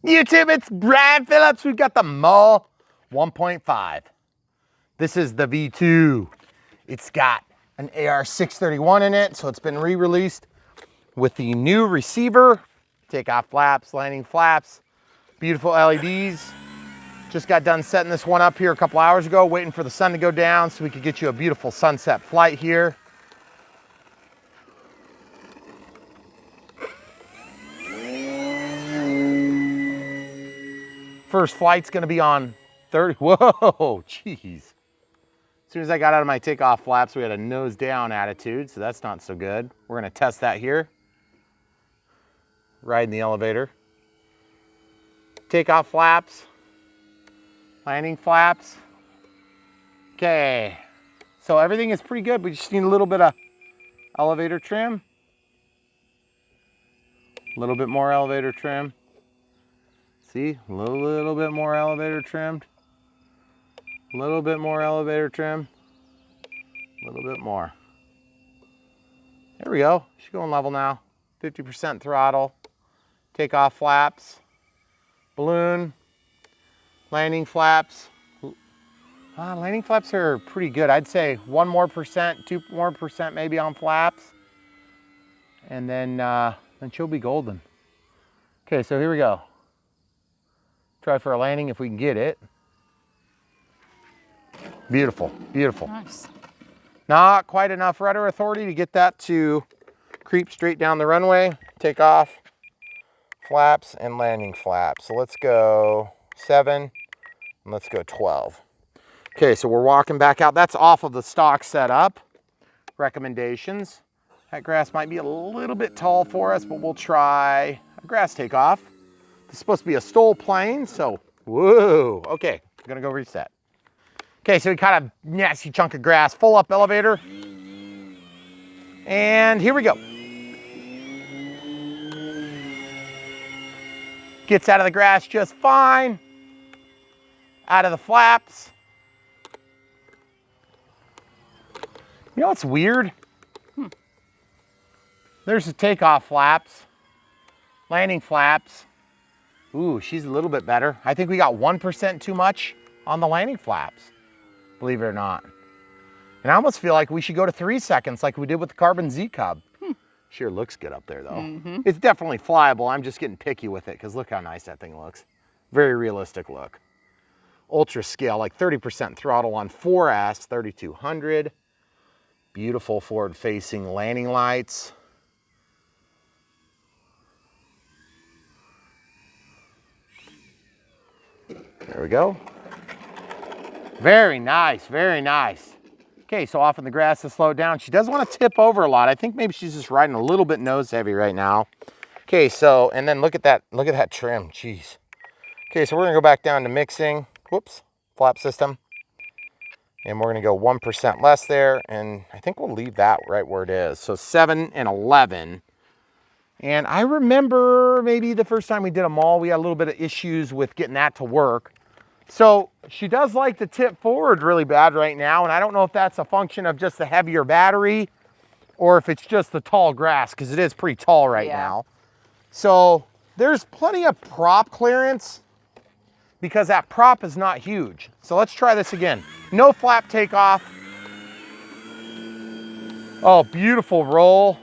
YouTube, it's Brian Phillips. We've got the Maule 1.5. This is the V2. It's got an AR-631 in it, so it's been re-released with the new receiver, takeoff flaps, landing flaps, beautiful LEDs. Just got done setting this one up here a couple hours ago, waiting for the sun to go down so we could get you a beautiful sunset flight here. First flight's gonna be on 30, whoa, jeez. As soon as I got out of my takeoff flaps, we had a nose down attitude, so that's not so good. We're gonna test that here. Riding the elevator. Takeoff flaps, landing flaps. Okay, so everything is pretty good. We just need a little bit of elevator trim. A little bit more elevator trim. See, a little bit more elevator trimmed. A little bit more elevator trim. A little bit more. There we go. She's going level now. 50% throttle. Takeoff flaps. Balloon. Landing flaps. Landing flaps are pretty good. I'd say 1 more percent, 2 more percent maybe on flaps. And then she'll be golden. Okay, so here we go. Try for a landing if we can get it. Beautiful, beautiful. Nice. Not quite enough rudder authority to get that to creep straight down the runway. Take off, flaps, and landing flaps. So let's go 7, and let's go 12. Okay, so we're walking back out. That's off of the stock setup. Recommendations. That grass might be a little bit tall for us, but we'll try a grass takeoff. It's supposed to be a stole plane, so whoa. Okay, I'm gonna go reset. Okay, so we caught a nasty chunk of grass, full up elevator. And here we go. Gets out of the grass just fine. Out of the flaps. You know what's weird? There's the takeoff flaps, landing flaps. Ooh, she's a little bit better. I think we got 1% too much on the landing flaps, believe it or not. And I almost feel like we should go to 3 seconds like we did with the Carbon Z Cub. Sure looks good up there though. It's definitely flyable. I'm just getting picky with it because look how nice that thing looks. Very realistic look. Ultra scale, like 30% throttle on 4S, 3200. Beautiful forward facing landing lights. There we go. Very nice, very nice. Okay, so off in the grass to slow it down. She does want to tip over a lot. I think maybe she's just riding a little bit nose heavy right now. Okay, so, and then look at that trim, jeez. Okay, so we're gonna go back down to mixing. Whoops, flap system. And we're gonna go 1% less there, and I think we'll leave that right where it is. So 7 and 11. And I remember maybe the first time we did a Maule, we had a little bit of issues with getting that to work. So she does like to tip forward really bad right now, and I don't know if that's a function of just the heavier battery or if it's just the tall grass, because it is pretty tall right now. So there's plenty of prop clearance because that prop is not huge. So let's try this again. No flap takeoff. Oh, beautiful roll.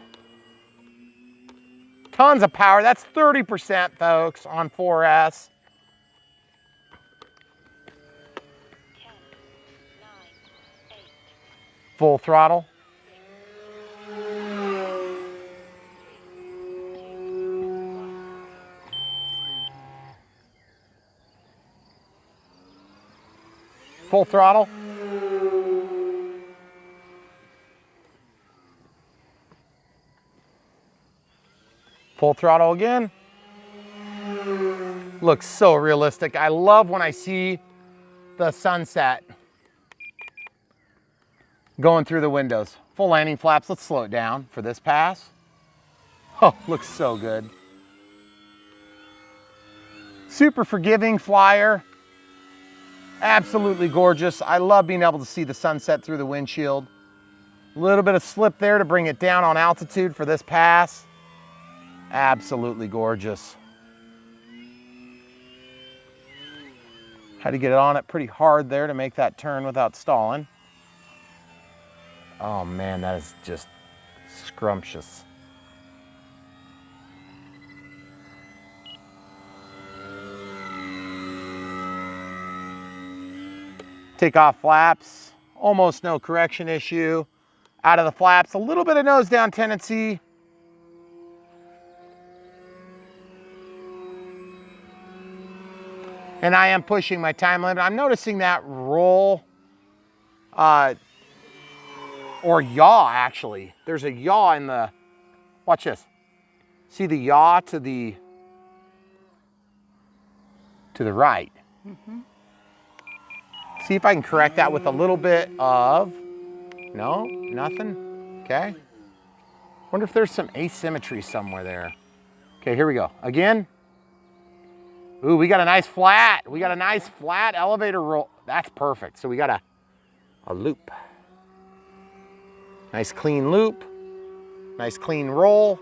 Tons of power. That's 30%, folks, on 4S. 10, 9, 8. Full throttle. Full throttle. Full throttle again. Looks so realistic. I love when I see the sunset going through the windows. Full landing flaps. Let's slow it down for this pass. Oh, looks so good. Super forgiving flyer. Absolutely gorgeous. I love being able to see the sunset through the windshield. A little bit of slip there to bring it down on altitude for this pass. Absolutely gorgeous. Had to get it on it pretty hard there to make that turn without stalling. Oh man, that is just scrumptious. Takeoff flaps, almost no correction issue. Out of the flaps, a little bit of nose down tendency. And I am pushing my time limit. I'm noticing that roll, or yaw actually. There's a yaw in the, watch this. See the yaw to the right. Mm-hmm. See if I can correct that with a little bit of, no, nothing, okay. Wonder if there's some asymmetry somewhere there. Okay, here we go. Again. Ooh, we got a nice flat. We got a nice flat elevator roll. That's perfect. So we got a loop. Nice clean loop. Nice clean roll.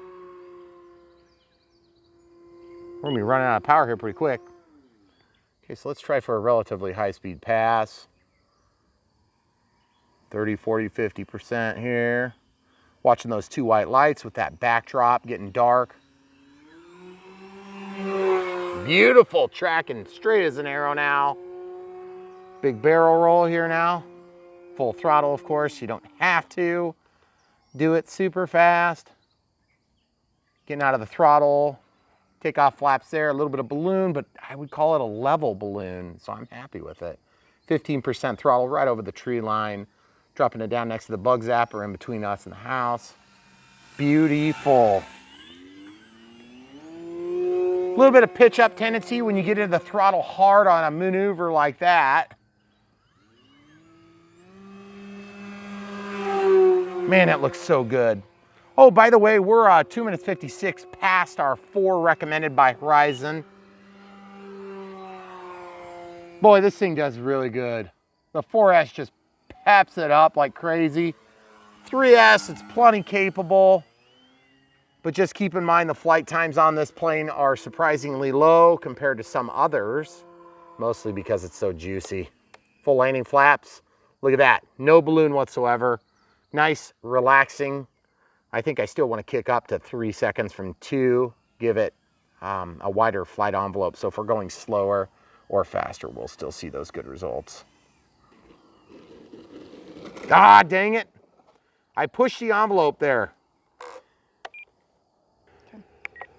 We're gonna be running out of power here pretty quick. Okay, so let's try for a relatively high-speed pass. 30, 40, 50% here. Watching those two white lights with that backdrop getting dark. Beautiful, tracking straight as an arrow now. Big barrel roll here now. Full throttle, of course. You don't have to do it super fast. Getting out of the throttle. Takeoff flaps there, a little bit of balloon, but I would call it a level balloon, so I'm happy with it. 15% throttle right over the tree line. Dropping it down next to the bug zapper in between us and the house. Beautiful. A little bit of pitch up tendency when you get into the throttle hard on a maneuver like that. Man, that looks so good. Oh, by the way, we're 2 minutes 56 past our 4 recommended by Horizon. Boy, this thing does really good. The 4S just peps it up like crazy. 3S, it's plenty capable. But just keep in mind the flight times on this plane are surprisingly low compared to some others, mostly because it's so juicy. Full landing flaps, look at that, no balloon whatsoever. Nice, relaxing. I think I still want to kick up to 3 seconds from 2, give it a wider flight envelope. So if we're going slower or faster, we'll still see those good results. Ah, dang it. I pushed the envelope there.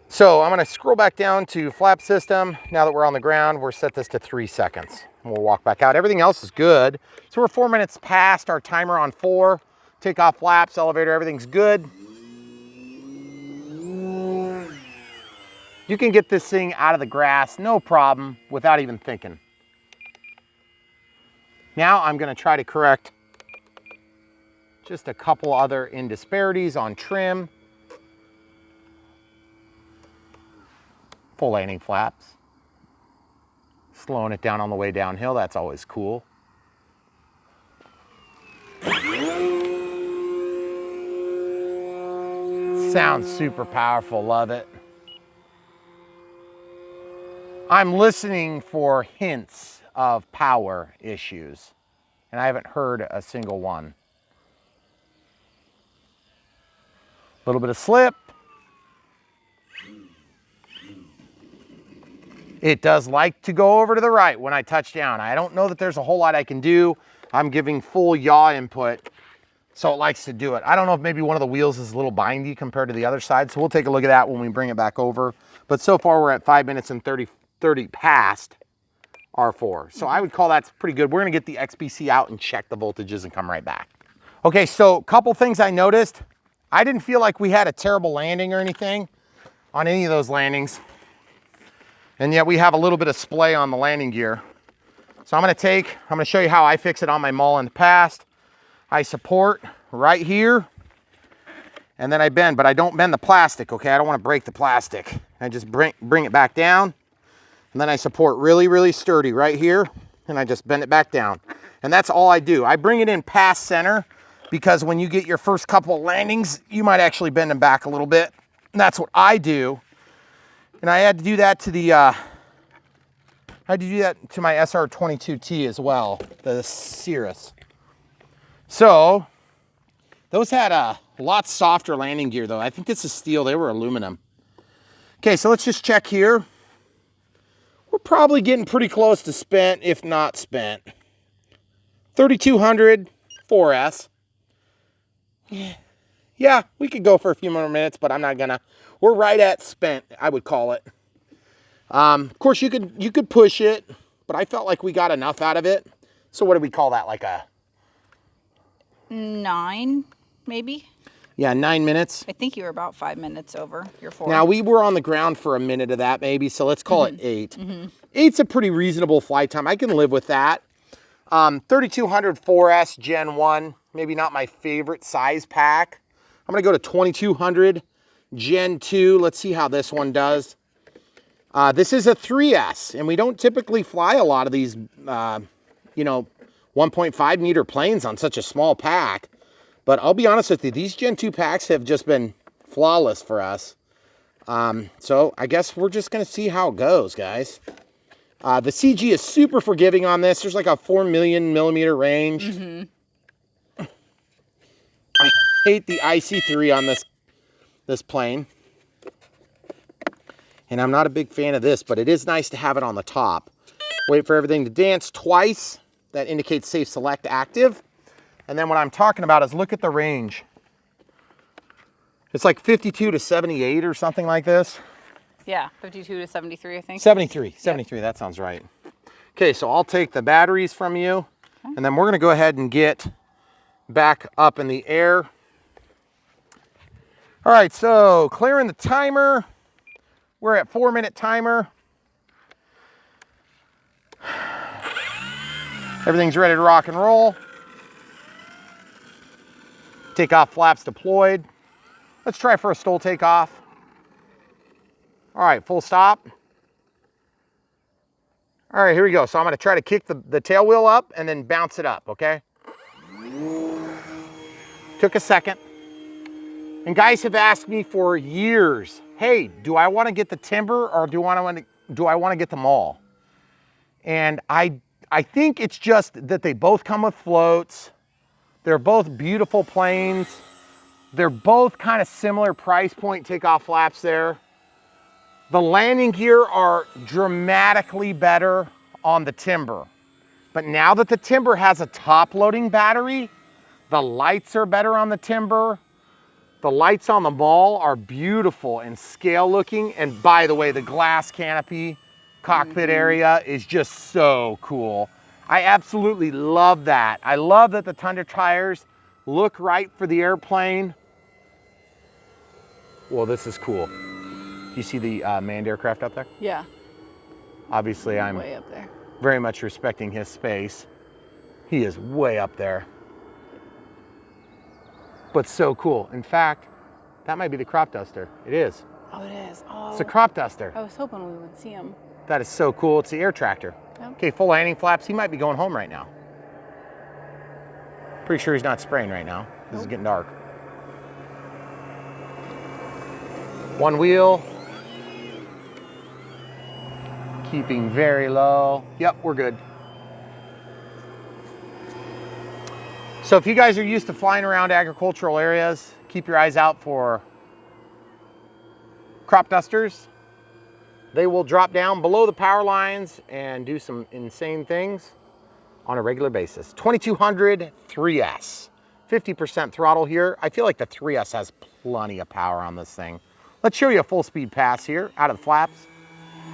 So I'm gonna scroll back down to flap system. Now that we're on the ground, we'll set this to 3 seconds. We'll walk back out. Everything else is good. So we're 4 minutes past our timer on 4. Takeoff flaps, elevator, everything's good. You can get this thing out of the grass, no problem, without even thinking. Now I'm gonna try to correct just a couple other indisparities on trim. Full landing flaps. Slowing it down on the way downhill, that's always cool. Sounds super powerful, love it. I'm listening for hints of power issues, and I haven't heard a single one. A little bit of slip. It does like to go over to the right when I touch down. I don't know that there's a whole lot I can do. I'm giving full yaw input, so it likes to do it. I don't know if maybe one of the wheels is a little bindy compared to the other side, so we'll take a look at that when we bring it back over. But so far we're at 5 minutes and 30 past R4. So I would call that pretty good. We're gonna get the XBC out and check the voltages and come right back. Okay, so a couple things I noticed. I didn't feel like we had a terrible landing or anything on any of those landings. And yet we have a little bit of splay on the landing gear. So I'm gonna show you how I fix it on my Maule in the past. I support right here, and then I bend, but I don't bend the plastic, okay? I don't wanna break the plastic. I just bring it back down, and then I support really, really sturdy right here, and I just bend it back down. And that's all I do. I bring it in past center, because when you get your first couple of landings, you might actually bend them back a little bit. And that's what I do. And I had to do that to the, I I had to do that to my SR22T as well, the Cirrus. So those had a lot softer landing gear though. I think this is steel, they were aluminum. Okay, so let's just check here. We're probably getting pretty close to spent, if not spent. 3,200 4S. Yeah, we could go for a few more minutes, but I'm not gonna. We're right at spent, I would call it. Of course, you could push it, but I felt like we got enough out of it. So what do we call that? Like a 9, maybe? Yeah, 9 minutes. I think you were about 5 minutes over your 4. Now we were on the ground for a minute of that maybe, so let's call it 8. 8's a pretty reasonable flight time. I can live with that. 3,200 4S Gen 1, maybe not my favorite size pack. I'm gonna go to 2,200 Gen 2. Let's see how this one does. This is a 3S, and we don't typically fly a lot of these, you know, 1.5 meter planes on such a small pack. But I'll be honest with you, these Gen 2 packs have just been flawless for us. So I guess we're just gonna see how it goes, guys. The CG is super forgiving on this. There's like a 4 million millimeter range. I hate the IC3 on this plane. And I'm not a big fan of this, but it is nice to have it on the top. Wait for everything to dance twice. That indicates safe select active. And then what I'm talking about is look at the range. It's like 52 to 78 or something like this. Yeah, 52 to 73, I think. 73, that sounds right. Okay, so I'll take the batteries from you, and then we're gonna go ahead and get back up in the air. All right, so clearing the timer. We're at 4-minute timer. Everything's ready to rock and roll. Takeoff flaps deployed. Let's try for a STOL takeoff. All right, full stop. All right, here we go. So I'm gonna try to kick the tail wheel up and then bounce it up, okay? Took a second. And guys have asked me for years, hey, do I wanna get the Timber or do I wanna get the Maule? And I think it's just that they both come with floats. They're both beautiful planes. They're both kind of similar price point takeoff flaps there. The landing gear are dramatically better on the Timber. But now that the Timber has a top loading battery, the lights are better on the Timber. The lights on the Maule are beautiful and scale looking. And by the way, the glass canopy cockpit area is just so cool. I absolutely love that. I love that the Tundra tires look right for the airplane. Well, this is cool. Do you see the manned aircraft up there? Yeah. Obviously, I'm Way up there. very much respecting his space. He is way up there. But so cool. In fact, that might be the crop duster. It is. Oh, it is. Oh. It's a crop duster. I was hoping we would see him. That is so cool. It's the air tractor. Yep. Okay, full landing flaps. He might be going home right now. Pretty sure he's not spraying right now. This is getting dark. One wheel. Keeping very low. Yep, we're good. So if you guys are used to flying around agricultural areas, keep your eyes out for crop dusters. They will drop down below the power lines and do some insane things on a regular basis. 2200 3S, 50% throttle here. I feel like the 3S has plenty of power on this thing. Let's show you a full speed pass here, out of the flaps.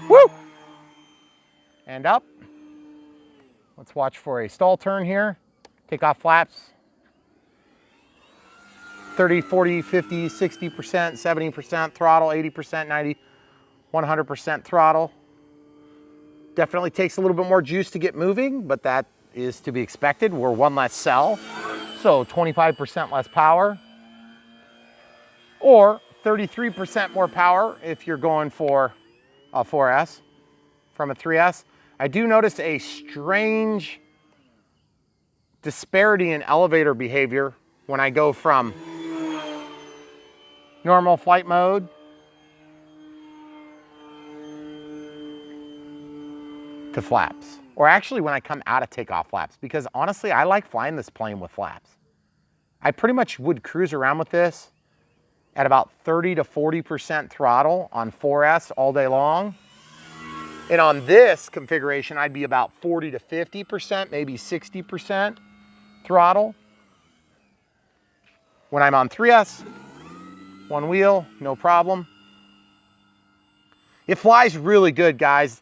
Woo! And up. Let's watch for a stall turn here. Take off flaps. 30, 40, 50, 60%, 70% throttle, 80%, 90, 100% throttle. Definitely takes a little bit more juice to get moving, but that is to be expected. We're one less cell, so 25% less power. Or 33% more power if you're going for a 4S from a 3S. I do notice a strange disparity in elevator behavior when I go from normal flight mode to flaps. Or actually when I come out of takeoff flaps, because honestly, I like flying this plane with flaps. I pretty much would cruise around with this at about 30 to 40% throttle on 4S all day long. And on this configuration, I'd be about 40 to 50%, maybe 60% throttle. When I'm on 3S, one wheel, no problem. It flies really good, guys.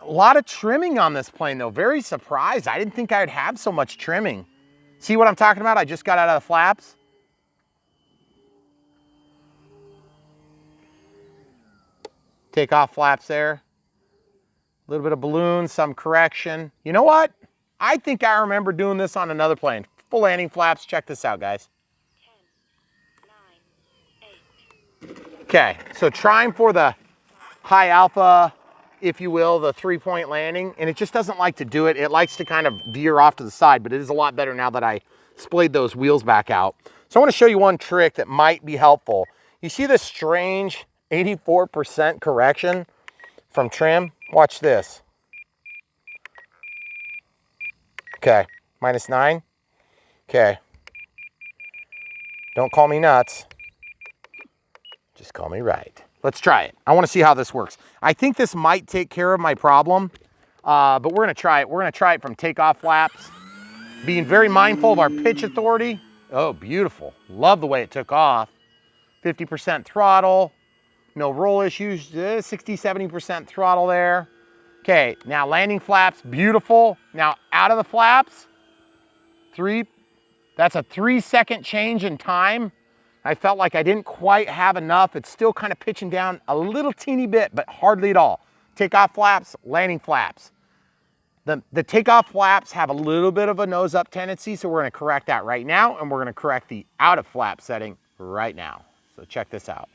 A lot of trimming on this plane though, very surprised. I didn't think I'd have so much trimming. See what I'm talking about? I just got out of the flaps. Takeoff flaps there. A little bit of balloon, some correction. You know what? I think I remember doing this on another plane. Full landing flaps. Check this out, guys. 10, 9, 8. Okay, so trying for the high alpha, if you will, the 3-point landing, and it just doesn't like to do it. It likes to kind of veer off to the side, but it is a lot better now that I splayed those wheels back out. So I want to show you one trick that might be helpful. You see this strange 84% correction from trim? Watch this. Okay, -9. Okay. Don't call me nuts. Just call me right. Let's try it. I want to see how this works. I think this might take care of my problem, but we're going to try it. We're going to try it from takeoff flaps, being very mindful of our pitch authority. Oh, beautiful. Love the way it took off. 50% throttle. No roll issues, 60, 70% throttle there. Okay, now landing flaps, beautiful. Now out of the flaps, that's a 3-second change in time. I felt like I didn't quite have enough. It's still kind of pitching down a little teeny bit, but hardly at all. Takeoff flaps, landing flaps. The takeoff flaps have a little bit of a nose up tendency, so we're gonna correct that right now, and we're gonna correct the out of flap setting right now. So check this out.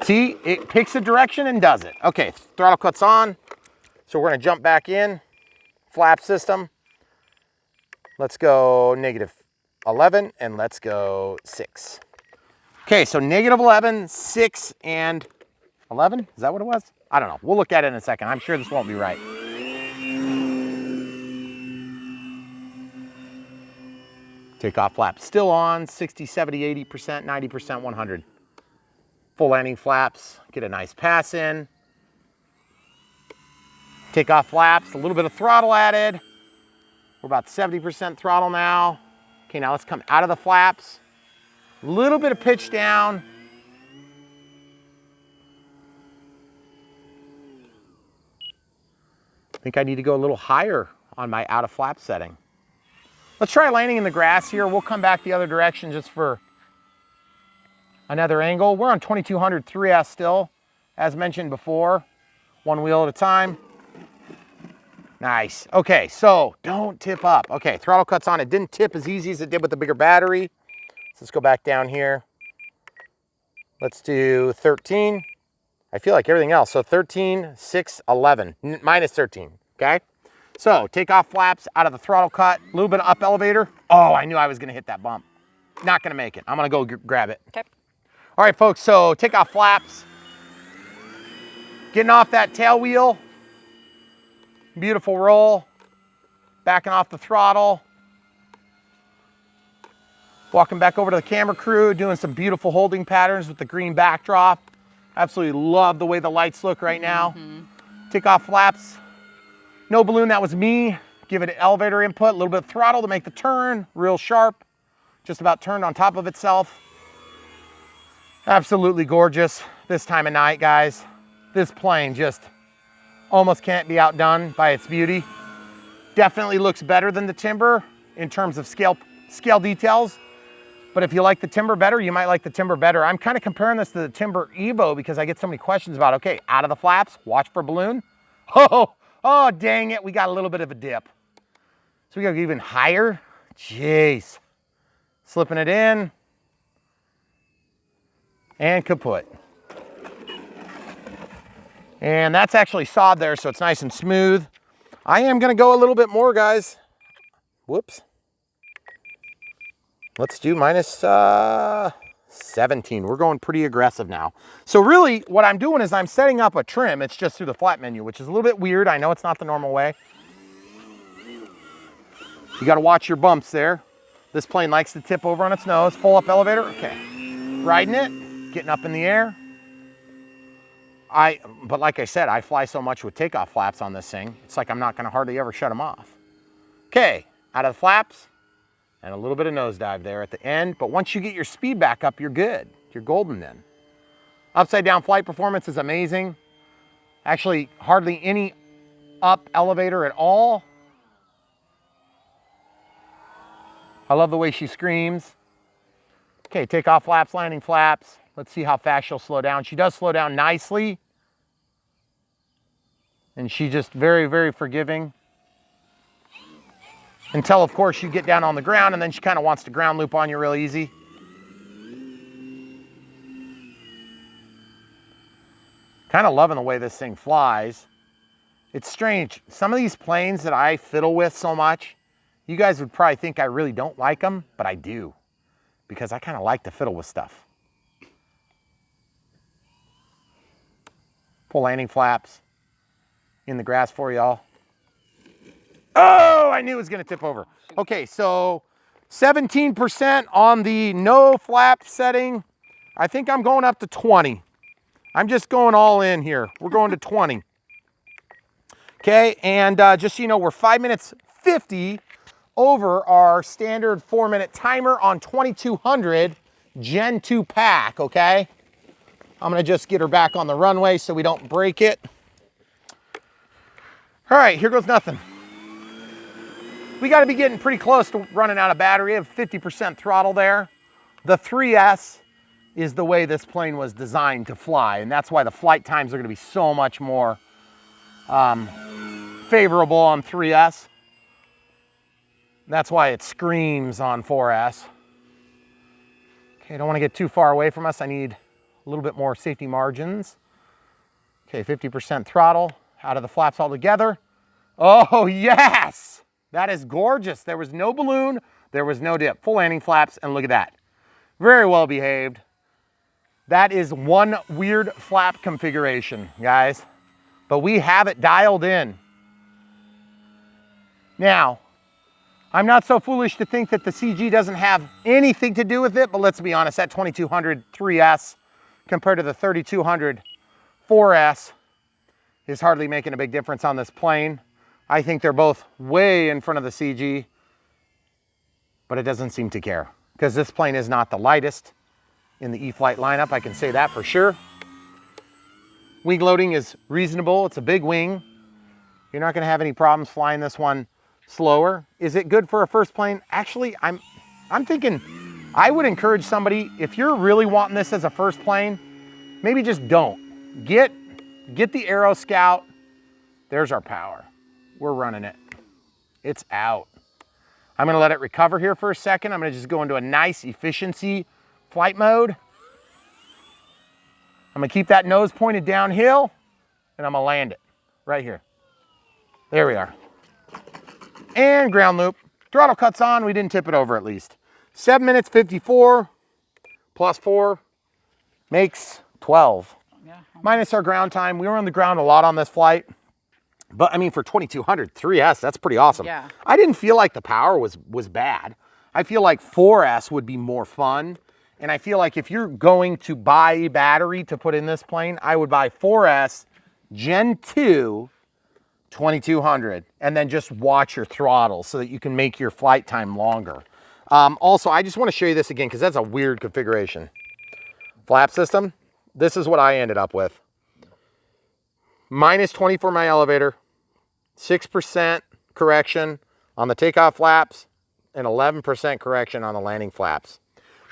See, it picks a direction and does it. Okay, throttle cuts on. So we're gonna jump back in, flap system. Let's go -11 and let's go 6. Okay, so -11, 6, and 11? Is that what it was? I don't know. We'll look at it in a second. I'm sure this won't be right. Takeoff flap still on, 60, 70, 80%, 90%, 100. Full landing flaps, get a nice pass in. Takeoff flaps, a little bit of throttle added. We're about 70% throttle now. Okay, now let's come out of the flaps. A little bit of pitch down. I think I need to go a little higher on my out of flap setting. Let's try landing in the grass here. We'll come back the other direction just for another angle. We're on 2200 3S still, as mentioned before. One wheel at a time. Nice. Okay, so don't tip up. Okay, throttle cuts on. It didn't tip as easy as it did with the bigger battery. So let's go back down here. Let's do 13. I feel like everything else. So 13, 6, 11, -13, okay? So takeoff flaps out of the throttle cut, a little bit of up elevator. Oh, I knew I was gonna hit that bump. Not gonna make it. I'm gonna go grab it. Okay. All right, folks, so takeoff flaps. Getting off that tail wheel. Beautiful roll. Backing off the throttle. Walking back over to the camera crew, doing some beautiful holding patterns with the green backdrop. Absolutely love the way the lights look right now. Takeoff flaps. No balloon, that was me. Give it an elevator input, a little bit of throttle to make the turn, real sharp. Just about turned on top of itself. Absolutely gorgeous this time of night, guys. This plane just almost can't be outdone by its beauty. Definitely looks better than the Timber in terms of scale details. But if you like the Timber better, you might like the Timber better. I'm kind of comparing this to the Timber Evo because I get so many questions about, okay, out of the flaps, watch for balloon. Oh, dang it, we got a little bit of a dip. So we gotta go even higher. Jeez. Slipping it in. And kaput. And that's actually sawed there, so it's nice and smooth. I am gonna go a little bit more, guys. Whoops. Let's do -7. 17. We're going pretty aggressive now. So really what I'm doing is I'm setting up a trim. It's just through the flat menu, which is a little bit weird. I know it's not the normal way. You got to watch your bumps there. This plane likes to tip over on its nose. Full up elevator. Okay. Riding it, getting up in the air. But like I said, I fly so much with takeoff flaps on this thing. It's like I'm not going to hardly ever shut them off. Okay, out of the flaps and a little bit of nosedive there at the end. But once you get your speed back up, you're good. You're golden then. Upside down flight performance is amazing. Actually, hardly any up elevator at all. I love the way she screams. Okay, takeoff flaps, landing flaps. Let's see how fast she'll slow down. She does slow down nicely. And she's just very, very forgiving. Until, of course, you get down on the ground, and then she kind of wants to ground loop on you real easy. Kind of loving the way this thing flies. It's strange. Some of these planes that I fiddle with so much, you guys would probably think I really don't like them, but I do. Because I kind of like to fiddle with stuff. Full landing flaps in the grass for y'all. Oh, I knew it was gonna tip over. Okay, so 17% on the no flap setting. I think I'm going up to 20. I'm just going all in here. We're going to 20. Okay, and just so you know, we're 5 minutes 50 over our standard 4-minute timer on 2200 Gen 2 pack, okay? I'm gonna just get her back on the runway so we don't break it. All right, here goes nothing. We gotta be getting pretty close to running out of battery. I have 50% throttle there. The 3S is the way this plane was designed to fly, and that's why the flight times are gonna be so much more favorable on 3S. That's why it screams on 4S. Okay, I don't wanna get too far away from us. I need a little bit more safety margins. Okay, 50% throttle, out of the flaps altogether. Oh, yes! That is gorgeous. There was no balloon, there was no dip. Full landing flaps, and look at that. Very well behaved. That is one weird flap configuration, guys. But we have it dialed in. Now, I'm not so foolish to think that the CG doesn't have anything to do with it, but let's be honest, that 2200 3S compared to the 3200 4S is hardly making a big difference on this plane. I think they're both way in front of the CG, but it doesn't seem to care because this plane is not the lightest in the E-flite lineup. I can say that for sure. Wing loading is reasonable. It's a big wing. You're not going to have any problems flying this one slower. Is it good for a first plane? Actually, I'm thinking I would encourage somebody, if you're really wanting this as a first plane, maybe just don't. Get the Aero Scout. There's our power. We're running it. It's out. I'm gonna let it recover here for a second. I'm gonna just go into a nice efficiency flight mode. I'm gonna keep that nose pointed downhill and I'm gonna land it right here. There we are. And ground loop. Throttle cuts on, we didn't tip it over at least. 7 minutes 54 plus 4 makes 12. Yeah. Minus our ground time. We were on the ground a lot on this flight. But I mean, for 2200 3S, that's pretty awesome. Yeah. I didn't feel like the power was bad. I feel like 4S would be more fun. And I feel like if you're going to buy a battery to put in this plane, I would buy 4S Gen 2 2200 and then just watch your throttle so that you can make your flight time longer. Also, I just want to show you this again because that's a weird configuration. Flap system, this is what I ended up with. Minus 20 for my elevator, 6% correction on the takeoff flaps, and 11% correction on the landing flaps.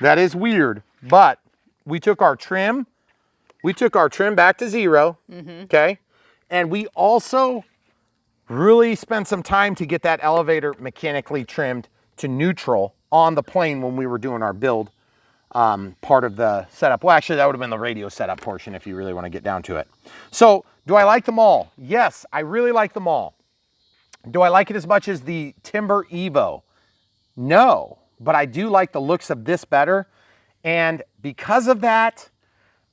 That is weird, but we took our trim back to 0, okay? And we also really spent some time to get that elevator mechanically trimmed to neutral on the plane when we were doing our build part of the setup. Well, actually, that would have been the radio setup portion if you really want to get down to it. So, do I like them all? Yes, I really like them all. Do I like it as much as the Timber Evo? No, but I do like the looks of this better. And because of that,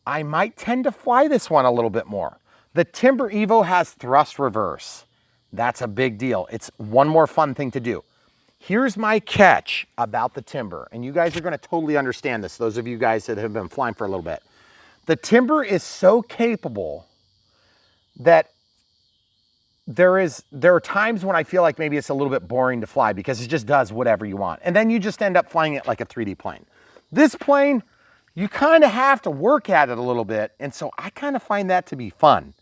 I might tend to fly this one a little bit more. The Timber Evo has thrust reverse. That's a big deal. It's one more fun thing to do. Here's my catch about the Timber, and you guys are gonna totally understand this, those of you guys that have been flying for a little bit. The Timber is so capable that there are times when I feel like maybe it's a little bit boring to fly because it just does whatever you want. And then you just end up flying it like a 3D plane. This plane, you kind of have to work at it a little bit. And so I kind of find that to be fun.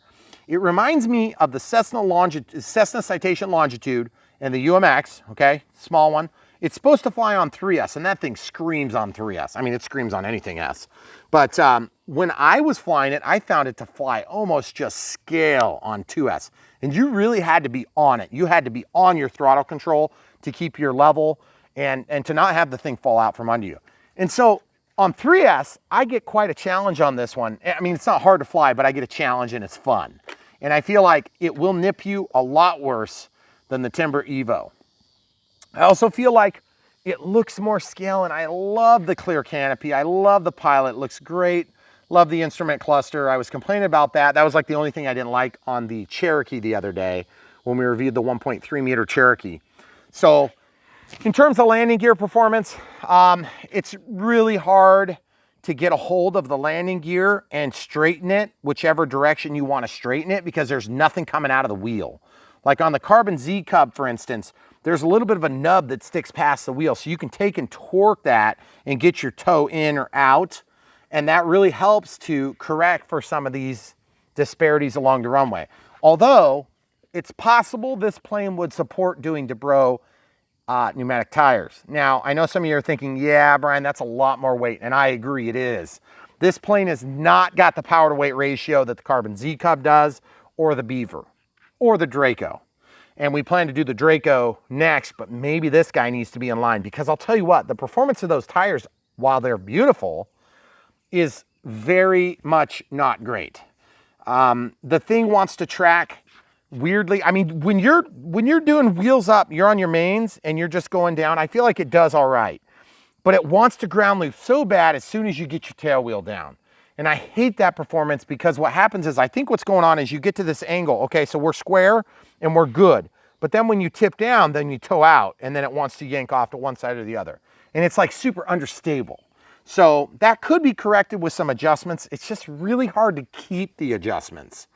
It reminds me of the Cessna Citation Longitude and the UMX, okay, small one. It's supposed to fly on 3S, and that thing screams on 3S. I mean, it screams on anything S. But when I was flying it, I found it to fly almost just scale on 2S. And you really had to be on it. You had to be on your throttle control to keep your level and to not have the thing fall out from under you. And so on 3S, I get quite a challenge on this one. I mean, it's not hard to fly, but I get a challenge and it's fun. And I feel like it will nip you a lot worse than the Timber Evo. I also feel like it looks more scale, and I love the clear canopy. I love the pilot, it looks great. Love the instrument cluster. I was complaining about that. That was like the only thing I didn't like on the Cherokee the other day when we reviewed the 1.3 meter Cherokee. So in terms of landing gear performance, it's really hard to get a hold of the landing gear and straighten it whichever direction you want to straighten it, because there's nothing coming out of the wheel. Like on the Carbon Z Cub, for instance, there's a little bit of a nub that sticks past the wheel, so you can take and torque that and get your toe in or out, and that really helps to correct for some of these disparities along the runway. Although it's possible this plane would support doing Dubrow pneumatic tires. Now, I know some of you are thinking, yeah, Brian, that's a lot more weight, and I agree, it is. This plane has not got the power to weight ratio that the Carbon Z Cub does, or the Beaver, or the Draco. And we plan to do the Draco next, but maybe this guy needs to be in line, because I'll tell you what, the performance of those tires, while they're beautiful, is very much not great. The thing wants to track weirdly. I mean, when you're doing wheels up, you're on your mains and you're just going down, I feel like it does all right. But it wants to ground loop so bad as soon as you get your tail wheel down. And I hate that performance, because what happens is, I think what's going on is you get to this angle. Okay, so we're square and we're good. But then when you tip down, then you toe out, and then it wants to yank off to one side or the other. And it's like super understable. So that could be corrected with some adjustments. It's just really hard to keep the adjustments.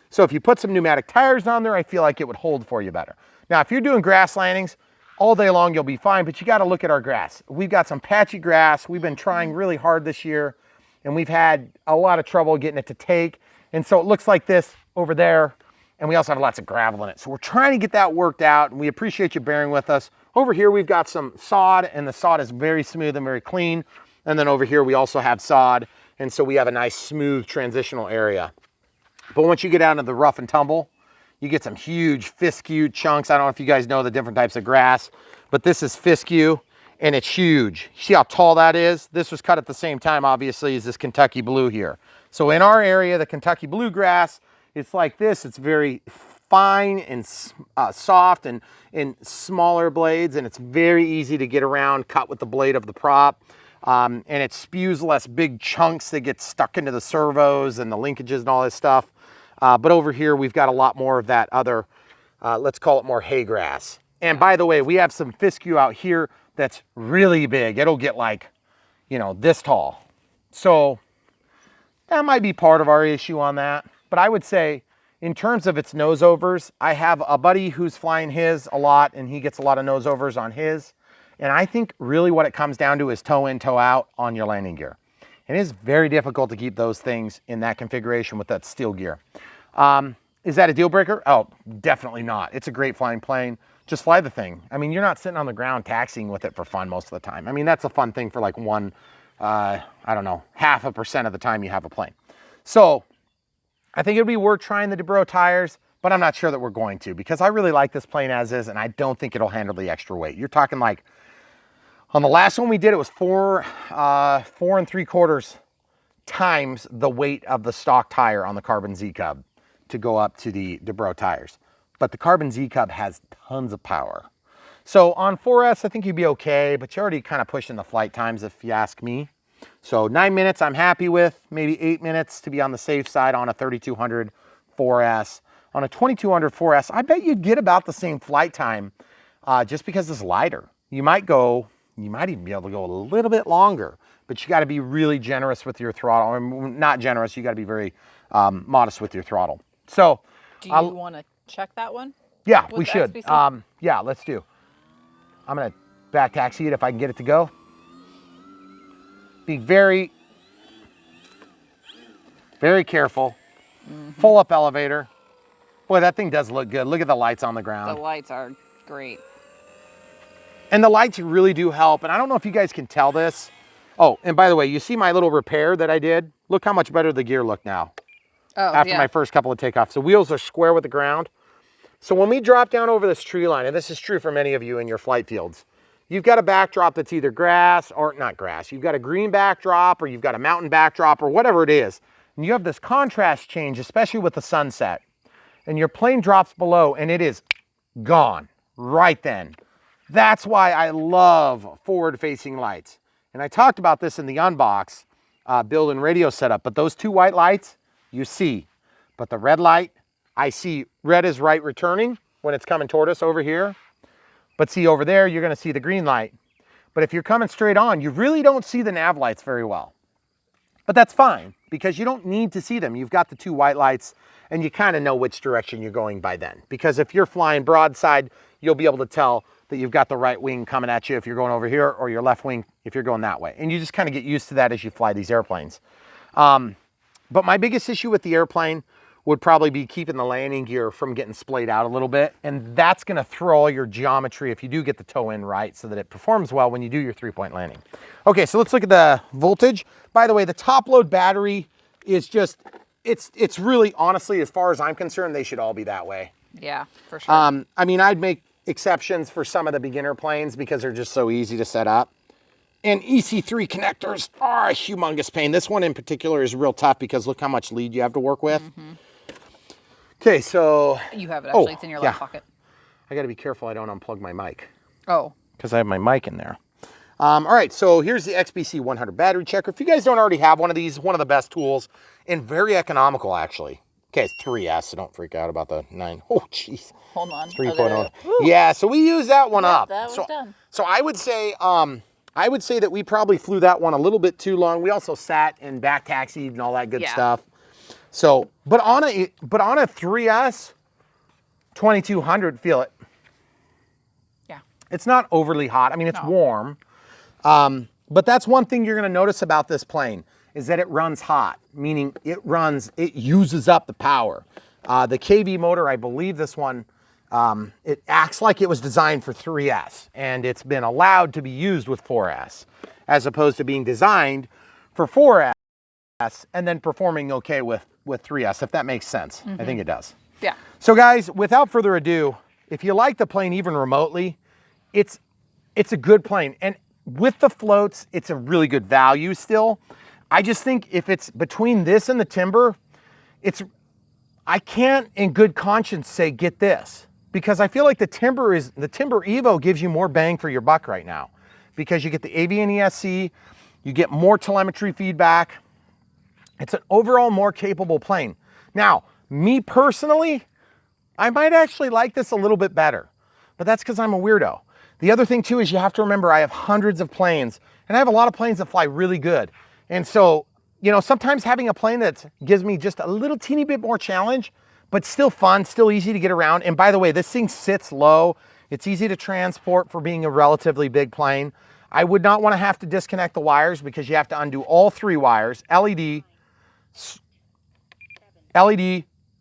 So if you put some pneumatic tires on there, I feel like it would hold for you better. Now, if you're doing grass landings, all day long you'll be fine, but you got to look at our grass. We've got some patchy grass. We've been trying really hard this year, and we've had a lot of trouble getting it to take. And so it looks like this over there, and we also have lots of gravel in it. So we're trying to get that worked out, and we appreciate you bearing with us. Over here, we've got some sod, and the sod is very smooth and very clean. And then over here, we also have sod, and so we have a nice smooth transitional area. But once you get out into the rough and tumble, you get some huge fescue chunks. I don't know if you guys know the different types of grass, but this is fescue, and it's huge. See how tall that is? This was cut at the same time, obviously, as this Kentucky blue here. So in our area, the Kentucky bluegrass, it's like this. It's very fine and soft and in smaller blades, and it's very easy to get around, cut with the blade of the prop. And it spews less big chunks that get stuck into the servos and the linkages and all this stuff. But over here, we've got a lot more of that other, let's call it more hay grass. And by the way, we have some fescue out here that's really big. It'll get like, you know, this tall. So that might be part of our issue on that. But I would say, in terms of its nose overs, I have a buddy who's flying his a lot, and he gets a lot of nose overs on his. And I think really what it comes down to is toe in, toe out on your landing gear. And it is very difficult to keep those things in that configuration with that steel gear. Is that a deal breaker? Oh, definitely not. It's a great flying plane. Just fly the thing. I mean, you're not sitting on the ground taxiing with it for fun most of the time. I mean, that's a fun thing for like one, I don't know, 0.5% of the time you have a plane. So I think it'd be worth trying the Dubrow tires, but I'm not sure that we're going to, because I really like this plane as is, and I don't think it'll handle the extra weight. You're talking like, on the last one we did, it was 4 3/4 times the weight of the stock tire on the Carbon Z Cub to go up to the Dubrow tires. But the Carbon Z Cub has tons of power. So on 4S, I think you'd be okay, but you're already kind of pushing the flight times if you ask me. So 9 minutes I'm happy with, maybe 8 minutes to be on the safe side on a 3200 4S. On a 2200 4S, I bet you'd get about the same flight time just because it's lighter. You might even be able to go a little bit longer, but you got to be really generous with your throttle. Or not generous, you got to be very modest with your throttle. So, do you want to check that one? Yeah, we should. Yeah, let's do. I'm gonna back taxi it if I can get it to go. Be very, very careful. Full up elevator. Boy, that thing does look good. Look at the lights on the ground. The lights are great. And the lights really do help. And I don't know if you guys can tell this. Oh, and by the way, you see my little repair that I did? Look how much better the gear look now. Oh, after my first couple of takeoffs. The wheels are square with the ground. So when we drop down over this tree line, and this is true for many of you in your flight fields, you've got a backdrop that's either grass or not grass. You've got a green backdrop or you've got a mountain backdrop or whatever it is. And you have this contrast change, especially with the sunset. And your plane drops below and it is gone right then. That's why I love forward-facing lights. And I talked about this in the Unbox build and radio setup, but those two white lights, you see. But the red light, I see red is right returning when it's coming toward us over here. But see over there, you're gonna see the green light. But if you're coming straight on, you really don't see the nav lights very well. But that's fine, because you don't need to see them. You've got the two white lights, and you kind of know which direction you're going by then. Because if you're flying broadside, you'll be able to tell that you've got the right wing coming at you if you're going over here, or your left wing if you're going that way. And you just kind of get used to that as you fly these airplanes. But my biggest issue with the airplane would probably be keeping the landing gear from getting splayed out a little bit. And that's gonna throw all your geometry if you do get the toe in right so that it performs well when you do your 3-point landing. Okay, so let's look at the voltage. By the way, the top load battery is just, it's really, honestly, as far as I'm concerned, they should all be that way. Yeah, for sure. I mean, I'd make exceptions for some of the beginner planes because they're just so easy to set up. And EC3 connectors are a humongous pain. This one in particular is real tough because look how much lead you have to work with. Okay, so... You have it actually, it's in your left pocket. I gotta be careful I don't unplug my mic. Oh. Because I have my mic in there. All right, so here's the XBC 100 battery checker. If you guys don't already have one of these, one of the best tools and very economical actually. Okay, it's 3S, so don't freak out about the 9. Oh, jeez. Hold on. 3.0. Yeah, so we use that one up. That was done. So I would say that we probably flew that one a little bit too long. We also sat and back taxied and all that good stuff. So, but on a 3S 2200, feel it. Yeah. It's not overly hot. I mean, it's warm. But that's one thing you're going to notice about this plane is that it runs hot, meaning it uses up the power. The KV motor, I believe this one, it acts like it was designed for 3S, and it's been allowed to be used with 4S, as opposed to being designed for 4S and then performing okay with 3S, if that makes sense. I think it does. Yeah. So guys, without further ado, if you like the plane even remotely, it's a good plane. And with the floats, it's a really good value still. I just think if it's between this and the Timber, I can't in good conscience say get this, because I feel like the Timber Evo gives you more bang for your buck right now, because you get the Avian ESC, you get more telemetry feedback. It's an overall more capable plane. Now, me personally, I might actually like this a little bit better, but that's because I'm a weirdo. The other thing too is you have to remember I have hundreds of planes, and I have a lot of planes that fly really good. And so, you know, sometimes having a plane that gives me just a little teeny bit more challenge, but still fun, still easy to get around. And by the way, this thing sits low. It's easy to transport for being a relatively big plane. I would not want to have to disconnect the wires because you have to undo all 3 wires, LED,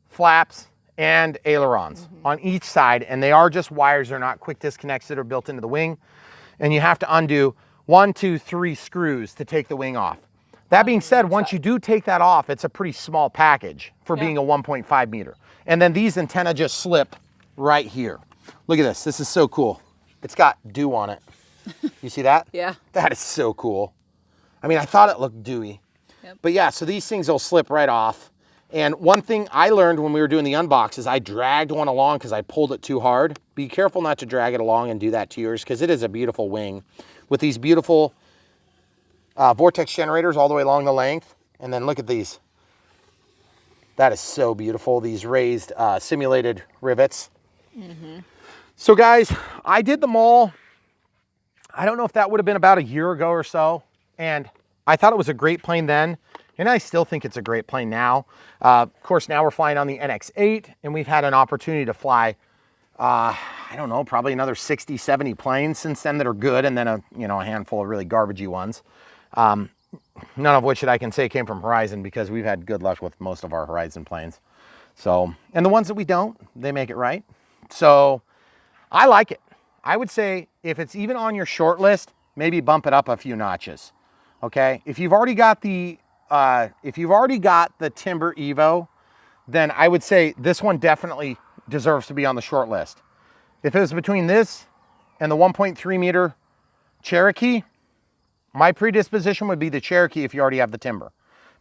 flaps, and ailerons on each side. And they are just wires. They're not quick disconnects that are built into the wing. And you have to undo 1, 2, 3 screws to take the wing off. That being said, once you do take that off, it's a pretty small package for being a 1.5 meter. And then these antenna just slip right here. Look at this. This is so cool. It's got dew on it. You see that? Yeah. That is so cool. I mean, I thought it looked dewy. Yep. But yeah, so these things will slip right off. And one thing I learned when we were doing the unbox is I dragged one along because I pulled it too hard. Be careful not to drag it along and do that to yours, because it is a beautiful wing with these beautiful vortex generators all the way along the length. And then look at these. That is so beautiful, these raised simulated rivets. So guys, I did the Maule. I don't know if that would have been about a year ago or so. And I thought it was a great plane then. And I still think it's a great plane now. Of course, now we're flying on the NX8 and we've had an opportunity to fly, I don't know, probably another 60, 70 planes since then that are good. And then a handful of really garbagey ones. None of which that I can say came from Horizon because we've had good luck with most of our Horizon planes. So, and the ones that we don't, they make it right. So I like it. I would say if it's even on your short list, maybe bump it up a few notches. Okay. If you've already got the Timber Evo, then I would say this one definitely deserves to be on the short list. If it was between this and the 1.3 meter Cherokee, my predisposition would be the Cherokee if you already have the Timber,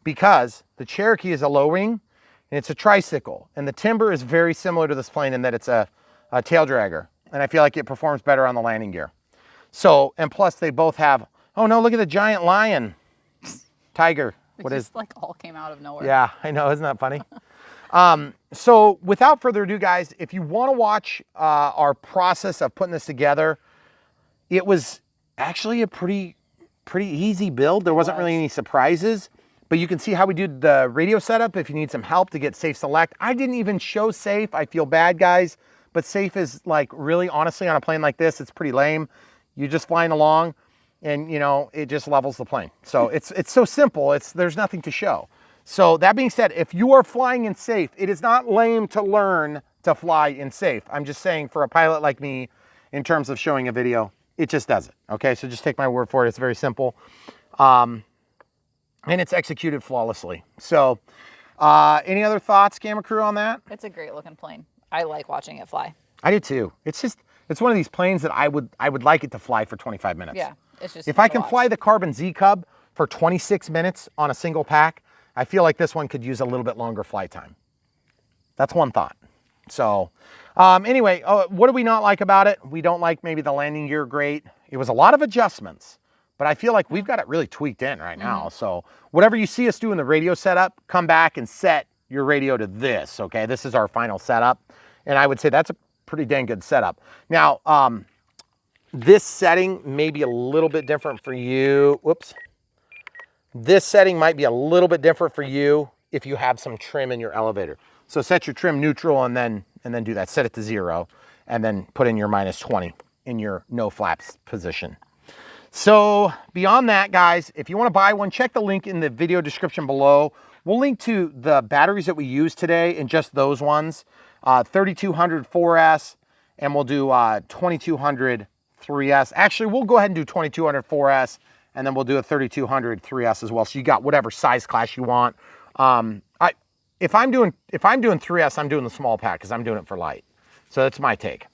because the Cherokee is a low wing and it's a tricycle, and the Timber is very similar to this plane in that it's a tail dragger, and I feel like it performs better on the landing gear. So, and plus they both have, oh no, look at the giant lion, tiger. It just like all came out of nowhere. Yeah, I know, isn't that funny? So without further ado, guys, if you want to watch our process of putting this together, it was actually a pretty easy build. There wasn't really any surprises, but you can see how we do the radio setup if you need some help to get safe select. I didn't even show safe. I feel bad, guys, but safe is like really honestly on a plane like this, it's pretty lame. You're just flying along and it just levels the plane. So it's so simple. There's nothing to show. So that being said, if you are flying in safe, it is not lame to learn to fly in safe. I'm just saying for a pilot like me, in terms of showing a video, it just does it. Okay, so just take my word for it. It's very simple. And it's executed flawlessly. So any other thoughts, camera crew, on that? It's a great looking plane. I like watching it fly. I do too. It's one of these planes that I would like it to fly for 25 minutes. Yeah, it's just if I can fly the Carbon Z Cub for 26 minutes on a single pack, I feel like this one could use a little bit longer flight time. That's one thought. So anyway, what do we not like about it? We don't like maybe the landing gear great. It was a lot of adjustments, but I feel like we've got it really tweaked in right now. So whatever you see us do in the radio setup, come back and set your radio to this, okay? This is our final setup. And I would say that's a pretty dang good setup. Now, this setting may be a little bit different for you. Whoops. This setting might be a little bit different for you if you have some trim in your elevator. So set your trim neutral and then do that. Set it to 0 and then put in your -20 in your no flaps position. So beyond that, guys, if you want to buy one, check the link in the video description below. We'll link to the batteries that we use today and just those ones. 3200 4S, and we'll do 2200 3S. Actually, we'll go ahead and do 2200 4S, and then we'll do a 3200 3S as well. So you got whatever size class you want. If I'm doing 3S, I'm doing the small pack because I'm doing it for light. So that's my take.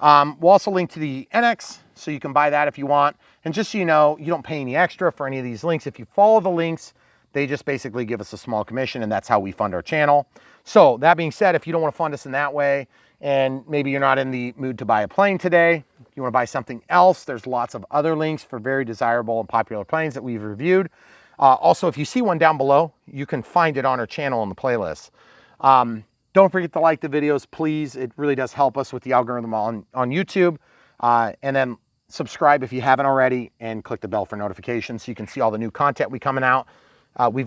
We'll also link to the NX, so you can buy that if you want. And just so you know, you don't pay any extra for any of these links. If you follow the links, they just basically give us a small commission, and that's how we fund our channel. So that being said, if you don't want to fund us in that way, and maybe you're not in the mood to buy a plane today, you want to buy something else, there's lots of other links for very desirable and popular planes that we've reviewed. Also, if you see one down below, you can find it on our channel in the playlist. Don't forget to like the videos, please. It really does help us with the algorithm on YouTube. And then subscribe if you haven't already, and click the bell for notifications so you can see all the new content we've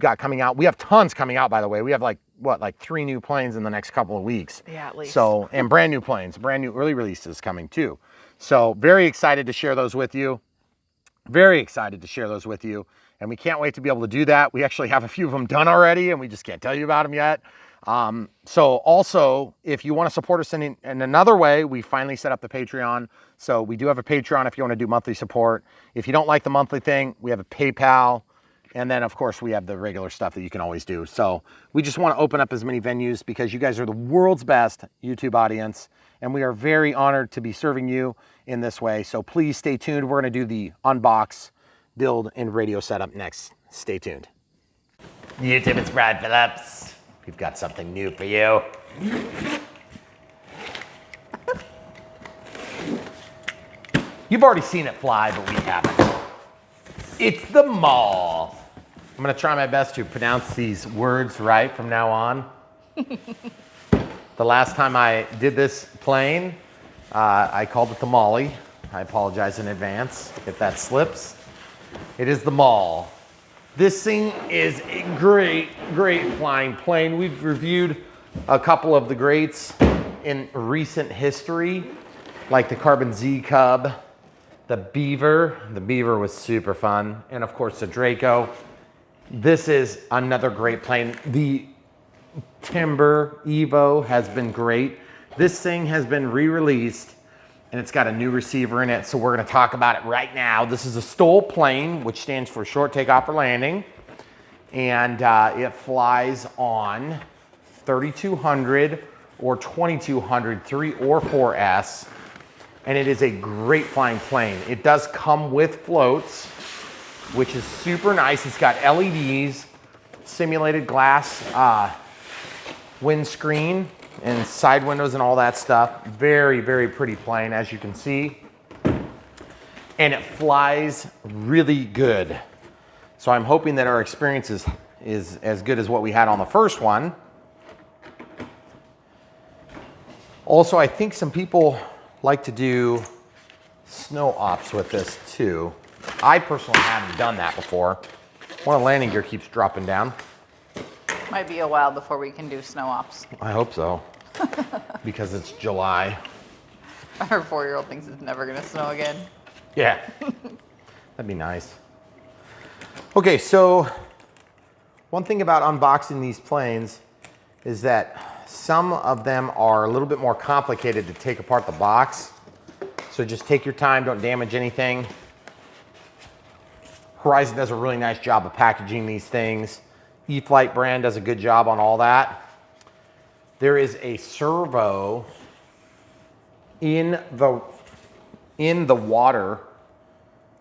got coming out. We have tons coming out, by the way. We have like 3 new planes in the next couple of weeks. Yeah, at least. So, and brand new planes, brand new early releases coming too. So very excited to share those with you. Very excited to share those with you. And we can't wait to be able to do that. We actually have a few of them done already, and we just can't tell you about them yet. So also, if you want to support us in another way, we finally set up the Patreon. So we do have a Patreon if you want to do monthly support. If you don't like the monthly thing, we have a PayPal. And then, of course, we have the regular stuff that you can always do. So we just want to open up as many venues because you guys are the world's best YouTube audience. And we are very honored to be serving you in this way. So please stay tuned. We're going to do the unbox, build, and radio setup next. Stay tuned. YouTube, it's Brad Phillips. We've got something new for you. You've already seen it fly, but we haven't. It's the Maule. I'm gonna try my best to pronounce these words right from now on. The last time I did this plane, I called it the Maule. I apologize in advance if that slips. It is the Maule. This thing is a great, great flying plane. We've reviewed a couple of the greats in recent history, like the Carbon Z Cub, the Beaver. The Beaver was super fun. And of course the Draco. This is another great plane. The Timber Evo has been great. This thing has been re-released and it's got a new receiver in it. So we're gonna talk about it right now. This is a STOL plane, which stands for short takeoff or landing. And it flies on 3200 or 2200, 3 or 4S. And it is a great flying plane. It does come with floats, which is super nice. It's got LEDs, simulated glass windscreen and side windows and all that stuff. Very, very pretty plane, as you can see. And it flies really good. So I'm hoping that our experience is as good as what we had on the first one. Also, I think some people like to do snow ops with this too. I personally haven't done that before. One of the landing gear keeps dropping down. Might be a while before we can do snow ops. I hope so, because it's July. Our 4-year-old thinks it's never gonna snow again. Yeah, that'd be nice. Okay, so one thing about unboxing these planes is that some of them are a little bit more complicated to take apart the box. So just take your time, don't damage anything. Horizon does a really nice job of packaging these things. E-flite brand does a good job on all that. There is a servo in the water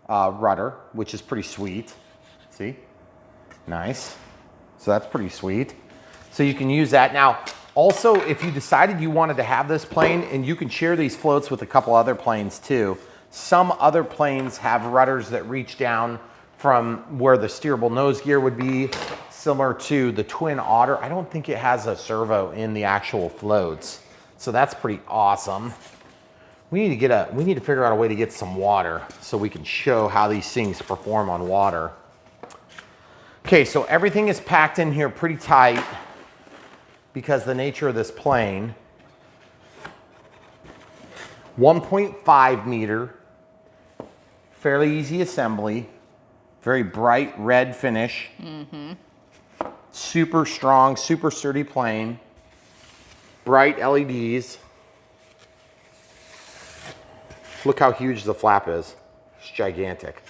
rudder, which is pretty sweet. See? Nice. So that's pretty sweet. So you can use that. Now, also, if you decided you wanted to have this plane, and you can share these floats with a couple other planes too. Some other planes have rudders that reach down from where the steerable nose gear would be, similar to the Twin Otter. I don't think it has a servo in the actual floats. So that's pretty awesome. We need to figure out a way to get some water so we can show how these things perform on water. Okay, so everything is packed in here pretty tight because the nature of this plane. 1.5 meter, fairly easy assembly, very bright red finish. Mm-hmm. Super strong, super sturdy plane, bright LEDs. Look how huge the flap is. It's gigantic.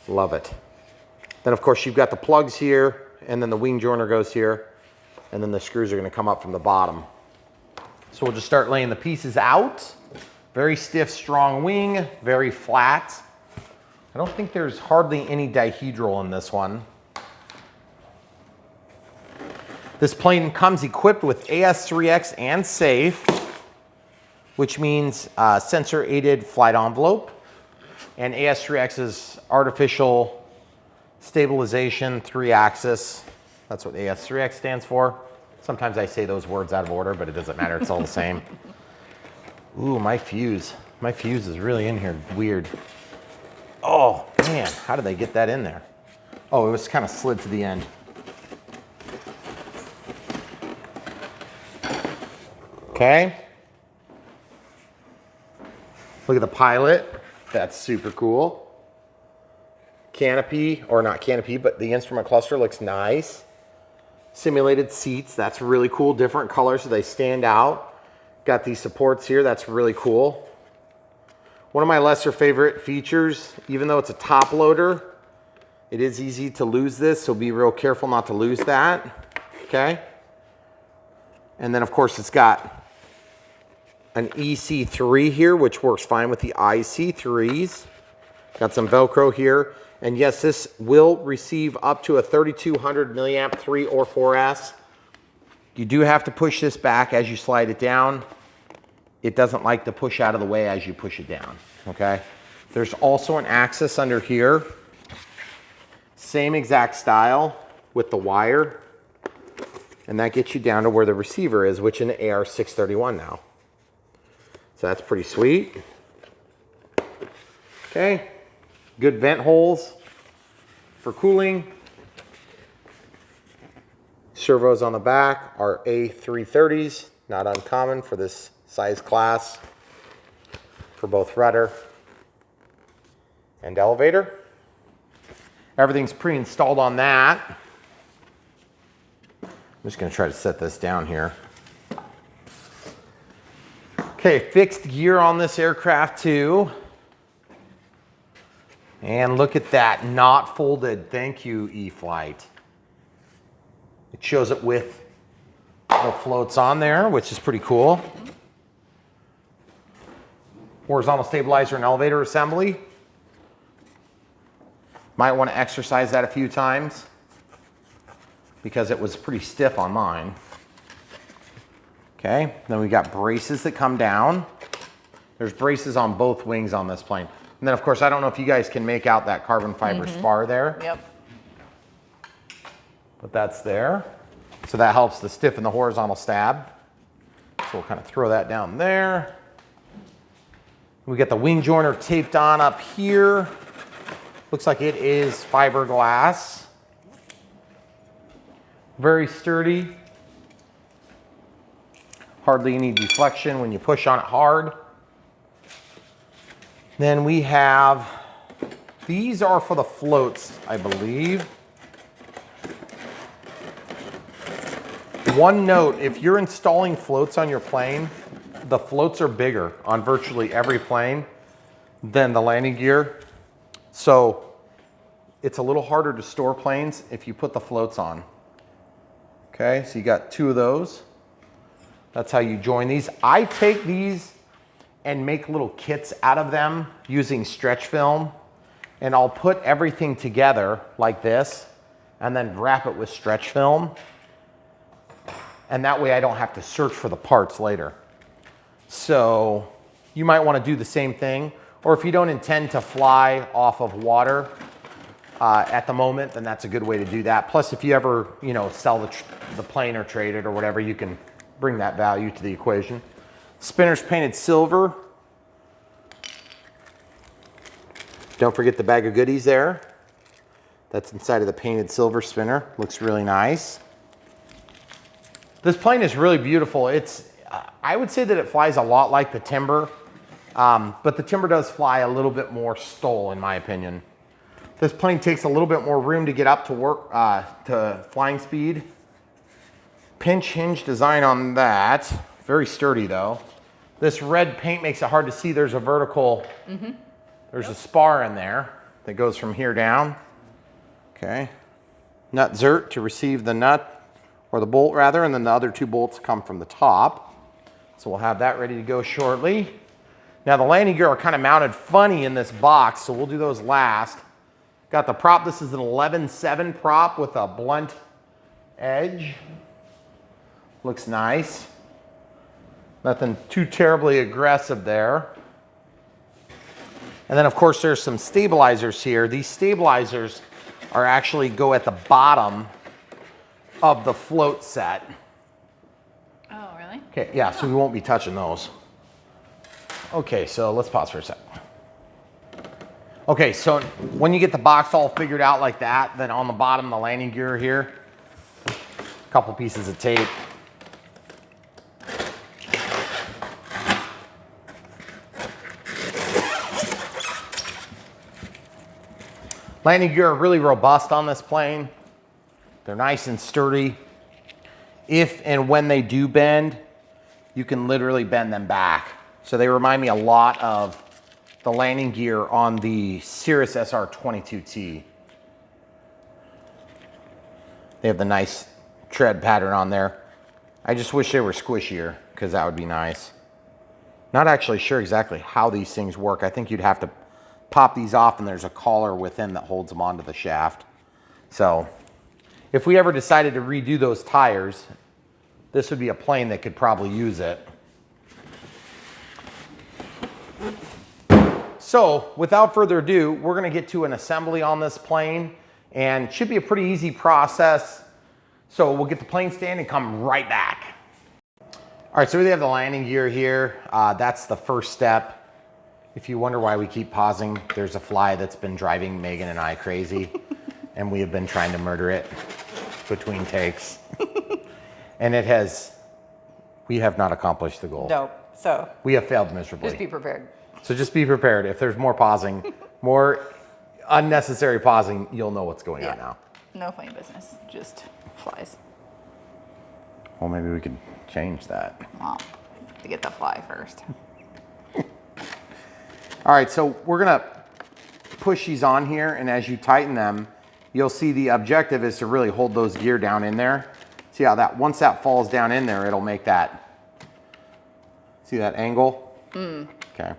Love it. Then of course you've got the plugs here, and then the wing joiner goes here, and then the screws are gonna come up from the bottom. So we'll just start laying the pieces out. Very stiff, strong wing, very flat. I don't think there's hardly any dihedral in this one. This plane comes equipped with AS3X and SAFE, which means sensor-aided flight envelope. And AS3X is artificial stabilization 3-axis. That's what AS3X stands for. Sometimes I say those words out of order, but it doesn't matter, it's all the same. Ooh, my fuse. My fuse is really in here, weird. Oh, man, how did they get that in there? Oh, it was kind of slid to the end. Okay. Look at the pilot. That's super cool. Canopy, or not canopy, but the instrument cluster looks nice. Simulated seats, that's really cool. Different colors so they stand out. Got these supports here, that's really cool. One of my lesser favorite features, even though it's a top loader, it is easy to lose this, so be real careful not to lose that, okay? And then of course it's got an EC3 here, which works fine with the IC3s. Got some Velcro here. And yes, this will receive up to a 3200 milliamp 3 or 4S. You do have to push this back as you slide it down. It doesn't like to push out of the way as you push it down, okay? There's also an axis under here Same exact style with the wire. And that gets you down to where the receiver is, which in the AR631 now. So that's pretty sweet. Okay, good vent holes for cooling. Servos on the back are A330s, not uncommon for this size class, for both rudder and elevator. Everything's pre-installed on that. I'm just gonna try to set this down here. Okay, fixed gear on this aircraft too. And look at that, not folded. Thank you, E-flite. It shows it with the floats on there, which is pretty cool. Horizontal stabilizer and elevator assembly. Might want to exercise that a few times because it was pretty stiff on mine. Okay, then we got braces that come down. There's braces on both wings on this plane. And then of course, I don't know if you guys can make out that carbon fiber spar there. Yep. But that's there. So that helps to stiffen the horizontal stab. So we'll kind of throw that down there. We got the wing joiner taped on up here. Looks like it is fiberglass. Very sturdy. Hardly any deflection when you push on it hard. Then we have, these are for the floats, I believe. One note, if you're installing floats on your plane, the floats are bigger on virtually every plane than the landing gear. So it's a little harder to store planes if you put the floats on. Okay, so you got two of those. That's how you join these. I take these and make little kits out of them using stretch film, and I'll put everything together like this and then wrap it with stretch film. And that way I don't have to search for the parts later. So you might want to do the same thing, or if you don't intend to fly off of water at the moment, then that's a good way to do that. Plus, if you ever, you know, sell the plane or trade it or whatever, you can bring that value to the equation. Spinners painted silver. Don't forget the bag of goodies there. That's inside of the painted silver spinner. Looks really nice. This plane is really beautiful. It's, I would say that it flies a lot like the Timber, but the Timber does fly a little bit more stole, in my opinion. This plane takes a little bit more room to get up to work, to flying speed. Pinch hinge design on that. Very sturdy though. This red paint makes it hard to see. There's a vertical, there's a spar in there that goes from here down. Okay. Nut zert to receive the nut, or the bolt rather, and then the other two bolts come from the top. So we'll have that ready to go shortly. Now the landing gear are kind of mounted funny in this box, so we'll do those last. Got the prop, this is an 11/7 prop with a blunt edge. Looks nice. Nothing too terribly aggressive there. And then of course there's some stabilizers here. These stabilizers are actually go at the bottom of the float set. Oh, really? Okay, yeah, so we won't be touching those. Okay, so let's pause for a sec. Okay, so when you get the box all figured out like that, then on the bottom, the landing gear here, a couple pieces of tape. Landing gear are really robust on this plane. They're nice and sturdy. If and when they do bend, you can literally bend them back. So they remind me a lot of the landing gear on the Cirrus SR22T. They have the nice tread pattern on there. I just wish they were squishier, because that would be nice. Not actually sure exactly how these things work. I think you'd have to pop these off and there's a collar within that holds them onto the shaft. So if we ever decided to redo those tires, this would be a plane that could probably use it. So without further ado, we're gonna get to an assembly on this plane and should be a pretty easy process. So we'll get the plane stand and come right back. All right, so we have the landing gear here. That's the first step. If you wonder why we keep pausing, there's a fly that's been driving Megan and I crazy, and we have been trying to murder it between takes. And we have not accomplished the goal. Nope. So we have failed miserably. just be prepared. So just be prepared. If there's more pausing, more unnecessary pausing, you'll know what's going on now. No funny business, just flies. Well, maybe we could change that. Well, to get the fly first. All right, so we're gonna push these on here, and as you tighten them, you'll see the objective is to really hold those gear down in there. See how that, once that falls down in there, it'll make that, see that angle? Okay.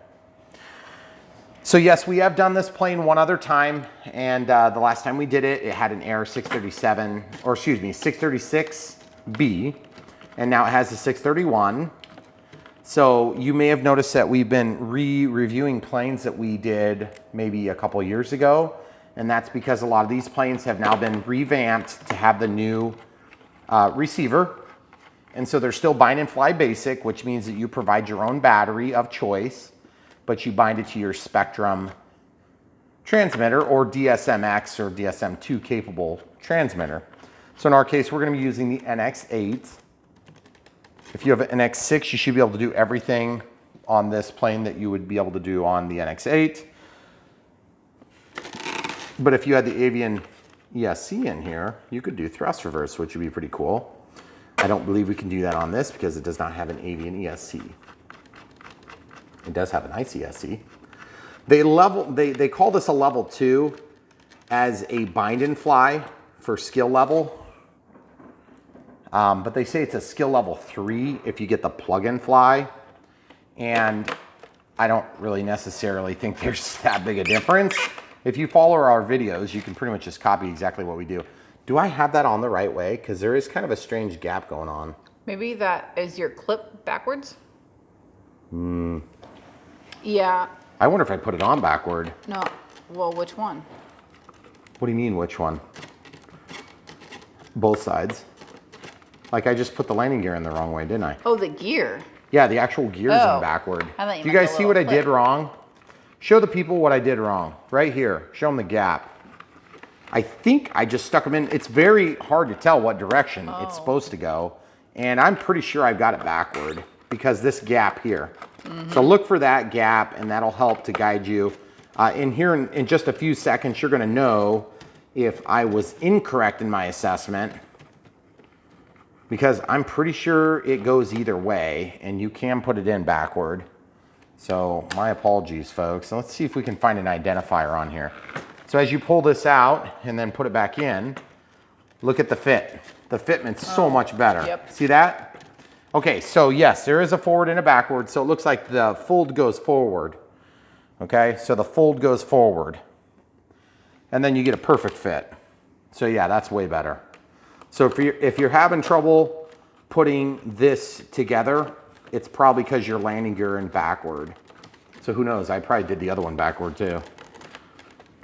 So yes, we have done this plane one other time, and the last time we did it, it had an Air 637, or excuse me, 636B, and now it has the 631. So you may have noticed that we've been reviewing planes that we did maybe a couple years ago, and that's because a lot of these planes have now been revamped to have the new receiver. And so they're still bind and fly basic, which means that you provide your own battery of choice, but you bind it to your Spectrum transmitter or DSMX or DSM2 capable transmitter. So in our case, we're going to be using the NX8. If you have an NX6, you should be able to do everything on this plane that you would be able to do on the NX8. But if you had the Avian ESC in here, you could do thrust reverse, which would be pretty cool. I don't believe we can do that on this because it does not have an Avian ESC. It does have an ICSC. They call this a level 2 as a bind and fly for skill level. But they say it's a skill level 3 if you get the plug and fly. And I don't really necessarily think there's that big a difference. If you follow our videos, you can pretty much just copy exactly what we do. Do I have that on the right way? Because there is kind of a strange gap going on. Maybe that is your clip backwards? Yeah. I wonder if I put it on backward. No. Well, which one? What do you mean, which one? Both sides. Like I just put the landing gear in the wrong way, didn't I? Oh, the gear. Yeah, the actual gear's in backward. I thought you Do you meant guys the see what I little did clip. wrong? Show the people what I did wrong. Right here. Show them the gap. I think I just stuck them in. It's very hard to tell what direction it's supposed to go. And I'm pretty sure I've got it backward because this gap here. So look for that gap and that'll help to guide you. In here in just a few seconds, you're gonna know if I was incorrect in my assessment because I'm pretty sure it goes either way and you can put it in backward. So my apologies, folks. Let's see if we can find an identifier on here. So as you pull this out and then put it back in, look at the fit. The fitment's so much better. Yep. See that? Okay, so yes, there is a forward and a backward. So it looks like the fold goes forward. Okay, so the fold goes forward. And then you get a perfect fit. So yeah, that's way better. So if you're having trouble putting this together, it's probably because you're landing gear in backward. So who knows, I probably did the other one backward too.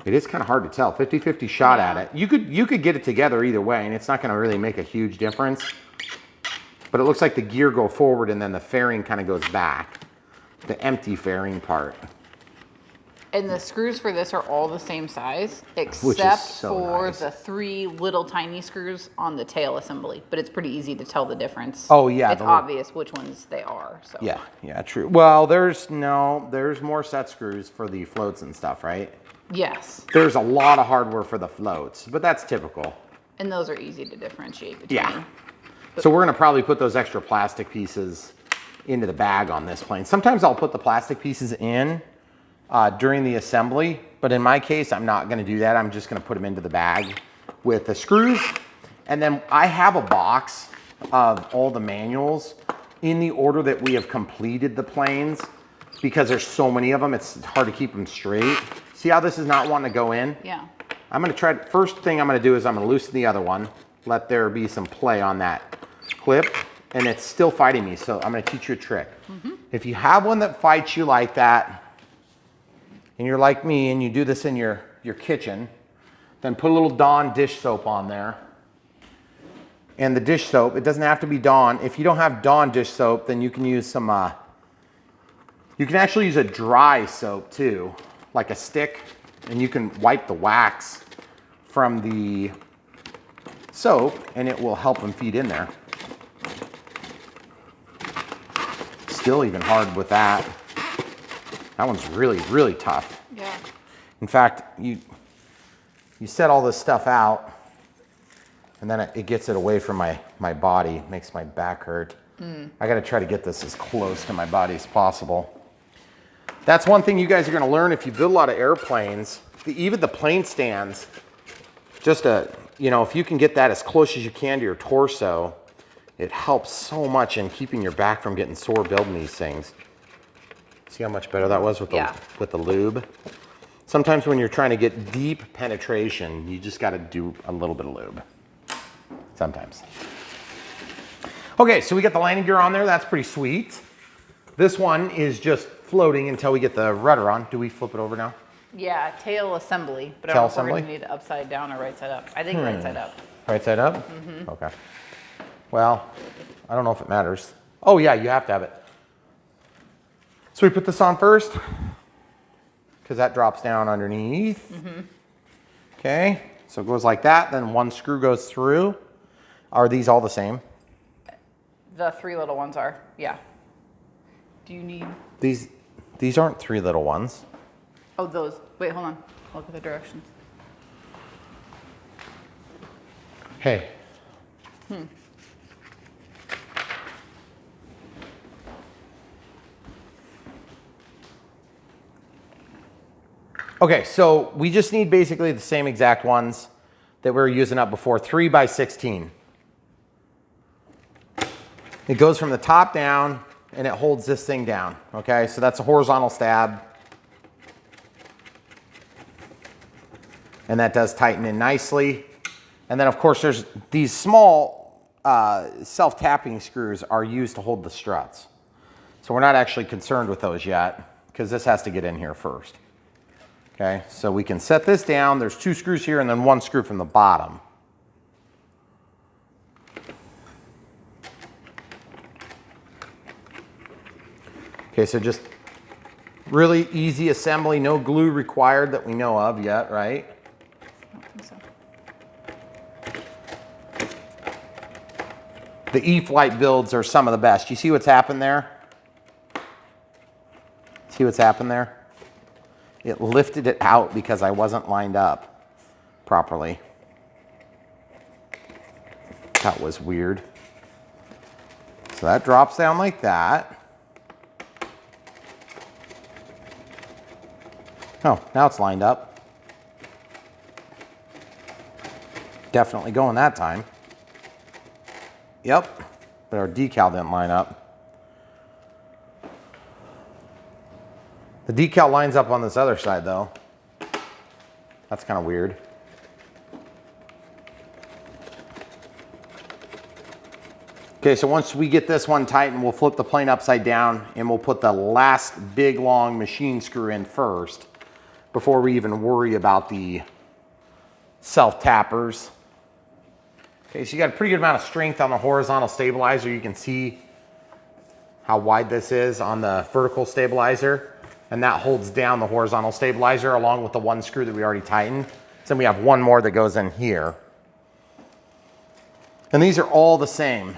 It is kind of hard to tell, 50-50 shot at it. You could get it together either way and it's not gonna really make a huge difference. But it looks like the gear go forward and then the fairing kind of goes back. The empty fairing part. And the screws for this are all the same size, Which except is so for nice. the 3 little tiny screws on the tail assembly. But it's pretty easy to tell the difference. Oh, yeah, It's the little- obvious which ones they are. So. Yeah, true. Well, there's more set screws for the floats and stuff, right? Yes. There's a lot of hardware for the floats, but that's typical. And those are easy to differentiate between. Yeah. So we're gonna probably put those extra plastic pieces into the bag on this plane. Sometimes I'll put the plastic pieces in during the assembly, but in my case, I'm not gonna do that. I'm just gonna put them into the bag with the screws. And then I have a box of all the manuals in the order that we have completed the planes because there's so many of them, it's hard to keep them straight. See how this is not wanting to go in? Yeah. I'm gonna try, first thing I'm gonna do is I'm gonna loosen the other one, let there be some play on that clip, and it's still fighting me, so I'm gonna teach you a trick. If you have one that fights you like that, and you're like me and you do this in your kitchen, then put a little Dawn dish soap on there. And the dish soap, it doesn't have to be Dawn. If you don't have Dawn dish soap, then you can use some, you can actually use a dry soap too, like a stick, and you can wipe the wax from the soap and it will help them feed in there. Still even hard with that. That one's really, really tough. Yeah. In fact, you set all this stuff out and then it gets it away from my body, makes my back hurt. I gotta try to get this as close to my body as possible. That's one thing you guys are gonna learn if you build a lot of airplanes, even the plane stands, just you know, if you can get that as close as you can to your torso, it helps so much in keeping your back from getting sore building these things. See how much better that was with the lube? Sometimes when you're trying to get deep penetration, you just gotta do a little bit of lube. Sometimes. Okay, so we got the landing gear on there. That's pretty sweet. This one is just floating until we get the rudder on. Do we flip it over now? Yeah, tail assembly. But I Tail don't know if we're assembly? going to need it upside down or right side up. I think right side up. Right side up? Okay. Well, I don't know if it matters. Oh yeah, you have to have it. So we put this on first because that drops down underneath. Okay, so it goes like that. Then one screw goes through. Are these all the same? The 3 little ones are, yeah. Do you need... These aren't 3 little ones. Oh, those. Wait, hold on. Look at the directions. Hey. Okay, so we just need basically the same exact ones that we were using up before, 3 by 16. It goes from the top down and it holds this thing down, okay? So that's a horizontal stab. And that does tighten in nicely. And then of course there's these small self-tapping screws are used to hold the struts. So we're not actually concerned with those yet because this has to get in here first. Okay, so we can set this down. There's 2 screws here and then 1 screw from the bottom. Okay, so just really easy assembly, no glue required that we know of yet, right? I don't think so. The E-flite builds are some of the best. You see what's happened there? See what's happened there? It lifted it out because I wasn't lined up properly. That was weird. So that drops down like that. Oh, now it's lined up. Definitely going that time. Yep, but our decal didn't line up. The decal lines up on this other side though. That's kind of weird. Okay, so once we get this one tightened, we'll flip the plane upside down and we'll put the last big long machine screw in first before we even worry about the self-tappers. Okay, so you got a pretty good amount of strength on the horizontal stabilizer. You can see how wide this is on the vertical stabilizer, and that holds down the horizontal stabilizer along with the 1 screw that we already tightened. So then we have 1 more that goes in here. And these are all the same,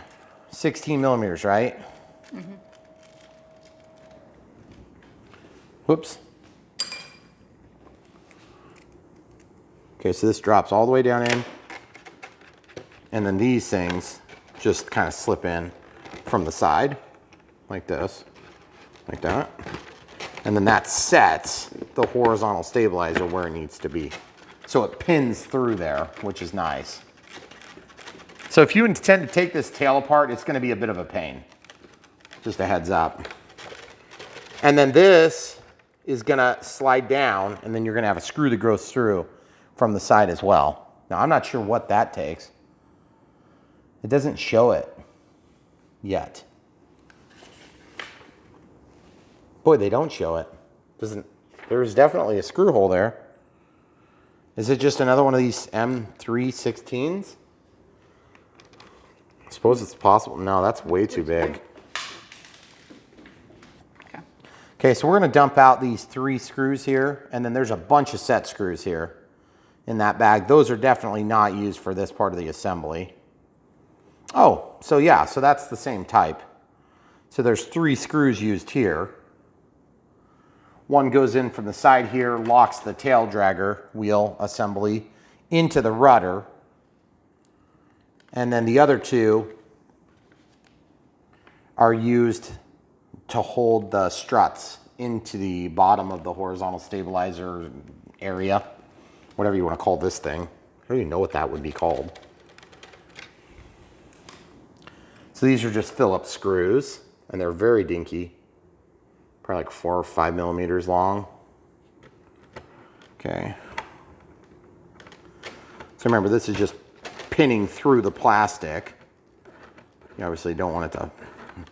16 millimeters, right? Whoops. Okay, so this drops all the way down in, and then these things just kind of slip in from the side, like this, like that. And then that sets the horizontal stabilizer where it needs to be. So it pins through there, which is nice. So if you intend to take this tail apart, it's gonna be a bit of a pain. Just a heads up. And then this is gonna slide down, and then you're gonna have a screw that goes through from the side as well. Now, I'm not sure what that takes. It doesn't show it yet. Boy, they don't show it. There's definitely a screw hole there. Is it just another one of these M316s? I suppose it's possible. No, that's way too big. Okay. Okay, so we're gonna dump out these 3 screws here, and then there's a bunch of set screws here in that bag. Those are definitely not used for this part of the assembly. Oh, so yeah, so that's the same type. So there's 3 screws used here. One goes in from the side here, locks the tail dragger wheel assembly into the rudder. And then the other 2 are used to hold the struts into the bottom of the horizontal stabilizer area, whatever you want to call this thing. I don't even know what that would be called. So these are just Phillips screws, and they're very dinky, probably like 4 or 5 millimeters long. Okay. So remember, this is just pinning through the plastic. You obviously don't want it to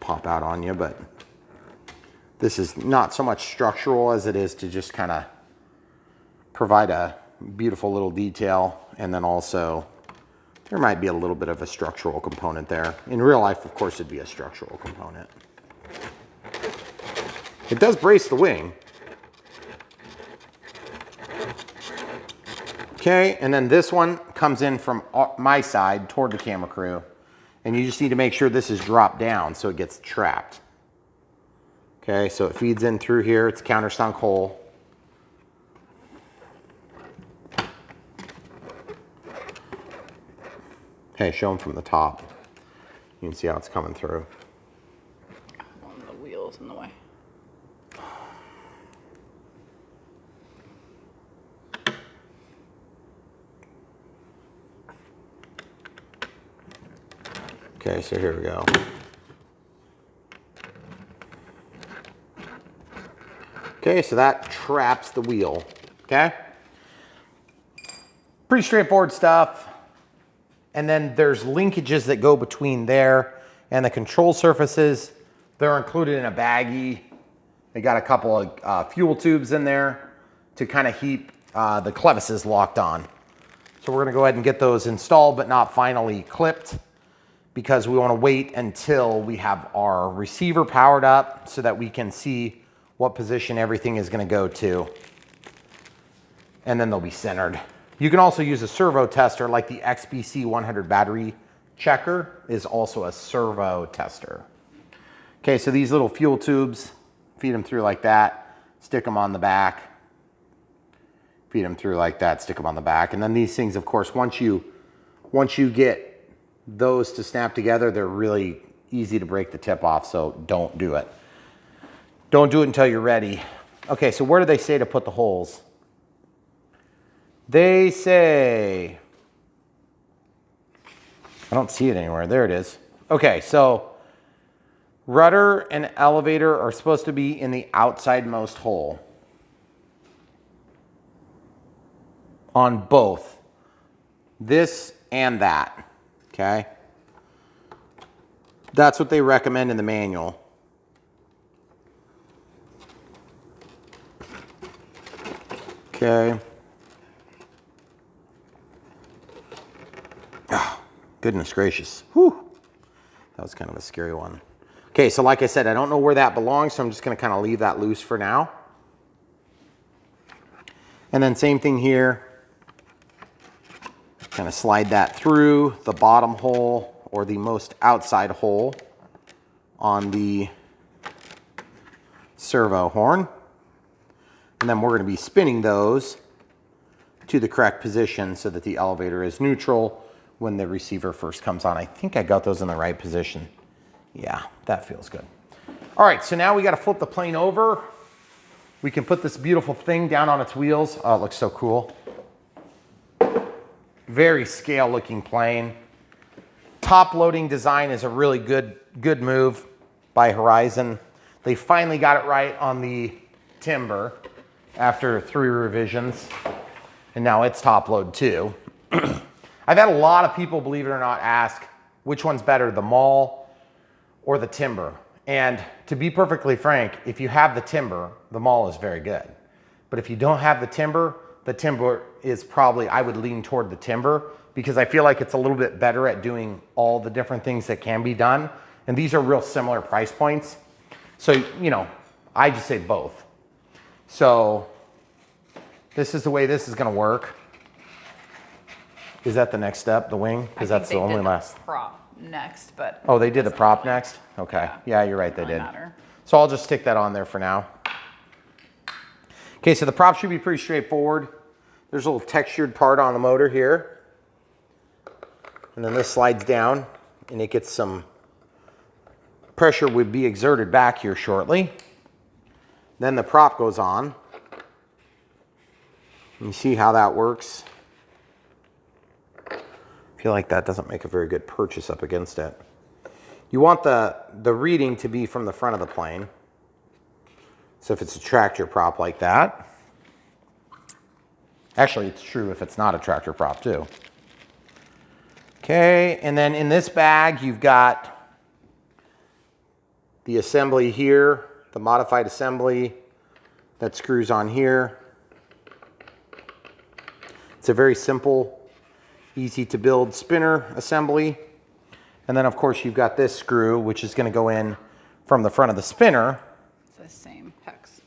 pop out on you, but this is not so much structural as it is to just kind of provide a beautiful little detail, and then also there might be a little bit of a structural component there. In real life, of course, it'd be a structural component. It does brace the wing. Okay, and then this one comes in from my side toward the camera crew, and you just need to make sure this is dropped down so it gets trapped. Okay, so it feeds in through here. It's a countersunk hole. Okay, show them from the top. You can see how it's coming through. The wheel's in the way. Okay, so here we go. Okay, so that traps the wheel, okay? Pretty straightforward stuff. And then there's linkages that go between there and the control surfaces. They're included in a baggie. They got a couple of fuel tubes in there to kind of keep the clevises locked on. So we're gonna go ahead and get those installed, but not finally clipped, because we wanna wait until we have our receiver powered up so that we can see what position everything is gonna go to. And then they'll be centered. You can also use a servo tester, like the XBC 100 battery checker is also a servo tester. Okay, so these little fuel tubes, feed them through like that, stick them on the back, feed them through like that, stick them on the back. And then these things, of course, once you get those to snap together, they're really easy to break the tip off, so don't do it. Don't do it until you're ready. Okay, so where do they say to put the holes? They say, I don't see it anywhere. There it is. Okay, so rudder and elevator are supposed to be in the outsidemost hole on both this and that, okay? That's what they recommend in the manual. Okay. Oh, goodness gracious. Whew. That was kind of a scary one. Okay, so like I said, I don't know where that belongs, so I'm just gonna kind of leave that loose for now. And then same thing here. Kind of slide that through the bottom hole or the most outside hole on the servo horn. And then we're gonna be spinning those to the correct position so that the elevator is neutral when the receiver first comes on. I think I got those in the right position. Yeah, that feels good. All right, so now we gotta flip the plane over. We can put this beautiful thing down on its wheels. Oh, it looks so cool. Very scale looking plane. Top loading design is a really good move by Horizon. They finally got it right on the Timber after 3 revisions. And now it's top load too. I've had a lot of people, believe it or not, ask which one's better, the Maule or the Timber. And to be perfectly frank, if you have the Timber, the Maule is very good. But if you don't have the Timber, the Timber is probably, I would lean toward the Timber because I feel like it's a little bit better at doing all the different things that can be done. And these are real similar price points. So, you know, I just say both. So this is the way this is gonna work. Is that the next step, the wing? Because that's the only last. Prop next, but. Oh, they did the prop next? Okay, yeah, you're right, they did. So I'll just stick that on there for now. Okay, so the prop should be pretty straightforward. There's a little textured part on the motor here. And then this slides down and it gets some pressure would be exerted back here shortly. Then the prop goes on. You see how that works? I feel like that doesn't make a very good purchase up against it. You want the reading to be from the front of the plane. So if it's a tractor prop like that, actually it's true if it's not a tractor prop too. Okay, and then in this bag you've got the assembly here, the modified assembly that screws on here. It's a very simple, easy to build spinner assembly. And then of course you've got this screw, which is going to go in from the front of the spinner. It's the same hex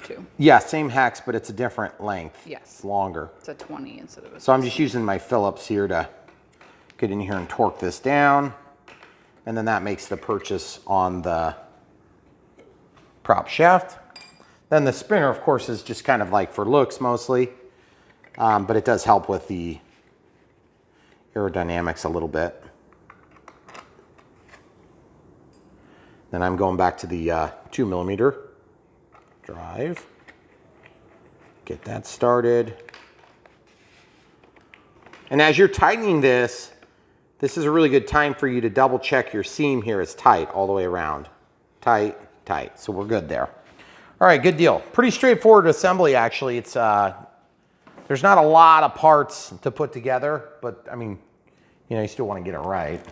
too. Yeah, same hex, but it's a different length. Yes. It's longer. It's a 20 instead of a. So I'm just using my Phillips here to get in here and torque this down. And then that makes the purchase on the prop shaft. Then the spinner, of course, is just kind of like for looks mostly. But it does help with the aerodynamics a little bit. Then I'm going back to the 2mm drive. Get that started. And as you're tightening this, this is a really good time for you to double check your seam here is tight all the way around. Tight, tight. So we're good there. All right, good deal. Pretty straightforward assembly, actually. It's there's not a lot of parts to put together, but I mean, you know, you still want to get it right.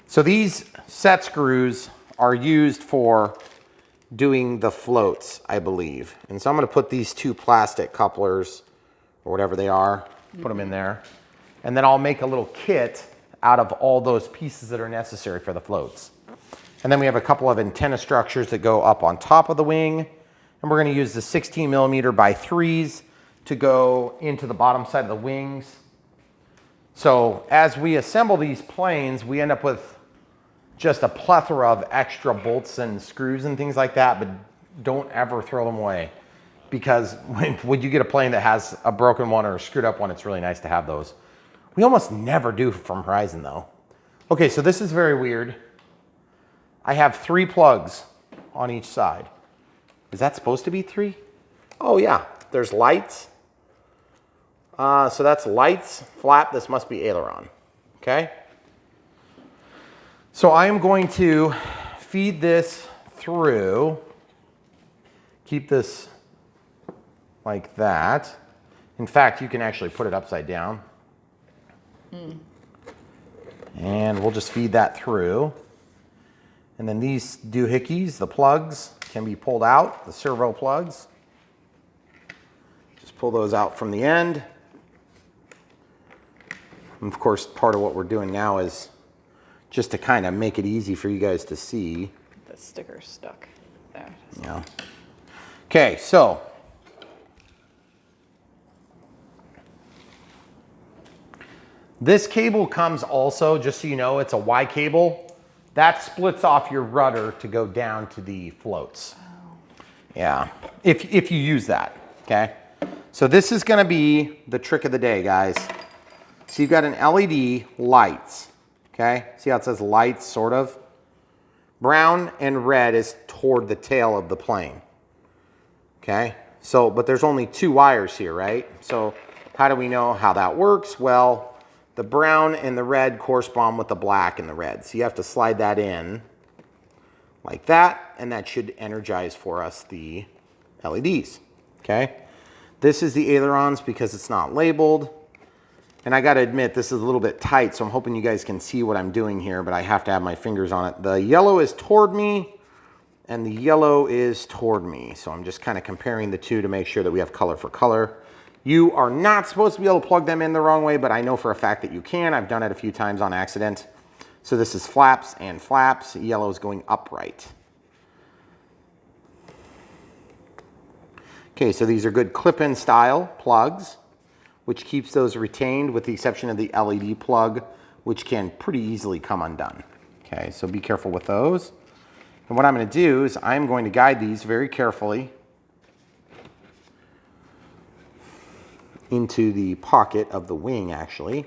So these set screws are used for doing the floats, I believe. And so I'm going to put these two plastic couplers, or whatever they are, put them in there. And then I'll make a little kit out of all those pieces that are necessary for the floats. And then we have a couple of antenna structures that go up on top of the wing. And we're going to use the 16mm by 3s to go into the bottom side of the wings. So as we assemble these planes, we end up with just a plethora of extra bolts and screws and things like that, but don't ever throw them away. Because when you get a plane that has a broken one or a screwed up one, it's really nice to have those. We almost never do from Horizon though. Okay, so this is very weird. I have 3 plugs on each side. Is that supposed to be 3? Oh yeah, there's lights. So that's lights, flap, this must be aileron, okay? So I am going to feed this through, keep this like that. In fact, you can actually put it upside down. And we'll just feed that through. And then these doohickeys, the plugs, can be pulled out, the servo plugs. Just pull those out from the end. And of course, part of what we're doing now is just to kind of make it easy for you guys to see. The sticker's stuck there. Yeah. Okay, so this cable comes also, just so you know, it's a Y cable. That splits off your rudder to go down to the floats. Oh. Yeah, if you use that, okay? So this is gonna be the trick of the day, guys. So you've got an LED lights, okay? See how it says lights, sort of? Brown and red is toward the tail of the plane, okay? So, but there's only 2 wires here, right? So how do we know how that works? Well, the brown and the red correspond with the black and the red. So you have to slide that in like that, and that should energize for us the LEDs, okay? This is the ailerons because it's not labeled. And I gotta admit, this is a little bit tight, so I'm hoping you guys can see what I'm doing here, but I have to have my fingers on it. The yellow is toward me, and the yellow is toward me. So I'm just kind of comparing the two to make sure that we have color for color. You are not supposed to be able to plug them in the wrong way, but I know for a fact that you can. I've done it a few times on accident. So this is flaps and flaps. Yellow is going upright. Okay, so these are good clip-in style plugs, which keeps those retained with the exception of the LED plug, which can pretty easily come undone. Okay, so be careful with those. And what I'm going to do is I'm going to guide these very carefully into the pocket of the wing, actually.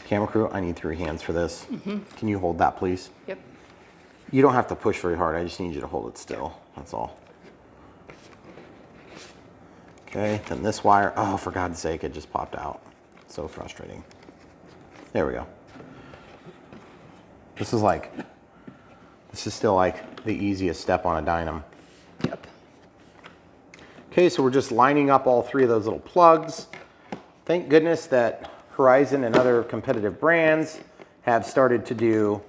Camera crew, I need 3 hands for this. Can you hold that, please? Yep. You don't have to push very hard. I just need you to hold it still. That's all. Okay, then this wire. Oh, for God's sake, it just popped out. So frustrating. There we go. This is still like the easiest step on a Dynam. Yep. Okay, so we're just lining up all 3 of those little plugs. Thank goodness that Horizon and other competitive brands have started to do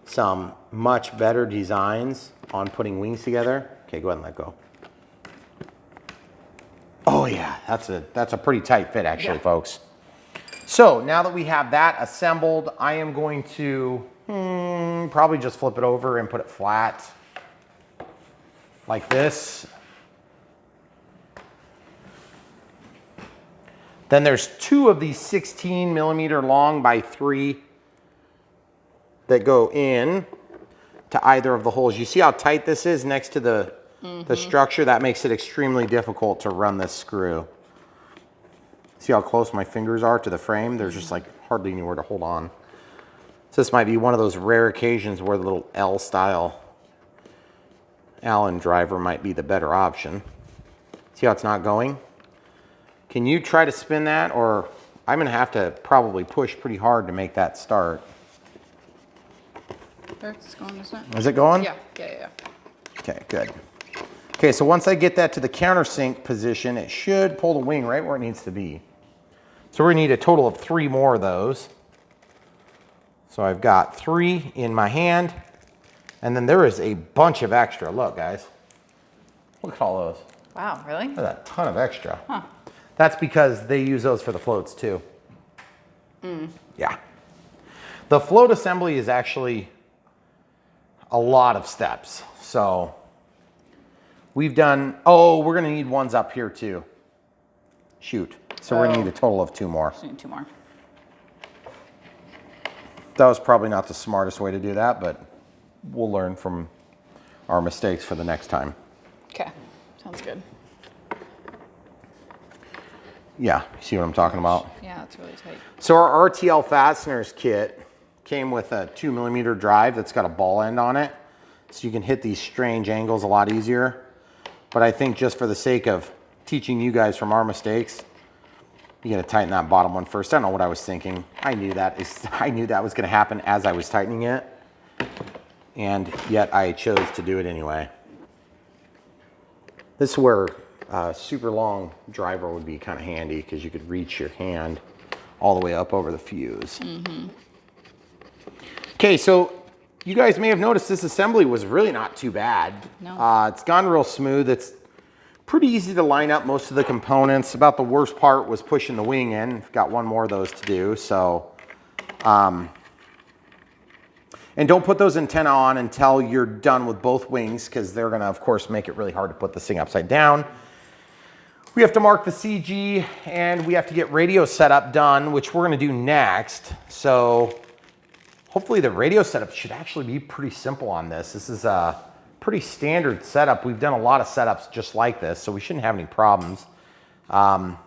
some much better designs on putting wings together. Okay, go ahead and let go. Oh yeah, that's a pretty tight fit actually, Yeah. folks. So now that we have that assembled, I am going to probably just flip it over and put it flat like this. Then there's 2 of these 16 millimeter long by 3 that go in to either of the holes. You see how tight this is next to the structure? That makes it extremely difficult to run this screw. See how close my fingers are to the frame? There's just like hardly anywhere to hold on. So this might be one of those rare occasions where the little L style Allen driver might be the better option. See how it's not going? Can you try to spin that, or I'm gonna have to probably push pretty hard to make that start. It's going this way. Is it going? Yeah, yeah, yeah. Okay, good. Okay, so once I get that to the countersink position, it should pull the wing right where it needs to be. So we're gonna need a total of 3 more of those. So I've got 3 in my hand, and then there is a bunch of extra. Look, guys. Look at all those. Wow, really? There's a ton of extra. Huh. That's because they use those for the floats too. Yeah. The float assembly is actually a lot of steps. So we've done, oh, we're gonna need ones up here too. Shoot. So we're gonna need a total of 2 more. Just need 2 more. That was probably not the smartest way to do that, but we'll learn from our mistakes for the next time. Okay, sounds good. Yeah, see what I'm talking about? Yeah, that's really tight. So our RTL fasteners kit came with a 2 millimeter drive that's got a ball end on it. So you can hit these strange angles a lot easier. But I think just for the sake of teaching you guys from our mistakes, you gotta tighten that bottom one first. I don't know what I was thinking. I knew that was gonna happen as I was tightening it. And yet I chose to do it anyway. This is where a super long driver would be kind of handy because you could reach your hand all the way up over the fuse. Okay, so you guys may have noticed this assembly was really not too bad. No. It's gone real smooth. It's pretty easy to line up most of the components. About the worst part was pushing the wing in. We've got 1 more of those to do. So, and don't put those antenna on until you're done with both wings because they're gonna, of course, make it really hard to put this thing upside down. We have to mark the CG and we have to get radio setup done, which we're gonna do next. So hopefully the radio setup should actually be pretty simple on this. This is a pretty standard setup. We've done a lot of setups just like this, so we shouldn't have any problems. I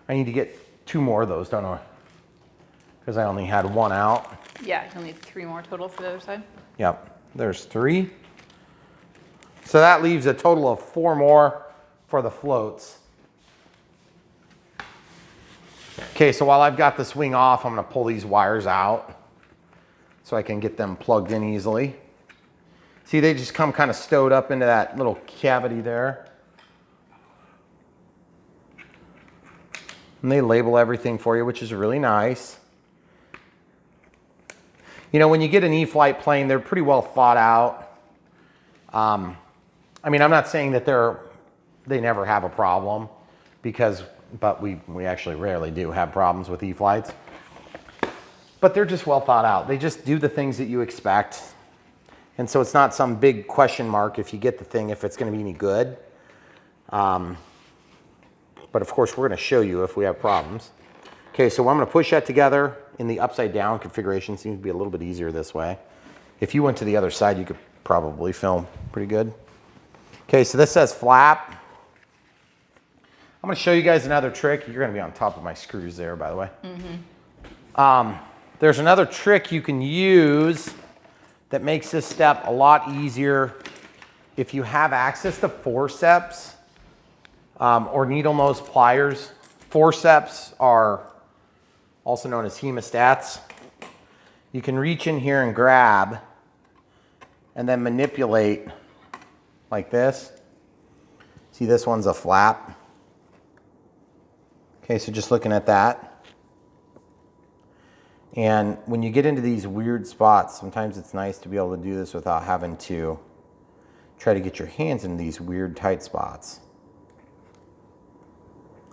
need to get 2 more of those, don't I? Because I only had 1 out. Yeah, you'll need 3 more total for the other side. Yep, there's 3. So that leaves a total of 4 more for the floats. Okay, so while I've got this wing off, I'm gonna pull these wires out so I can get them plugged in easily. See, they just come kind of stowed up into that little cavity there. And they label everything for you, which is really nice. You know, when you get an E-flite plane, they're pretty well thought out. I mean, I'm not saying that they never have a problem, but we actually rarely do have problems with E-flites. But they're just well thought out. They just do the things that you expect. And so it's not some big question mark if you get the thing, if it's going to be any good. But of course, we're going to show you if we have problems. Okay, so I'm going to push that together in the upside down configuration. Seems to be a little bit easier this way. If you went to the other side, you could probably film pretty good. Okay, so this says flap. I'm going to show you guys another trick. You're going to be on top of my screws there, by the way. There's another trick you can use that makes this step a lot easier if you have access to forceps or needle nose pliers. Forceps are also known as hemostats. You can reach in here and grab and then manipulate like this. See, this one's a flap. Okay, so just looking at that. And when you get into these weird spots, sometimes it's nice to be able to do this without having to try to get your hands in these weird tight spots.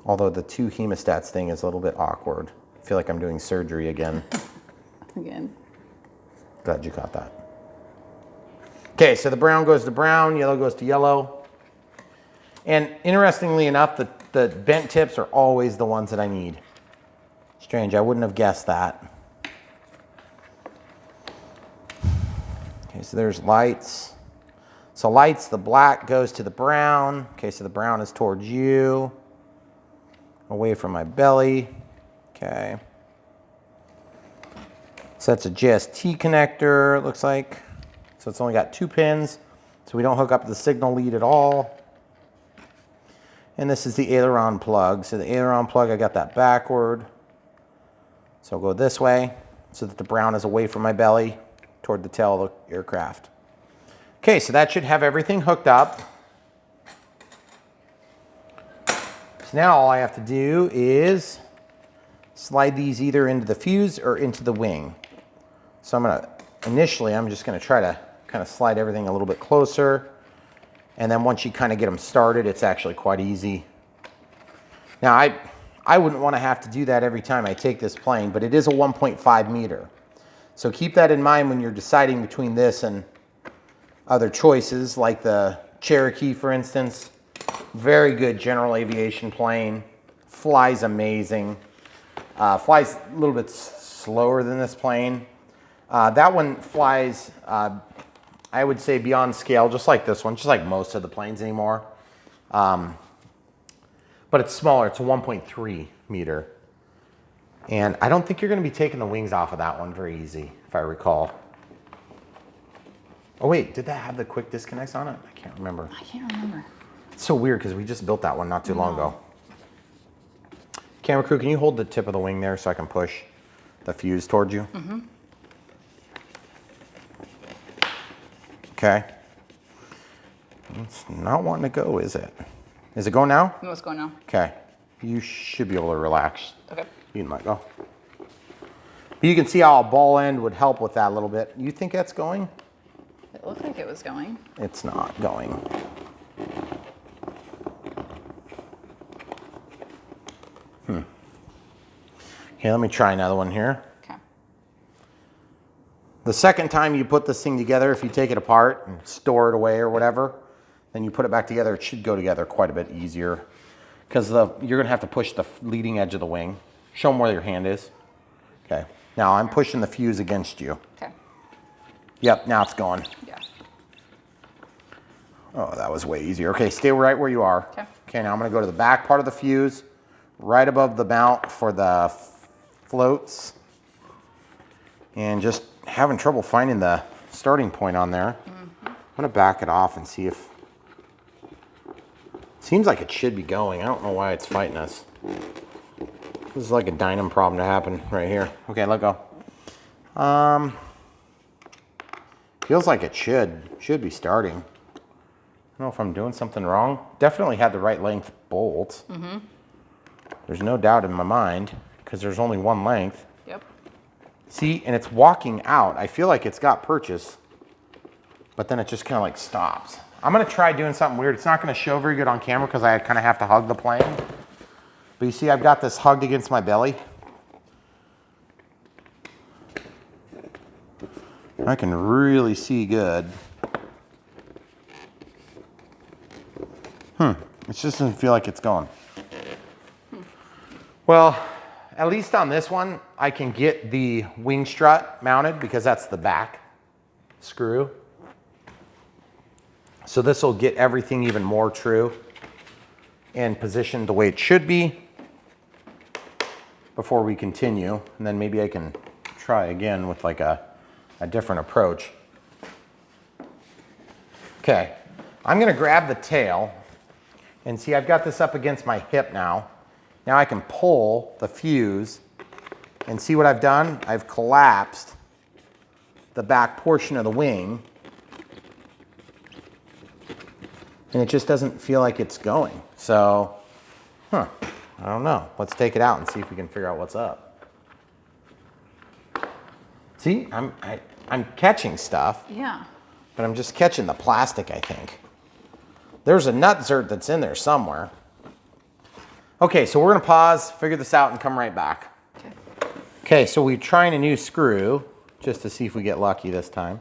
Although the two hemostats thing is a little bit awkward. I feel like I'm doing surgery again. Again. Glad you caught that. Okay, so the brown goes to brown, yellow goes to yellow. And interestingly enough, the bent tips are always the ones that I need. Strange, I wouldn't have guessed that. Okay, so there's lights. So lights, the black goes to the brown. Okay, so the brown is towards you. Away from my belly. Okay. So that's a JST connector, it looks like. So it's only got 2 pins. So we don't hook up the signal lead at all. And this is the aileron plug. So the aileron plug, I got that backward. So I'll go this way so that the brown is away from my belly toward the tail of the aircraft. Okay, so that should have everything hooked up. So now all I have to do is slide these either into the fuse or into the wing. So initially I'm just gonna try to kind of slide everything a little bit closer. And then once you kind of get them started, it's actually quite easy. Now I wouldn't want to have to do that every time I take this plane, but it is a 1.5 meter. So keep that in mind when you're deciding between this and other choices, like the Cherokee, for instance. Very good general aviation plane. Flies amazing. Flies a little bit slower than this plane. That one flies, I would say, beyond scale, just like this one, just like most of the planes anymore. But it's smaller. It's a 1.3 meter. And I don't think you're going to be taking the wings off of that one very easy, if I recall. Oh, wait, did that have the quick disconnects on it? I can't remember. I can't remember. It's so weird because we just built that one not too long ago. Camera crew, can you hold the tip of the wing there so I can push the fuse towards you? Mm-hmm. Okay. It's not wanting to go, is it? Is it going now? No, it's going now. Okay. You should be able to relax. Okay. You can let go. But you can see how a ball end would help with that a little bit. You think that's going? It looked like it was going. It's not going. Okay, let me try another one here. Okay. The second time you put this thing together, if you take it apart and store it away or whatever, then you put it back together, it should go together quite a bit easier because you're gonna have to push the leading edge of the wing. Show them where your hand is. Okay, now I'm pushing the fuse against you. Okay. Yep, now it's going. Yeah. Oh, that was way easier. Okay, stay right where you are. Okay. Okay, now I'm gonna go to the back part of the fuse, right above the mount for the floats, and just having trouble finding the starting point on there. I'm gonna back it off and see if, seems like it should be going. I don't know why it's fighting us. This is like a dynamo problem to happen right here. Okay, let go. Feels like it should be starting. I don't know if I'm doing something wrong. Definitely had the right length bolts. There's no doubt in my mind because there's only one length. Yep. See, and it's walking out. I feel like it's got purchase, but then it just kind of like stops. I'm gonna try doing something weird. It's not gonna show very good on camera because I kind of have to hug the plane. But you see, I've got this hugged against my belly. I can really see good. It just doesn't feel like it's going. Well, at least on this one, I can get the wing strut mounted because that's the back screw. So this will get everything even more true and positioned the way it should be before we continue. And then maybe I can try again with like a different approach. Okay, I'm gonna grab the tail and see, I've got this up against my hip now. Now I can pull the fuse and see what I've done? I've collapsed the back portion of the wing and it just doesn't feel like it's going. So, I don't know. Let's take it out and see if we can figure out what's up. See, I'm catching stuff. Yeah. But I'm just catching the plastic, I think. There's a nut zert that's in there somewhere. Okay, so we're gonna pause, figure this out, and come right back. Okay, so we're trying a new screw just to see if we get lucky this time.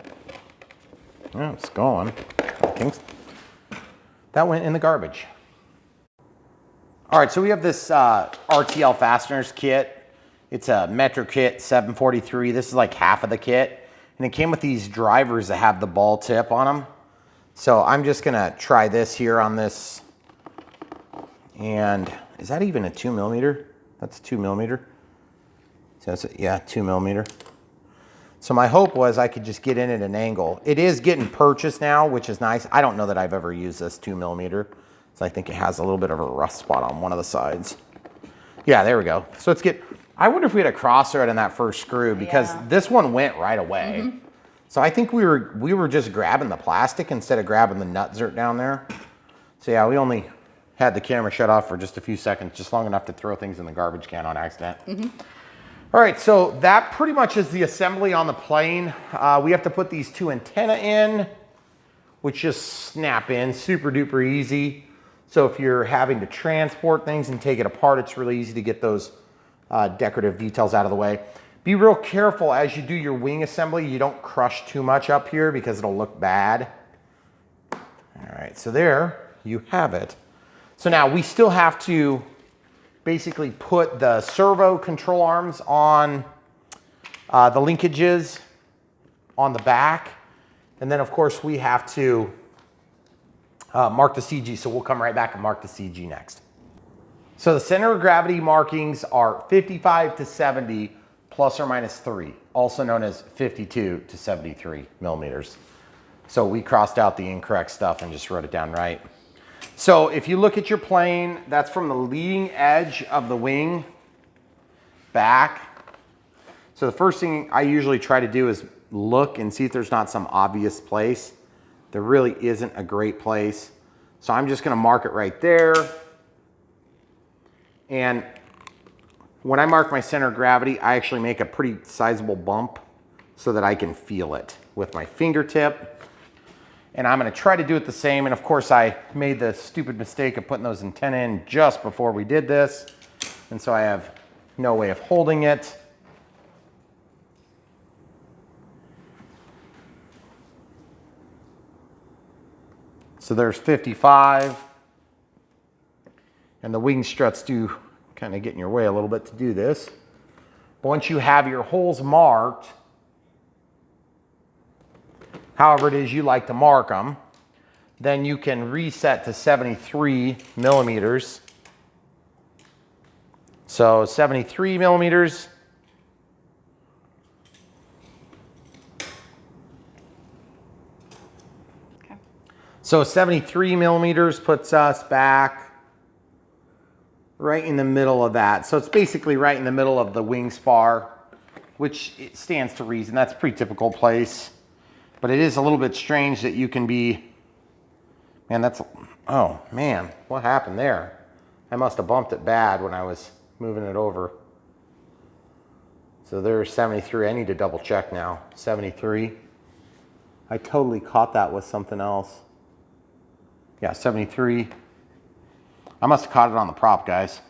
Oh, it's going. I think that went in the garbage. All right, so we have this RTL fasteners kit. It's a Metro Kit 743. This is like half of the kit. And it came with these drivers that have the ball tip on them. So I'm just gonna try this here on this. And is that even a 2mm? That's a 2mm. So that's yeah, 2mm. So my hope was I could just get in at an angle. It is getting purchased now, which is nice. I don't know that I've ever used this 2mm. So I think it has a little bit of a rough spot on one of the sides. Yeah, there we go. So it's I wonder if we had a cross thread in that first screw because this one went right away. So I think we were just grabbing the plastic instead of grabbing the nut zert down there. So yeah, we only had the camera shut off for just a few seconds, just long enough to throw things in the garbage can on accident. All right, so that pretty much is the assembly on the plane. We have to put these two antenna in, which just snap in, super duper easy. So if you're having to transport things and take it apart, it's really easy to get those decorative details out of the way. Be real careful as you do your wing assembly. You don't crush too much up here because it'll look bad. All right, so there you have it. So now we still have to basically put the servo control arms on the linkages on the back. And then of course we have to mark the CG. So we'll come right back and mark the CG next. So the center of gravity markings are 55 to 70 plus or minus 3, also known as 52 to 73 millimeters. So we crossed out the incorrect stuff and just wrote it down right. So if you look at your plane, that's from the leading edge of the wing back. So the first thing I usually try to do is look and see if there's not some obvious place. There really isn't a great place. So I'm just gonna mark it right there. And when I mark my center of gravity, I actually make a pretty sizable bump so that I can feel it with my fingertip. And I'm gonna try to do it the same. And of course I made the stupid mistake of putting those antennae in just before we did this. And so I have no way of holding it. So there's 55. And the wing struts do kind of get in your way a little bit to do this. But once you have your holes marked, however it is you like to mark them, then you can reset to 73 millimeters. So 73 millimeters. Okay. So 73 millimeters puts us back right in the middle of that. So it's basically right in the middle of the wing spar, which it stands to reason. That's a pretty typical place. But it is a little bit strange that you can be, man, that's, oh man, what happened there? I must have bumped it bad when I was moving it over. So there's 73. I need to double check now. 73. I totally caught that with something else. Yeah, 73. I must have caught it on the prop, guys.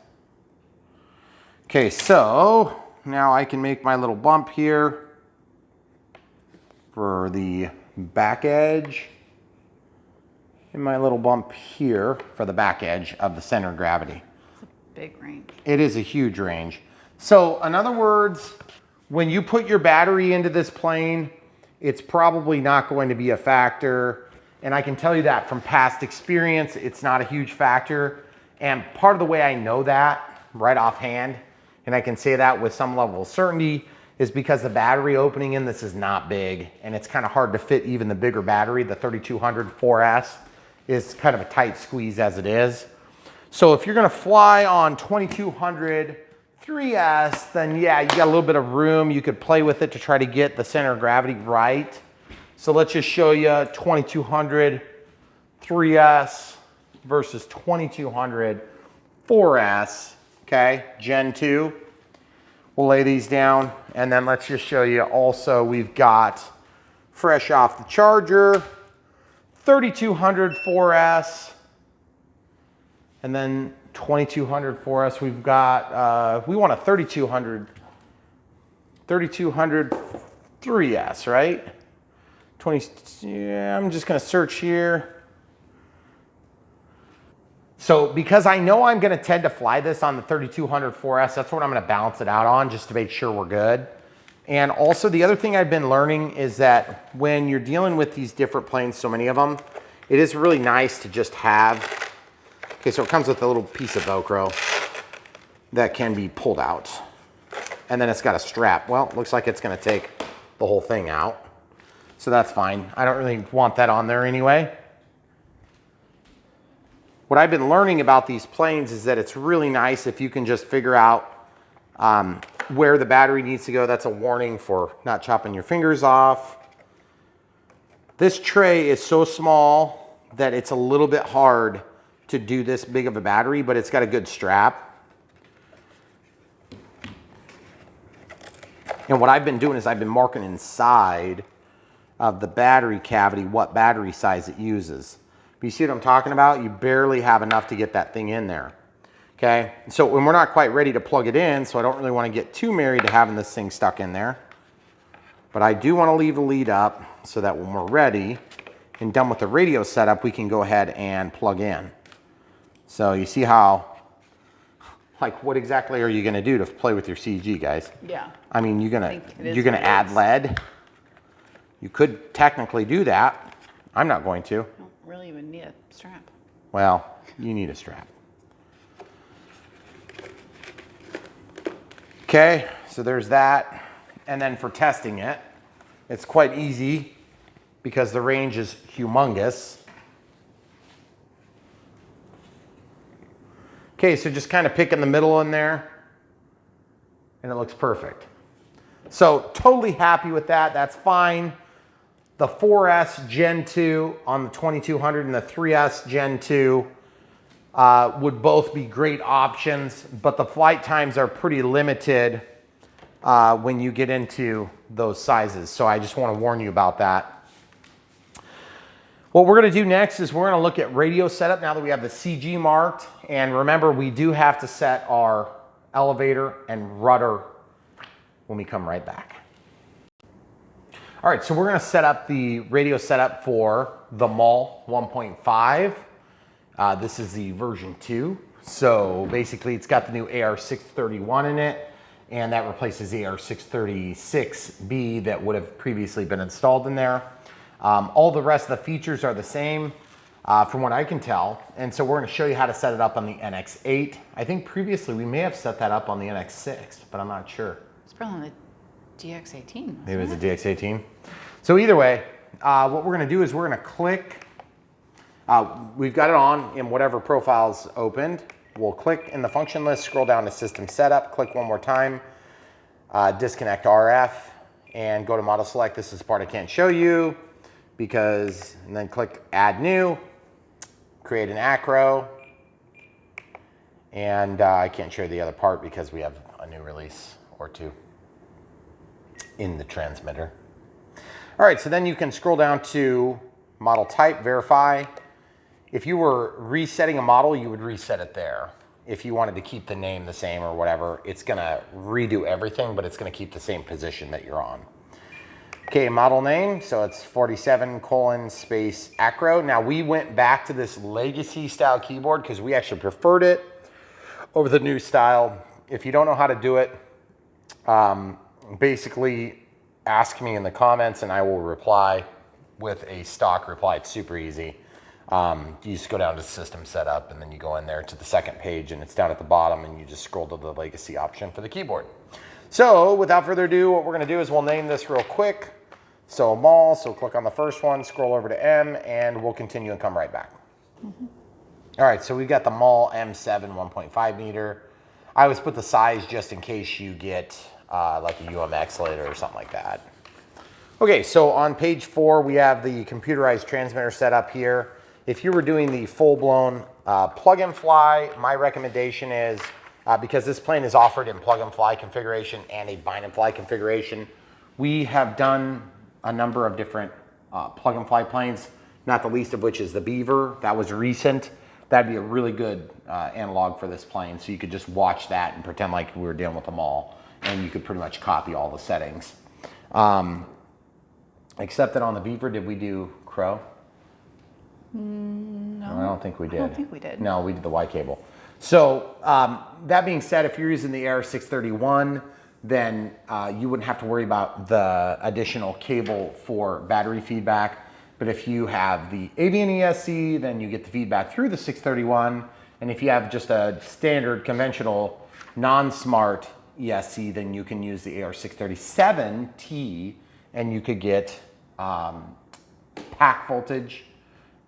Okay, so now I can make my little bump here for the back edge, and my little bump here for the back edge of the center of gravity. It's a big range. It is a huge range. So in other words, when you put your battery into this plane, it's probably not going to be a factor. And I can tell you that from past experience, it's not a huge factor. And part of the way I know that right offhand, and I can say that with some level of certainty, is because the battery opening in this is not big, and it's kind of hard to fit even the bigger battery. The 3200 4S is kind of a tight squeeze as it is. So if you're gonna fly on 2200 3S, then yeah, you got a little bit of room. You could play with it to try to get the center of gravity right. So let's just show you 2200 3S versus 2200 4S, okay, Gen 2. We'll lay these down, and then let's just show you also, we've got fresh off the charger, 3200 4S, and then 2200 4S. We've got, we want a 3200 3S, right? 20, yeah, I'm just gonna search here. So because I know I'm gonna tend to fly this on the 3200 4S, that's what I'm gonna balance it out on just to make sure we're good. And also the other thing I've been learning is that when you're dealing with these different planes, so many of them, it is really nice to just have, okay, so it comes with a little piece of Velcro that can be pulled out. And then it's got a strap. Well, it looks like it's gonna take the whole thing out. So that's fine. I don't really want that on there anyway. What I've been learning about these planes is that it's really nice if you can just figure out where the battery needs to go. That's a warning for not chopping your fingers off. This tray is so small that it's a little bit hard to do this big of a battery, but it's got a good strap. And what I've been doing is I've been marking inside of the battery cavity what battery size it uses. You see what I'm talking about? You barely have enough to get that thing in there. Okay, so when we're not quite ready to plug it in, so I don't really want to get too married to having this thing stuck in there. But I do want to leave the lead up so that when we're ready and done with the radio setup, we can go ahead and plug in. So you see how, like, what exactly are you going to do to play with your CG, guys? Yeah. I mean, you're gonna add lead. You could technically do that. I'm not going to. Don't really even need a strap. Well, you need a strap. Okay, so there's that. And then for testing it, it's quite easy because the range is humongous. Okay, so just kind of pick in the middle in there and it looks perfect. So totally happy with that, that's fine. The 4S Gen 2 on the 2200 and the 3S Gen 2 would both be great options, but the flight times are pretty limited when you get into those sizes. So I just want to warn you about that. What we're going to do next is we're going to look at radio setup now that we have the CG marked. And remember, we do have to set our elevator and rudder when we come right back. All right, so we're gonna set up the radio setup for the Maule 1.5. This is the version 2. So basically it's got the new AR631 in it, and that replaces the AR636B that would have previously been installed in there. All the rest of the features are the same from what I can tell. And so we're gonna show you how to set it up on the NX8. I think previously we may have set that up on the NX6, but I'm not sure. It's probably on the DX18. Maybe it was a DX18. So either way, what we're gonna do is we're gonna click, we've got it on in whatever profile's opened. We'll click in the function list, scroll down to system setup, click one more time, disconnect RF, and go to model select. This is the part I can't show you because, and then click add new, create an acro, and I can't show you the other part because we have a new release or two. in the transmitter. All right, so then you can scroll down to model type, verify. If you were resetting a model, you would reset it there. If you wanted to keep the name the same or whatever, it's gonna redo everything, but it's gonna keep the same position that you're on. Okay, model name, so it's 47 space acro. Now we went back to this legacy style keyboard because we actually preferred it over the new style. If you don't know how to do it, basically ask me in the comments and I will reply with a stock reply. It's super easy. You just go down to system setup and then you go in there to the second page and it's down at the bottom and you just scroll to the legacy option for the keyboard. So without further ado, what we're gonna do is we'll name this real quick. So Maule, so click on the first one, scroll over to M and we'll continue and come right back. All right, so we've got the Maule M7 1.5 meter. I always put the size just in case you get like a UMX later or something like that. Okay, so on page 4, we have the computerized transmitter set up here. If you were doing the full-blown plug and fly, my recommendation is, because this plane is offered in plug and fly configuration and a bind and fly configuration, we have done a number of different plug and fly planes, not the least of which is the Beaver. That was recent. That'd be a really good analog for this plane. So you could just watch that and pretend like we were dealing with them all. And you could pretty much copy all the settings. Except that on the Beaver, did we do Crow? No. I don't think we did. I don't think we did. No, we did the Y cable. So that being said, if you're using the AR631, then you wouldn't have to worry about the additional cable for battery feedback. But if you have the Avian ESC, then you get the feedback through the 631. And if you have just a standard conventional non-smart ESC, then you can use the AR637T and you could get pack voltage,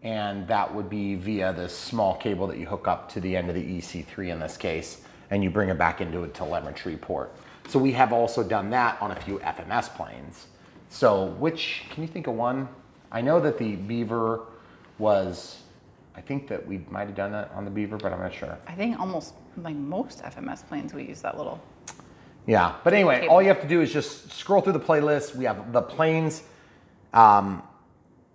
and that would be via this small cable that you hook up to the end of the EC3 in this case, and you bring it back into a telemetry port. So we have also done that on a few FMS planes. So which, can you think of one? I know that the Beaver was, I think that we might have done that on the Beaver, but I'm not sure. I think almost like most FMS planes, we use that little. Yeah, but anyway, cable. all you have to do is just scroll through the playlist. We have the planes, not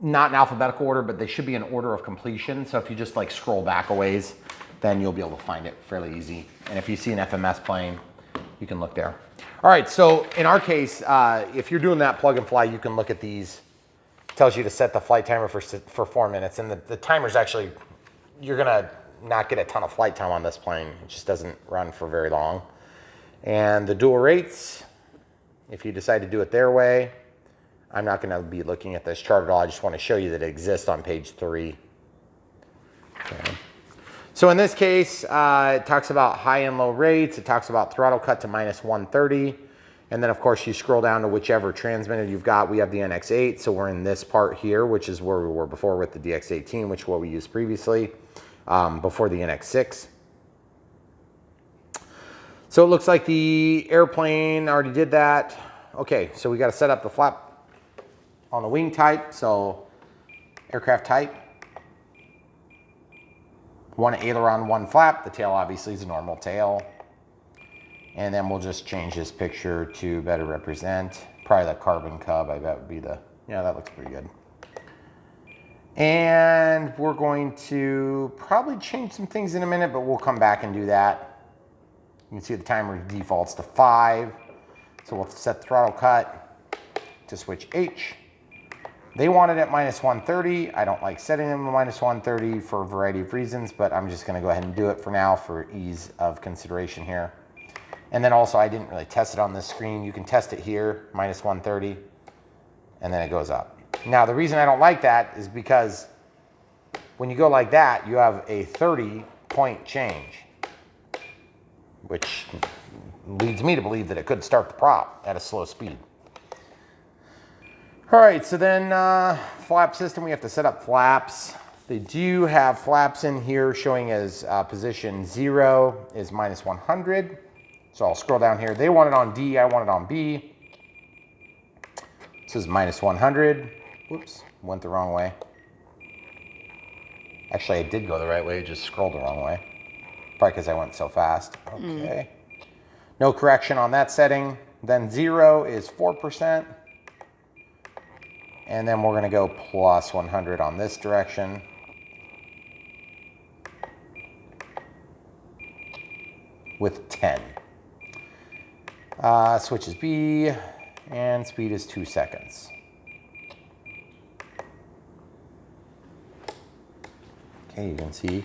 in alphabetical order, but they should be in order of completion. So if you just like scroll back a ways, then you'll be able to find it fairly easy. And if you see an FMS plane, you can look there. All right, so in our case, if you're doing that plug and fly, you can look at these. It tells you to set the flight timer for 4 minutes. And the timer's actually, you're gonna not get a ton of flight time on this plane. It just doesn't run for very long. And the dual rates, if you decide to do it their way, I'm not gonna be looking at this chart at all. I just wanna show you that it exists on page 3. Okay. So in this case, it talks about high and low rates. It talks about throttle cut to -130. And then of course you scroll down to whichever transmitter you've got. We have the NX8, so we're in this part here, which is where we were before with the DX18, which is what we used previously, before the NX6. So it looks like the airplane already did that. Okay, so we got to set up the flap on the wing type. So aircraft type, 1 aileron, 1 flap. The tail obviously is a normal tail. And then we'll just change this picture to better represent. Probably the carbon cub, I bet would be the, yeah, that looks pretty good. And we're going to probably change some things in a minute, but we'll come back and do that. You can see the timer defaults to 5. So we'll set throttle cut to switch H. They want it at -130. I don't like setting them at -130 for a variety of reasons, but I'm just gonna go ahead and do it for now for ease of consideration here. And then also, I didn't really test it on this screen. You can test it here, -130, and then it goes up. Now, the reason I don't like that is because when you go like that, you have a 30-point change, which leads me to believe that it could start the prop at a slow speed. All right, so then flap system, we have to set up flaps. They do have flaps in here showing as position 0 is -100. So I'll scroll down here. They want it on D, I want it on B. This is -100. Whoops, went the wrong way. Actually, I did go the right way, just scrolled the wrong way. Probably because I went so fast. Okay. No correction on that setting. then 0 is 4%. And then we're gonna go plus 100 on this direction. With 10. Switch is B, and speed is 2 seconds. Okay, you can see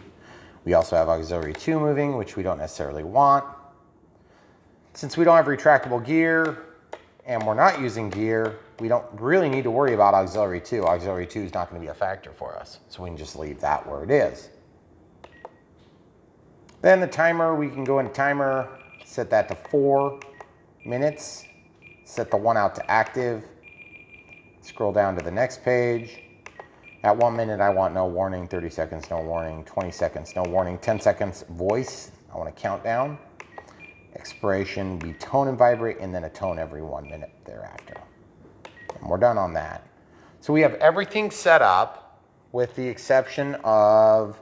we also have auxiliary 2 moving, which we don't necessarily want. Since we don't have retractable gear and we're not using gear, we don't really need to worry about auxiliary 2. Auxiliary 2 is not going to be a factor for us, so we can just leave that where it is. Then the timer, we can go into timer, set that to 4 minutes, set the one out to active, scroll down to the next page. At 1 minute, I want no warning, 30 seconds, no warning, 20 seconds, no warning, 10 seconds, voice, I want to count down. Expiration, be tone and vibrate, and then a tone every 1 minute thereafter. And we're done on that. So we have everything set up with the exception of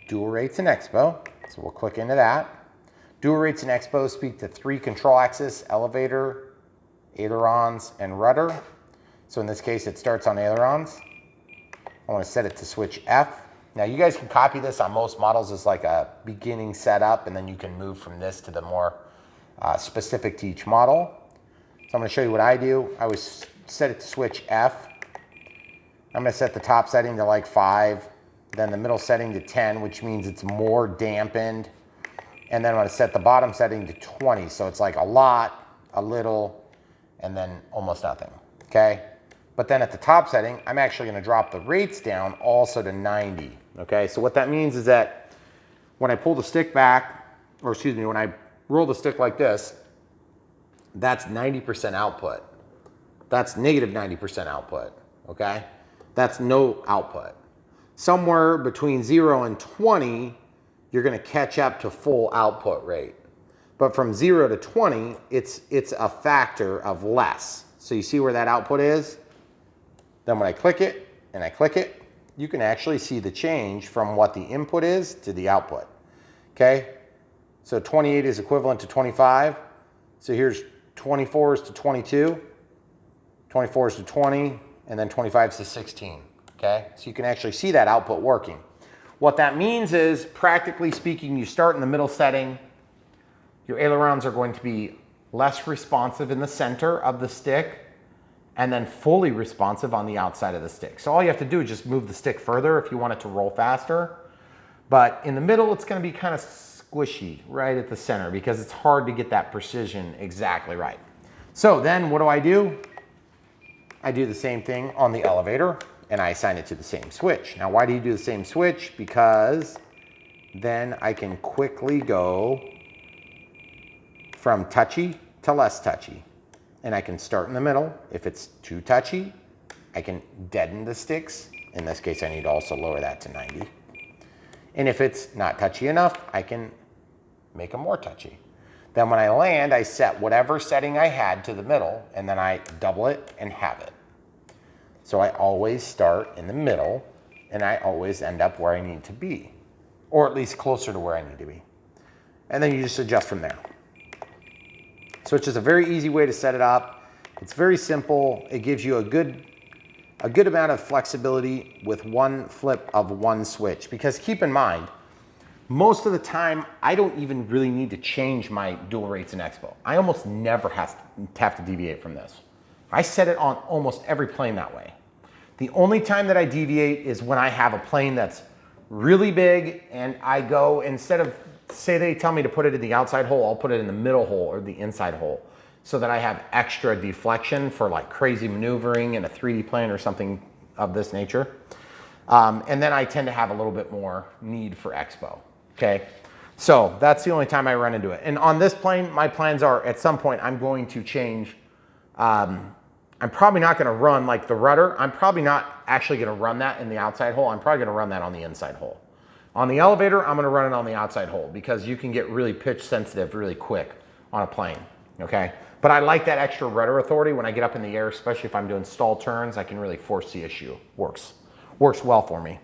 dual rates and expo. So we'll click into that. Dual rates and expo speak to 3 control axis, elevator, ailerons, and rudder. So in this case, it starts on ailerons. I want to set it to switch F. Now you guys can copy this on most models as like a beginning setup, and then you can move from this to the more specific to each model. So I'm going to show you what I do. I always set it to switch F. I'm going to set the top setting to like 5, then the middle setting to 10, which means it's more dampened. And then I'm going to set the bottom setting to 20. So it's like a lot, a little, and then almost nothing. Okay. But then at the top setting, I'm actually going to drop the rates down also to 90. Okay. So what that means is that when I pull the stick back, or excuse me, when I roll the stick like this, that's 90% output. That's negative 90% output. Okay. That's no output. Somewhere between 0 and 20, you're going to catch up to full output rate. But from 0 to 20, it's a factor of less. So you see where that output is? Then when I click it and I click it, you can actually see the change from what the input is to the output. Okay? So 28 is equivalent to 25. So here's 24 is to 22, 24 is to 20, and then 25 is to 16. Okay? So you can actually see that output working. What that means is, practically speaking, you start in the middle setting. Your ailerons are going to be less responsive in the center of the stick, and then fully responsive on the outside of the stick. So all you have to do is just move the stick further if you want it to roll faster. But in the middle, it's going to be kind of squishy right at the center because it's hard to get that precision exactly right. So then what do? I do the same thing on the elevator, and I assign it to the same switch. Now, why do you do the same switch? Because then I can quickly go from touchy to less touchy. And I can start in the middle. If it's too touchy, I can deaden the sticks. In this case, I need to also lower that to 90. And if it's not touchy enough, I can make them more touchy. Then when I land, I set whatever setting I had to the middle, and then I double it and have it. So I always start in the middle, and I always end up where I need to be, or at least closer to where I need to be. And then you just adjust from there. So it's just a very easy way to set it up. It's very simple. It gives you a good amount of flexibility with one flip of one switch. Because keep in mind, most of the time, I don't even really need to change my dual rates in expo. I almost never have to deviate from this. I set it on almost every plane that way. The only time that I deviate is when I have a plane that's really big and I go, instead of, say they tell me to put it in the outside hole, I'll put it in the middle hole or the inside hole so that I have extra deflection for like crazy maneuvering in a 3D plane or something of this nature. And then I tend to have a little bit more need for expo, okay? So that's the only time I run into it. And on this plane, my plans are at some point I'm going to change. I'm probably not gonna run like the rudder. I'm probably not actually gonna run that in the outside hole. I'm probably gonna run that on the inside hole. On the elevator, I'm gonna run it on the outside hole because you can get really pitch sensitive really quick on a plane, okay? But I like that extra rudder authority when I get up in the air, especially if I'm doing stall turns, I can really force the issue. Works well for me.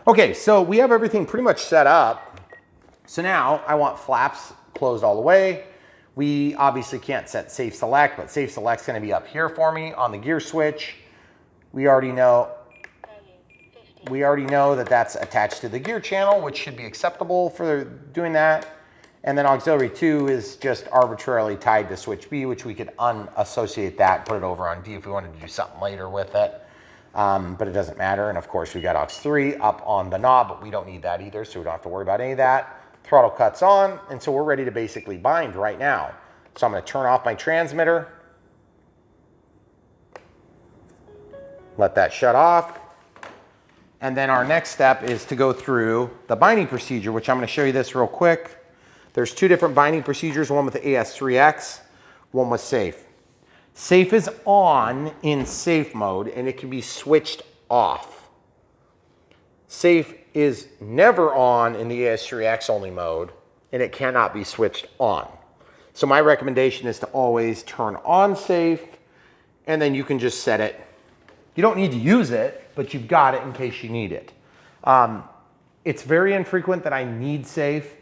Okay, so we have everything pretty much set up. So now I want flaps closed all the way. We obviously can't set safe select, but safe select's gonna be up here for me on the gear switch. We already know that that's attached to the gear channel, which should be acceptable for doing that. And then auxiliary 2 is just arbitrarily tied to switch B, which we could unassociate that, put it over on D if we wanted to do something later with it. But it doesn't matter. And of course we got aux 3 up on the knob, but we don't need that either, so we don't have to worry about any of that. Throttle cuts on, and so we're ready to basically bind right now. So I'm gonna turn off my transmitter. Let that shut off. And then our next step is to go through the binding procedure, which I'm gonna show you this real quick. There's 2 different binding procedures, one with the AS3X, one with safe. Safe is on in safe mode, and it can be switched off. Safe is never on in the AS3X only mode, and it cannot be switched on. So my recommendation is to always turn on safe, and then you can just set it. You don't need to use it, but you've got it in case you need it. It's very infrequent that I need safe.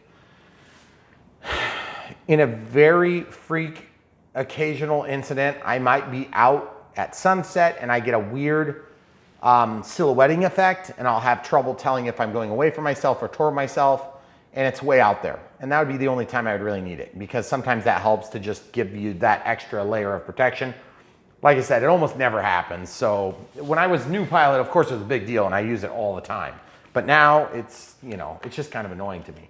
In a very freak occasional incident, I might be out at sunset and I get a weird silhouetting effect, and I'll have trouble telling if I'm going away from myself or toward myself, and it's way out there. And that would be the only time I would really need it, because sometimes that helps to just give you that extra layer of protection. Like I said, it almost never happens. So when I was new pilot, of course it was a big deal and I use it all the time. But now it's, you know, it's just kind of annoying to me.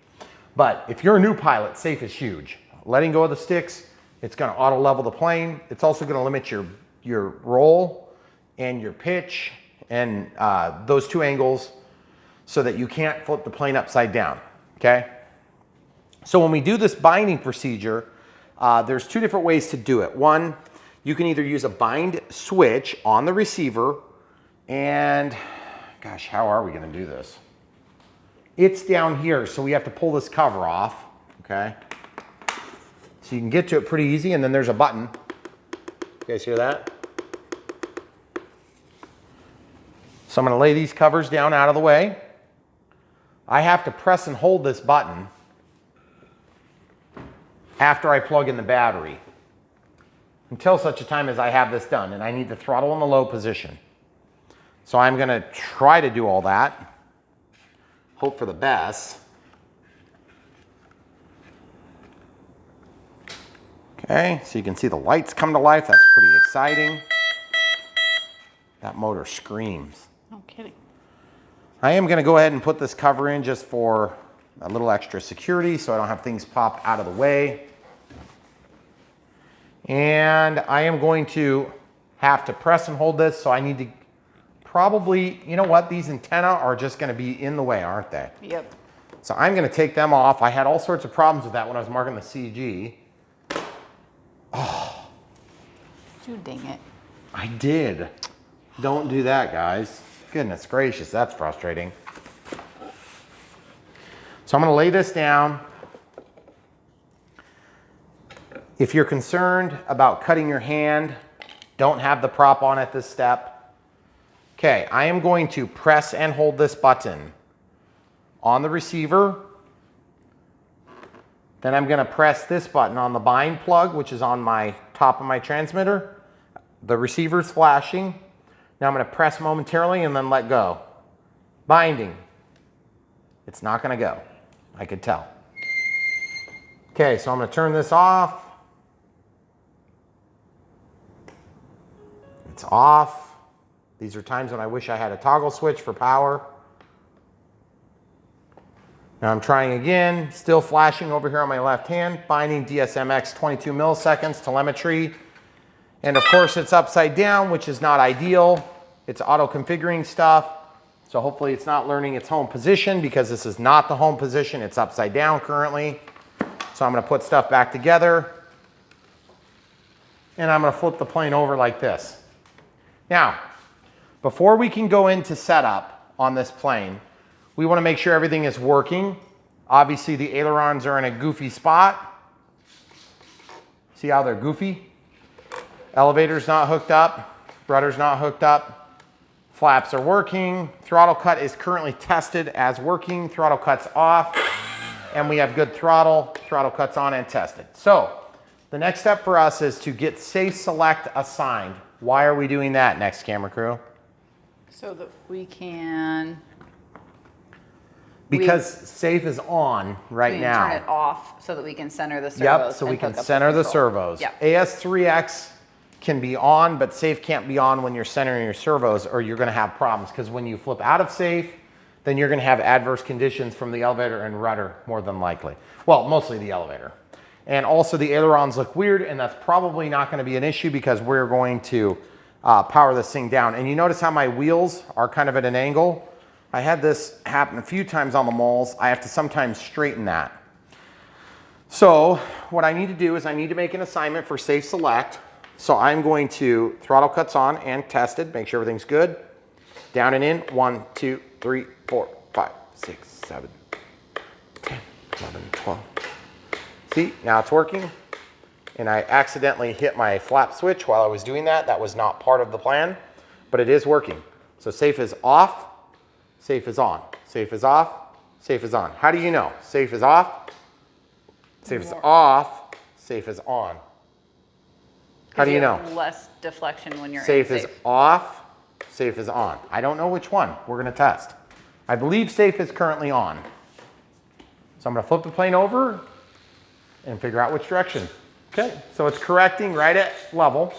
But if you're a new pilot, safe is huge. Letting go of the sticks, it's gonna auto level the plane. It's also gonna limit your roll and your pitch and those 2 angles so that you can't flip the plane upside down, okay? So when we do this binding procedure, there's 2 different ways to do it. One, you can either use a bind switch on the receiver, and gosh, how are we gonna do this? It's down here, so we have to pull this cover off, okay? So you can get to it pretty easy, and then there's a button. You guys hear that? So I'm gonna lay these covers down out of the way. I have to press and hold this button after I plug in the battery, until such a time as I have this done, and I need the throttle in the low position. So I'm gonna try to do all that, hope for the best. Okay, so you can see the lights come to life. That's pretty exciting. That motor screams. No kidding. I am gonna go ahead and put this cover in just for a little extra security so I don't have things pop out of the way. And I am going to have to press and hold this, so I need to probably, you know what, these antennae are just gonna be in the way, aren't they? Yep. So I'm gonna take them off. I had all sorts of problems with that when I was marking the CG. Oh. You dang it. I did. Don't do that, guys. Goodness gracious, that's frustrating. So I'm gonna lay this down. If you're concerned about cutting your hand, don't have the prop on at this step. Okay, I am going to press and hold this button on the receiver. Then I'm gonna press this button on the bind plug, which is on my top of my transmitter. The receiver's flashing. Now I'm gonna press momentarily and then let go. Binding. It's not gonna go, I could tell. Okay, so I'm gonna turn this off. It's off. These are times when I wish I had a toggle switch for power. Now I'm trying again, still flashing over here on my left hand, binding DSMX 22 milliseconds telemetry. And of course it's upside down, which is not ideal. It's auto configuring stuff. So hopefully it's not learning its home position, because this is not the home position. It's upside down currently. So I'm gonna put stuff back together, and I'm gonna flip the plane over like this. Now, before we can go into setup on this plane, we wanna make sure everything is working. Obviously the ailerons are in a goofy spot. See how they're goofy? Elevator's not hooked up, rudder's not hooked up, flaps are working, throttle cut is currently tested as working, throttle cut's off, and we have good throttle, throttle cut's on and tested. So The next step for us is to get safe select assigned. Why are we doing that, next camera crew? So that we can. Because safe is on right now. Turn it off so that we can center the servos. Yep, so we can center the servos. Yep. AS3X can be on, but safe can't be on when you're centering your servos, or you're gonna have problems, because when you flip out of safe, then you're gonna have adverse conditions from the elevator and rudder, more than likely. Well, mostly the elevator. And also the ailerons look weird, and that's probably not gonna be an issue because we're going to power this thing down. And you notice how my wheels are kind of at an angle? I had this happen a few times on the Maules. I have to sometimes straighten that. So what I need to do is I need to make an assignment for safe select. So I'm going to throttle cuts on and tested, make sure everything's good. Down and in, 1, 2, 3, 4, 5, 6, 7, 10, 11, 12. See, now it's working. And I accidentally hit my flap switch while I was doing that. That was not part of the plan, but it is working. So safe is off. Safe is on. Safe is off. Safe is on. How do you know? Safe is off. Safe is off. Safe is on. How do you know? Less deflection when you're safe is off. Safe is on. I don't know which one. We're going to test. I believe safe is currently on. So I'm going to flip the plane over and figure out which direction. Okay, so it's correcting right at level.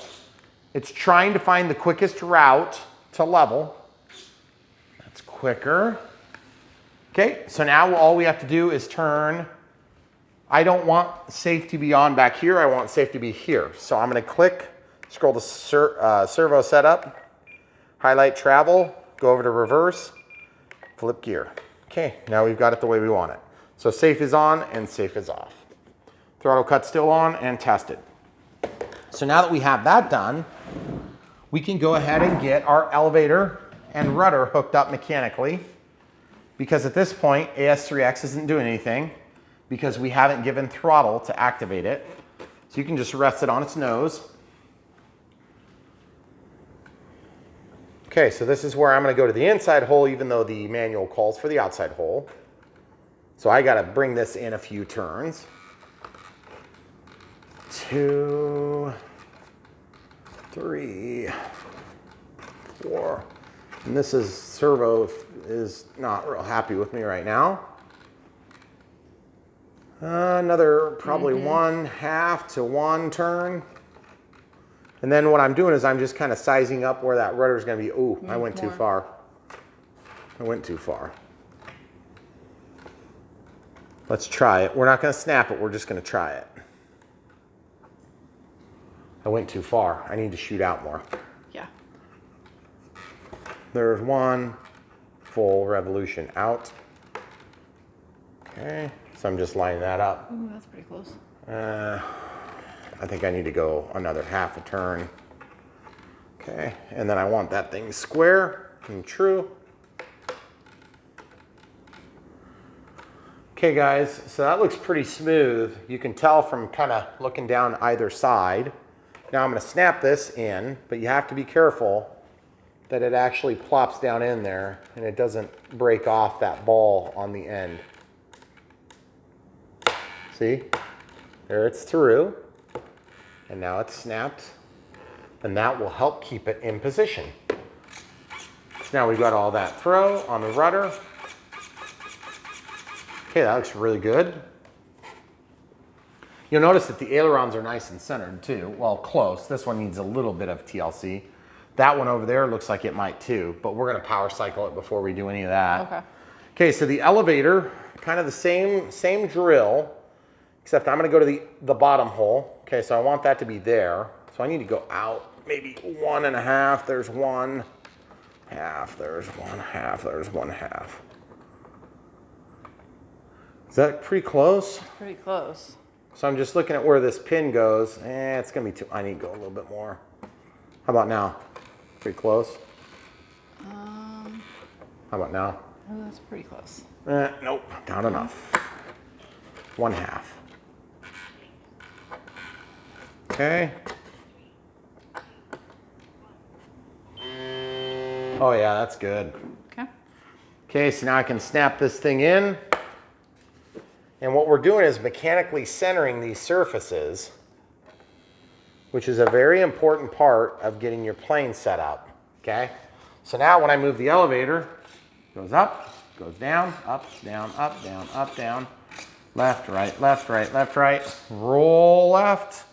It's trying to find the quickest route to level. That's quicker. Okay, so now all we have to do is turn. I don't want safe to be on back here. I want safe to be here. So I'm going to click, scroll the servo setup, highlight travel, go over to reverse, flip gear. Okay, now we've got it the way we want it. So safe is on and safe is off. Throttle cut still on and tested. So now that we have that done, we can go ahead and get our elevator and rudder hooked up mechanically, because at this point AS3X isn't doing anything because we haven't given throttle to activate it. So you can just rest it on its nose. Okay, so this is where I'm going to go to the inside hole, even though the manual calls for the outside hole. So I got to bring this in a few turns. 2, 3, 4. And this is servo is not real happy with me right now. Another probably 1/2 to 1 turn. And then what I'm doing is I'm just kind of sizing up where that rudder is going to be. Ooh, I went too far. I went too far. Let's try it. We're not going to snap it. We're just going to try it. I went too far. I need to shoot out more. Yeah. There's one full revolution out. Okay, so I'm just lining that up. Ooh, that's pretty close. I think I need to go another 1/2 a turn. Okay, and then I want that thing square and true. Okay guys, so that looks pretty smooth. You can tell from kind of looking down either side. Now I'm going to snap this in, but you have to be careful that it actually plops down in there and it doesn't break off that ball on the end. See? There it's through. And now it's snapped. And that will help keep it in position. So now we've got all that throw on the rudder. Okay, that looks really good. You'll notice that the ailerons are nice and centered too. Well, close. This one needs a little bit of TLC. That one over there looks like it might too, but we're gonna power cycle it before we do any of that. Okay. Okay, so the elevator, kind of the same drill, except I'm gonna go to the bottom hole. Okay, so I want that to be there. So I need to go out maybe 1.5. There's 1/2, there's 1/2, there's 1/2. Is that pretty close? Pretty close. So I'm just looking at where this pin goes. It's gonna be too, I need to go a little bit more. How about now? Pretty close? How about now? Oh, that's pretty close. Nope, not enough. 1/2. Okay. Oh yeah, that's good. Okay. Okay, so now I can snap this thing in. And what we're doing is mechanically centering these surfaces. which is a very important part of getting your plane set up, okay? So now when I move the elevator, it goes up, goes down, up, down, up, down, left, right, left, right, left, right, roll left,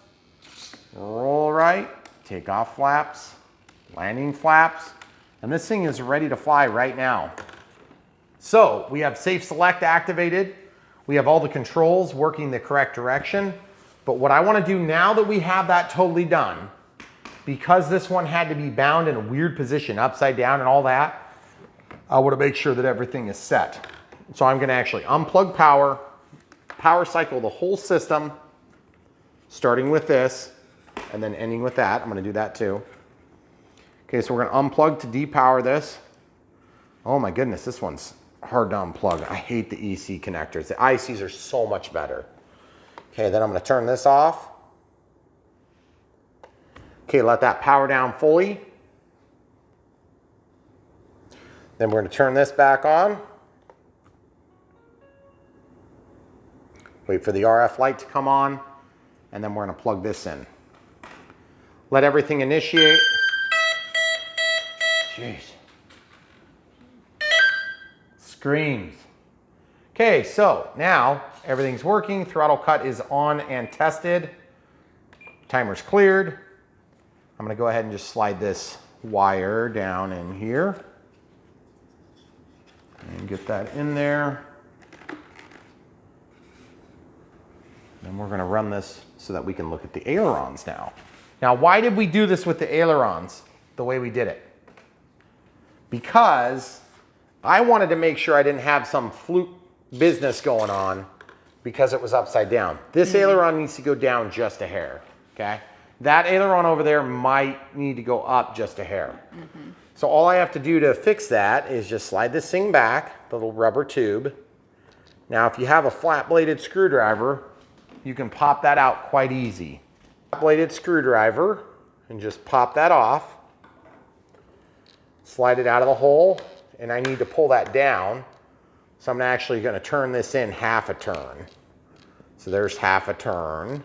roll right, take off flaps, landing flaps, and this thing is ready to fly right now. So we have Safe Select activated. We have all the controls working the correct direction. But what I want to do now that we have that totally done, because this one had to be bound in a weird position, upside down and all that, I want to make sure that everything is set. So I'm going to actually unplug power, power cycle the whole system, starting with this and then ending with that. I'm going to do that too. Okay, so we're going to unplug to depower this. Oh my goodness, this one's hard to unplug. I hate the EC connectors. The ICs are so much better. Okay, then I'm going to turn this off. Okay, let that power down fully. Then we're going to turn this back on. Wait for the RF light to come on, and then we're going to plug this in. Let everything initiate. Jeez. Screams. Okay, so now everything's working. Throttle cut is on and tested. Timer's cleared. I'm going to go ahead and just slide this wire down in here and get that in there. And we're going to run this so that we can look at the ailerons now. Now, why did we do this with the ailerons the way we did it? Because I wanted to make sure I didn't have some fluke business going on because it was upside down. This aileron needs to go down just a hair, okay? That aileron over there might need to go up just a hair. So all I have to do to fix that is just slide this thing back, the little rubber tube. Now, if you have a flat-bladed screwdriver, you can pop that out quite easy. Flat-bladed screwdriver, and just pop that off. Slide it out of the hole, and I need to pull that down. So I'm actually going to turn this in half a turn. So there's half a turn.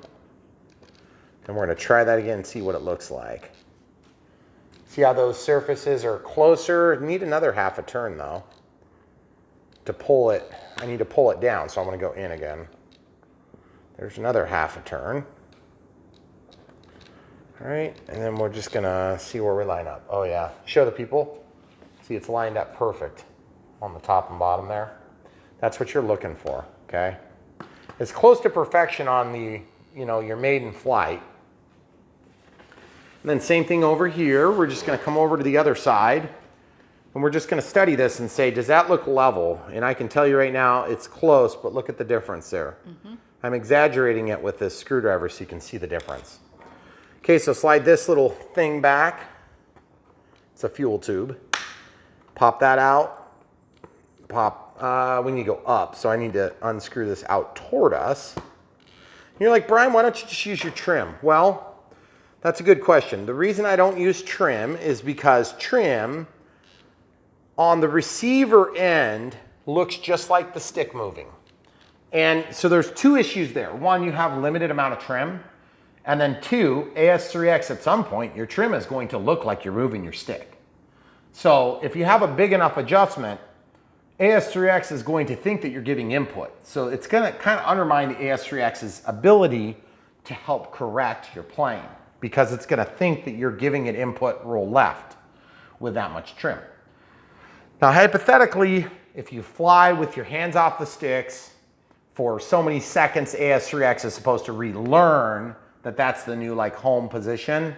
And we're going to try that again and see what it looks like. See how those surfaces are closer? Need another half a turn though. To pull it, I need to pull it down, so I'm going to go in again. There's another half a turn. All right, and then we're just going to see where we line up. Oh yeah, show the people. See, it's lined up perfect on the top and bottom there. That's what you're looking for, okay? It's close to perfection on the, your maiden flight. And then same thing over here. We're just going to come over to the other side, and we're just going to study this and say, does that look level? And I can tell you right now, it's close, but look at the difference there. I'm exaggerating it with this screwdriver so you can see the difference. Okay, so slide this little thing back. It's a fuel tube. Pop that out. We need to go up, so I need to unscrew this out toward us. You're like, Brian, why don't you just use your trim? Well, that's a good question. The reason I don't use trim is because trim on the receiver end looks just like the stick moving. And so there's two issues there. One, you have limited amount of trim. And then two, AS3X at some point, your trim is going to look like you're moving your stick. So if you have a big enough adjustment, AS3X is going to think that you're giving input. So it's going to kind of undermine the AS3X's ability to help correct your plane because it's going to think that you're giving it input roll left with that much trim. Now, hypothetically, if you fly with your hands off the sticks for so many seconds, AS3X is supposed to relearn that that's the new home position.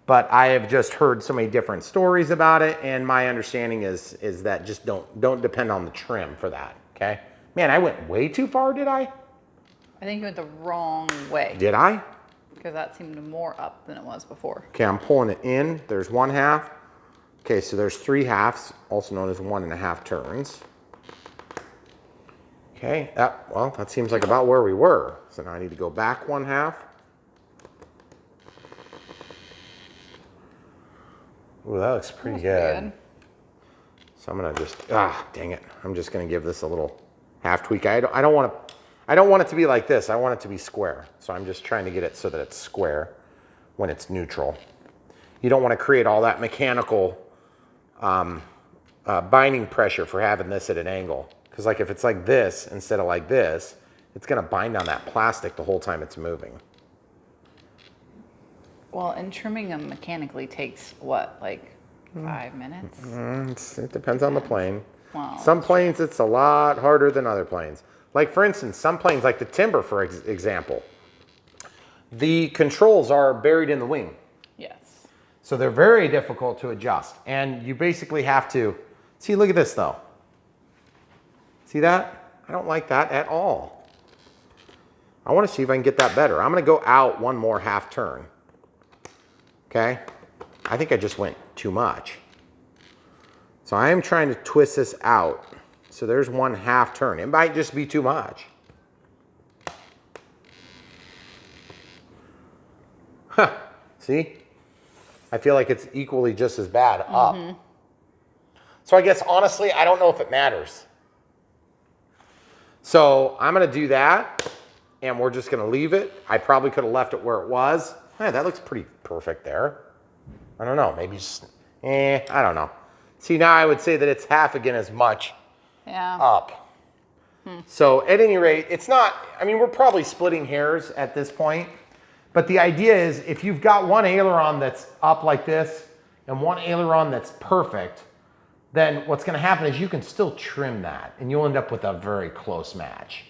But I have just heard so many different stories about it, and my understanding is that just don't depend on the trim for that, okay? Man, I went way too far, did I? I think you went the wrong way. Did I? Because that seemed more up than it was before. Okay, I'm pulling it in. There's 1/2. Okay, so there's 3 halves, also known as 1.5 turns. Okay, well, that seems like about where we were. So now I need to go back 1/2. Ooh, that looks pretty good. So I'm gonna just, dang it. I'm just gonna give this a little half tweak. I don't want it to be like this. I want it to be square. So I'm just trying to get it so that it's square. when it's neutral. You don't want to create all that mechanical binding pressure for having this at an angle. Because like if it's like this instead of like this, it's going to bind on that plastic the whole time it's moving. Well, and trimming them mechanically takes what, like 5 minutes? It depends on the plane. Wow. Some planes it's a lot harder than other planes. Like for instance, some planes like the Timber, for example, the controls are buried in the wing. Yes. So they're very difficult to adjust. And you basically have to, see, look at this though. See that? I don't like that at all. I want to see if I can get that better. I'm going to go out one more half turn. Okay? I think I just went too much. So I am trying to twist this out. So there's one half turn. It might just be too much. Huh. See? I feel like it's equally just as bad up. So I guess honestly, I don't know if it matters. So I'm going to do that, and we're just going to leave it. I probably could have left it where it was. Hey, that looks pretty perfect there. I don't know. Maybe just, I don't know. See, now I would say that it's half again as much up. So at any rate, it's not, I mean, we're probably splitting hairs at this point. But the idea is if you've got one aileron that's up like this and one aileron that's perfect, then what's going to happen is you can still trim that and you'll end up with a very close match.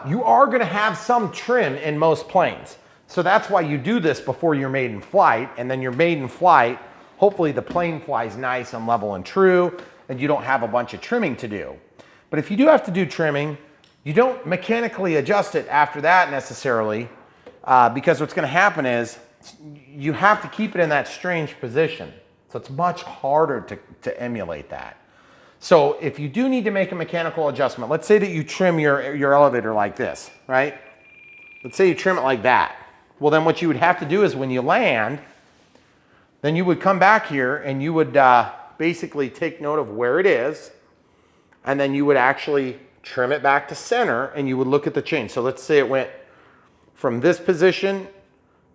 You are going to have some trim in most planes. So that's why you do this before your maiden flight, and then your maiden flight, hopefully the plane flies nice and level and true and you don't have a bunch of trimming to do. But if you do have to do trimming, you don't mechanically adjust it after that necessarily, because what's going to happen is you have to keep it in that strange position. So it's much harder to emulate that. So if you do need to make a mechanical adjustment, let's say that you trim your elevator like this, right? Let's say you trim it like that. Well, then what you would have to do is when you land, then you would come back here and you would basically take note of where it is, and then you would actually trim it back to center and you would look at the change. So let's say it went from this position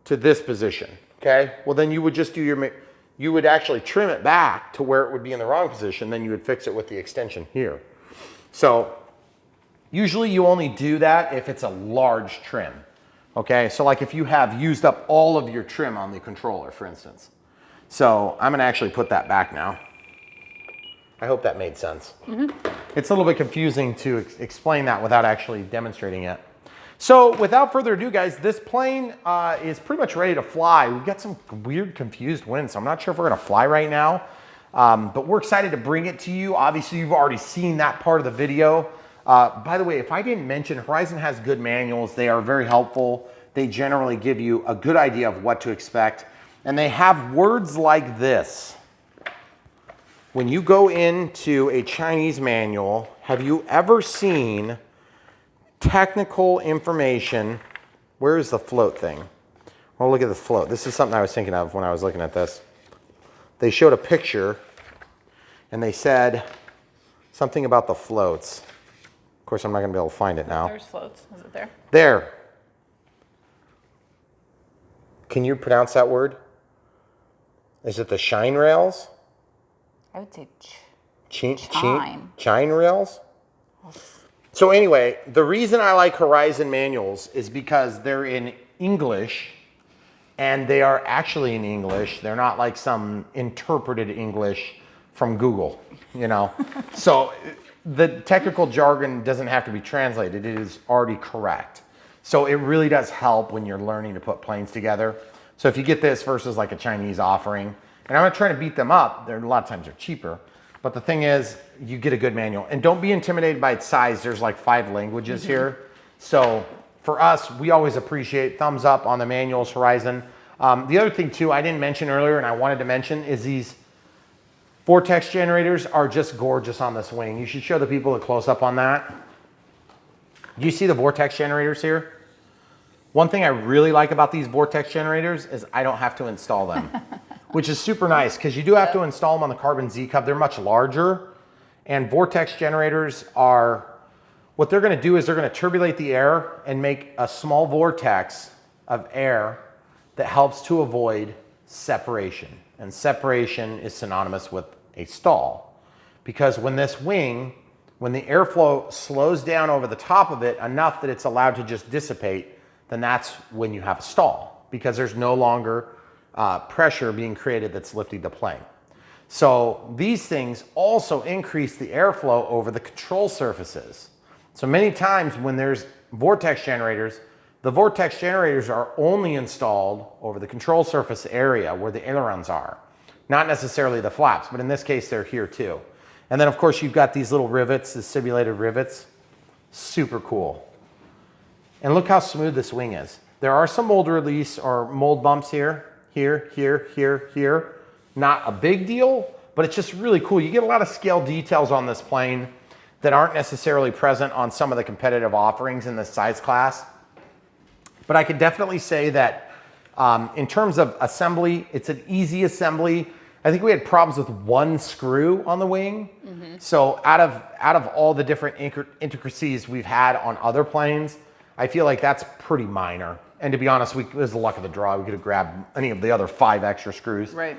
to this position, okay? Well, then you would just do you would actually trim it back to where it would be in the wrong position, then you would fix it with the extension here. So usually you only do that if it's a large trim, okay? So like if you have used up all of your trim on the controller, for instance. So I'm gonna actually put that back now. I hope that made sense. It's a little bit confusing to explain that without actually demonstrating it. So without further ado, guys, this plane is pretty much ready to fly. We've got some weird confused winds, so I'm not sure if we're gonna fly right now, but we're excited to bring it to you. Obviously, you've already seen that part of the video. By the way, if I didn't mention, Horizon has good manuals. They are very helpful. They generally give you a good idea of what to expect, and they have words like this. When you go into a Chinese manual, have you ever seen technical information? Where is the float thing? Well, look at the float. This is something I was thinking of when I was looking at this. They showed a picture and they said something about the floats. Of course, I'm not going to be able to find it now. There's floats. Is it there? There. Can you pronounce that word? Is it the shine rails? I would say Chine rails? So anyway, the reason I like Horizon manuals is because they're in English, and they are actually in English. They're not like some interpreted English from Google, you know? So the technical jargon doesn't have to be translated. It is already correct. So it really does help when you're learning to put planes together. So if you get this versus like a Chinese offering, and I'm not trying to beat them up, they're, a lot of times they're cheaper, but the thing is, you get a good manual. And don't be intimidated by its size. There's like 5 languages here. So for us, we always appreciate thumbs up on the manuals, Horizon. The other thing too, I didn't mention earlier and I wanted to mention is these vortex generators are just gorgeous on this wing. You should show the people a close up on that. Do you see the vortex generators here? One thing I really like about these vortex generators is I don't have to install them, which is super nice because you do have to install them on the Carbon Z Cub. They're much larger, and vortex generators are, what they're gonna do is they're gonna turbulate the air and make a small vortex of air that helps to avoid separation. And separation is synonymous with a stall. Because when this wing, when the airflow slows down over the top of it enough that it's allowed to just dissipate, then that's when you have a stall, because there's no longer pressure being created that's lifting the plane. So these things also increase the airflow over the control surfaces. So many times when there's vortex generators, the vortex generators are only installed over the control surface area where the ailerons are, not necessarily the flaps, but in this case they're here too. And then of course you've got these little rivets, the simulated rivets, super cool. And look how smooth this wing is. There are some mold release or mold bumps here. Not a big deal, but it's just really cool. You get a lot of scale details on this plane that aren't necessarily present on some of the competitive offerings in this size class. But I could definitely say that in terms of assembly, it's an easy assembly. I think we had problems with one screw on the wing. So out of all the different intricacies we've had on other planes, I feel like that's pretty minor. And to be honest, it was the luck of the draw. We could have grabbed any of the other 5 extra screws. Right.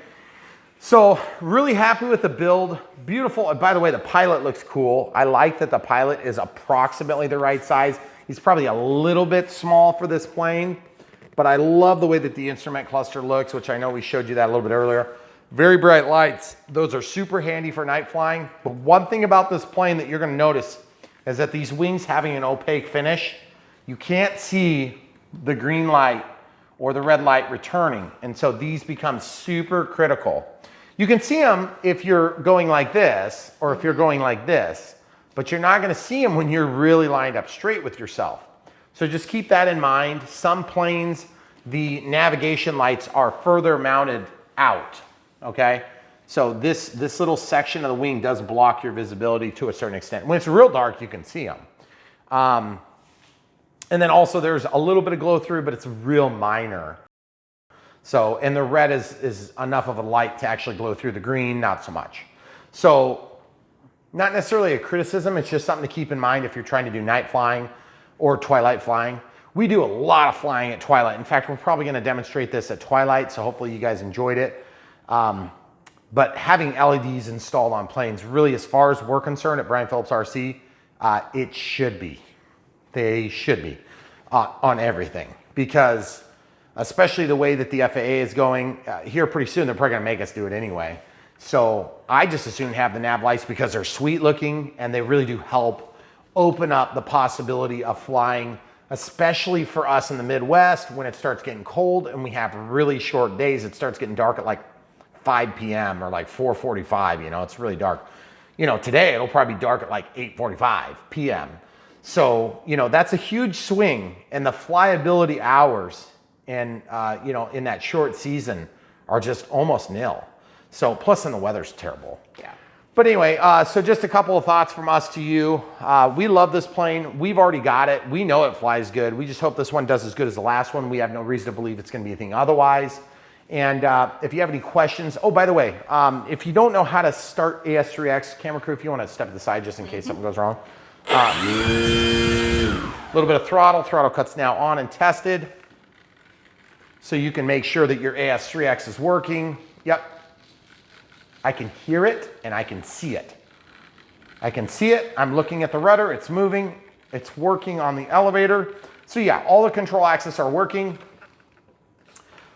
So really happy with the build. Beautiful. By the way, the pilot looks cool. I like that the pilot is approximately the right size. He's probably a little bit small for this plane, but I love the way that the instrument cluster looks, which I know we showed you that a little bit earlier. Very bright lights. Those are super handy for night flying. But one thing about this plane that you're going to notice is that these wings having an opaque finish, you can't see the green light or the red light returning. And so these become super critical. You can see them if you're going like this or if you're going like this, but you're not going to see them when you're really lined up straight with yourself. So just keep that in mind. Some planes, the navigation lights are further mounted out, okay? So this little section of the wing does block your visibility to a certain extent. When it's real dark, you can see them. And then also there's a little bit of glow through, but it's real minor. So, and the red is enough of a light to actually glow through, the green, not so much. So not necessarily a criticism, it's just something to keep in mind if you're trying to do night flying or twilight flying. We do a lot of flying at twilight. In fact, we're probably gonna demonstrate this at twilight, so hopefully you guys enjoyed it. But having LEDs installed on planes, really as far as we're concerned at Brian Phillips RC, it should be. They should be on everything, because especially the way that the FAA is going here pretty soon, they're probably gonna make us do it anyway. So I just as soon have the nav lights because they're sweet looking and they really do help open up the possibility of flying, especially for us in the Midwest when it starts getting cold and we have really short days. It starts getting dark at like 5 p.m. or like 4:45, you know, it's really dark. You know, today it'll probably be dark at like 8:45 p.m. So, you know, that's a huge swing, and the flyability hours and, you know, in that short season are just almost nil. So, plus then the weather's terrible. Yeah. But anyway, so just a couple of thoughts from us to you. We love this plane. We've already got it. We know it flies good. We just hope this one does as good as the last one. We have no reason to believe it's going to be anything otherwise. And if you have any questions, oh, by the way, if you don't know how to start AS3X, camera crew, if you want to step to the side just in case something goes wrong. A little bit of throttle. Throttle cuts now on and tested. So you can make sure that your AS3X is working. Yep. I can hear it and I can see it. I can see it. I'm looking at the rudder. It's moving. It's working on the elevator. So yeah, all the control axes are working.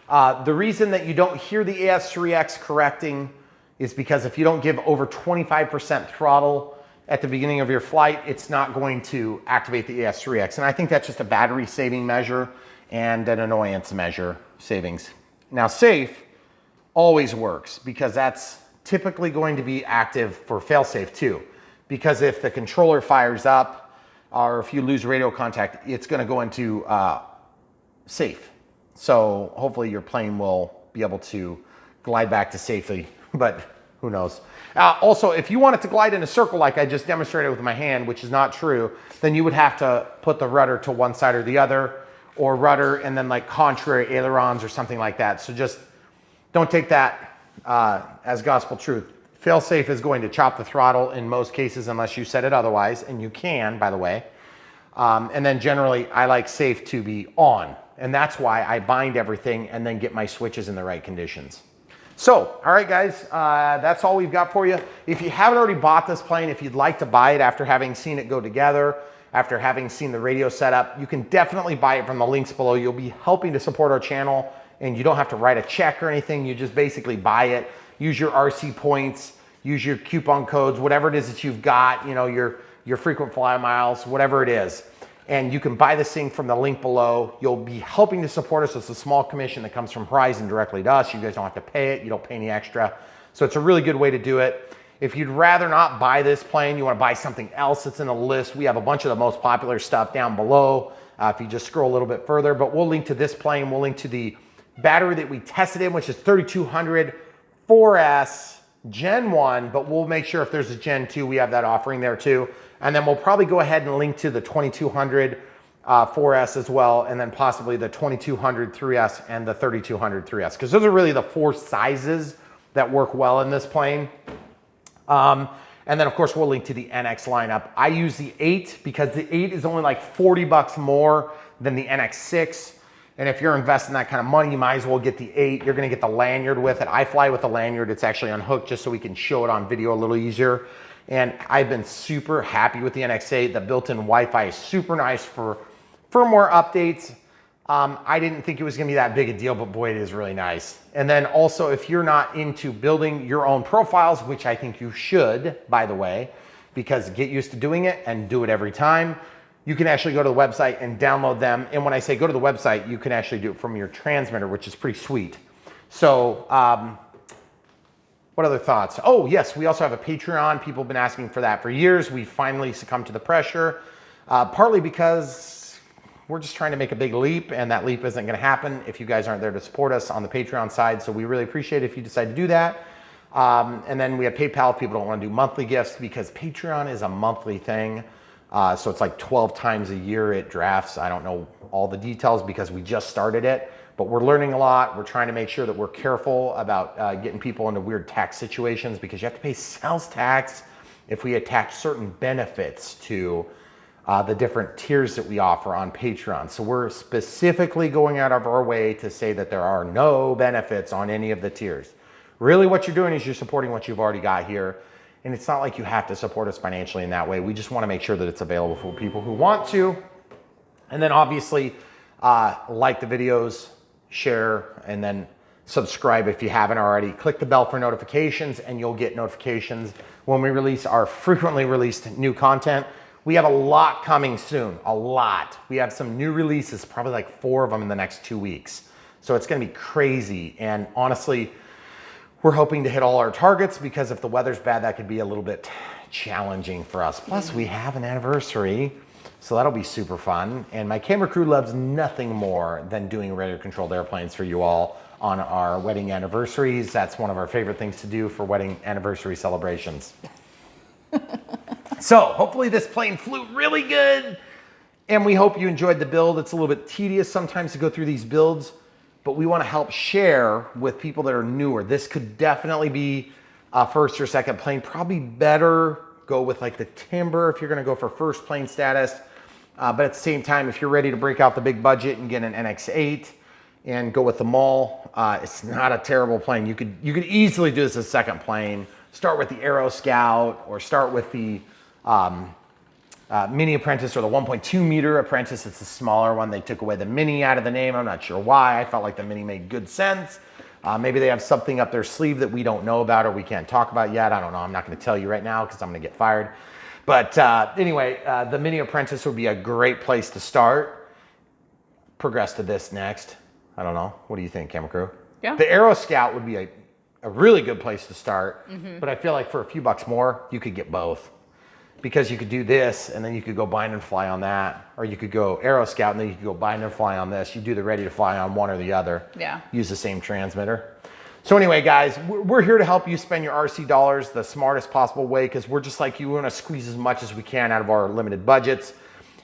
The reason that you don't hear the AS3X correcting is because if you don't give over 25% throttle at the beginning of your flight, it's not going to activate the AS3X. And I think that's just a battery saving measure and an annoyance measure savings. Now safe always works because that's typically going to be active for failsafe too. Because if the controller fires up or if you lose radio contact, it's gonna go into safe. So hopefully your plane will be able to glide back to safely, but who knows. Also, if you want it to glide in a circle like I just demonstrated with my hand, which is not true, then you would have to put the rudder to one side or the other, or rudder and then like contrary ailerons or something like that. So just don't take that as gospel truth. Failsafe is going to chop the throttle in most cases unless you set it otherwise, and you can, by the way. And then generally I like safe to be on And that's why I bind everything and then get my switches in the right conditions. So, all right guys, that's all we've got for you. If you haven't already bought this plane, if you'd like to buy it after having seen it go together, after having seen the radio setup, you can definitely buy it from the links below. You'll be helping to support our channel, and you don't have to write a check or anything. You just basically buy it, use your RC points, use your coupon codes, whatever it is that you've got, you know, your frequent flyer miles, whatever it is. And you can buy this thing from the link below. You'll be helping to support us. It's a small commission that comes from Horizon directly to us. You guys don't have to pay it. You don't pay any extra. So it's a really good way to do it. If you'd rather not buy this plane, you want to buy something else that's in the list, we have a bunch of the most popular stuff down below. If you just scroll a little bit further, but we'll link to this plane. We'll link to the battery that we tested in, which is 3200 4S Gen 1, but we'll make sure if there's a Gen 2, we have that offering there too. And then we'll probably go ahead and link to the 2200 4S as well, and then possibly the 2200 3S and the 3200 3S, because those are really the 4 sizes that work well in this plane. And then of course we'll link to the NX lineup. I use the 8 because the 8 is only like 40 bucks more than the NX6. And if you're investing that kind of money, you might as well get the 8. You're gonna get the lanyard with it. I fly with the lanyard. It's actually unhooked just so we can show it on video a little easier. And I've been super happy with the NX8. The built-in Wi-Fi is super nice for firmware updates. I didn't think it was gonna be that big a deal, but boy, it is really nice. And then also, if you're not into building your own profiles, which I think you should, by the way, because get used to doing it and do it every time, you can actually go to the website and download them. And when I say go to the website, you can actually do it from your transmitter, which is pretty sweet. So, what other thoughts? Oh, yes, we also have a Patreon. People have been asking for that for years. We finally succumbed to the pressure, partly because we're just trying to make a big leap, and that leap isn't gonna happen if you guys aren't there to support us on the Patreon side. So we really appreciate it if you decide to do that. And then we have PayPal if people don't wanna do monthly gifts, because Patreon is a monthly thing. So it's like 12 times a year it drafts. I don't know all the details because we just started it, but we're learning a lot. We're trying to make sure that we're careful about getting people into weird tax situations, because you have to pay sales tax if we attach certain benefits to the different tiers that we offer on Patreon. So we're specifically going out of our way to say that there are no benefits on any of the tiers. Really what you're doing is you're supporting what you've already got here. And it's not like you have to support us financially in that way. We just want to make sure that it's available for people who want to. And then obviously, like the videos, share, and then subscribe if you haven't already. Click the bell for notifications, and you'll get notifications when we release our frequently released new content. We have a lot coming soon, a lot. We have some new releases, probably like 4 of them in the next 2 weeks. So it's gonna be crazy. And honestly, we're hoping to hit all our targets, because if the weather's bad, that could be a little bit challenging for us. Plus we have an anniversary, so that'll be super fun. And my camera crew loves nothing more than doing radio controlled airplanes for you all on our wedding anniversaries. That's one of our favorite things to do for wedding anniversary celebrations. So hopefully this plane flew really good, and we hope you enjoyed the build. It's a little bit tedious sometimes to go through these builds, but we want to help share with people that are newer. This could definitely be a first or second plane. Probably better go with like the Timber if you're going to go for first plane status. But at the same time, if you're ready to break out the big budget and get an NX8 and go with the Maule, it's not a terrible plane. You could easily do this as a second plane. Start with the Aero Scout, or start with the Mini Apprentice, or the 1.2 meter Apprentice. It's the smaller one. They took away the Mini out of the name. I'm not sure why. I felt like the Mini made good sense. Maybe they have something up their sleeve that we don't know about or we can't talk about yet. I don't know. I'm not going to tell you right now because I'm going to get fired. But anyway, the Mini Apprentice would be a great place to start. Progress to this next. I don't know. What do you think, camera crew? Yeah. The Aero Scout would be a really good place to start. But I feel like for a few bucks more, you could get both. Because you could do this, and then you could go bind and fly on that. Or you could go Aero Scout, and then you could go bind and fly on this. You do the ready to fly on one or the other. Yeah. Use the same transmitter. So anyway, guys, we're here to help you spend your RC dollars the smartest possible way, because we're just like you. We want to squeeze as much as we can out of our limited budgets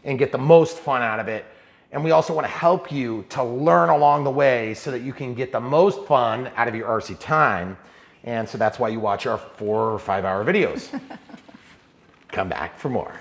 and get the most fun out of it. And we also want to help you to learn along the way so that you can get the most fun out of your RC time. And so that's why you watch our 4 or 5 hour videos. Come back for more.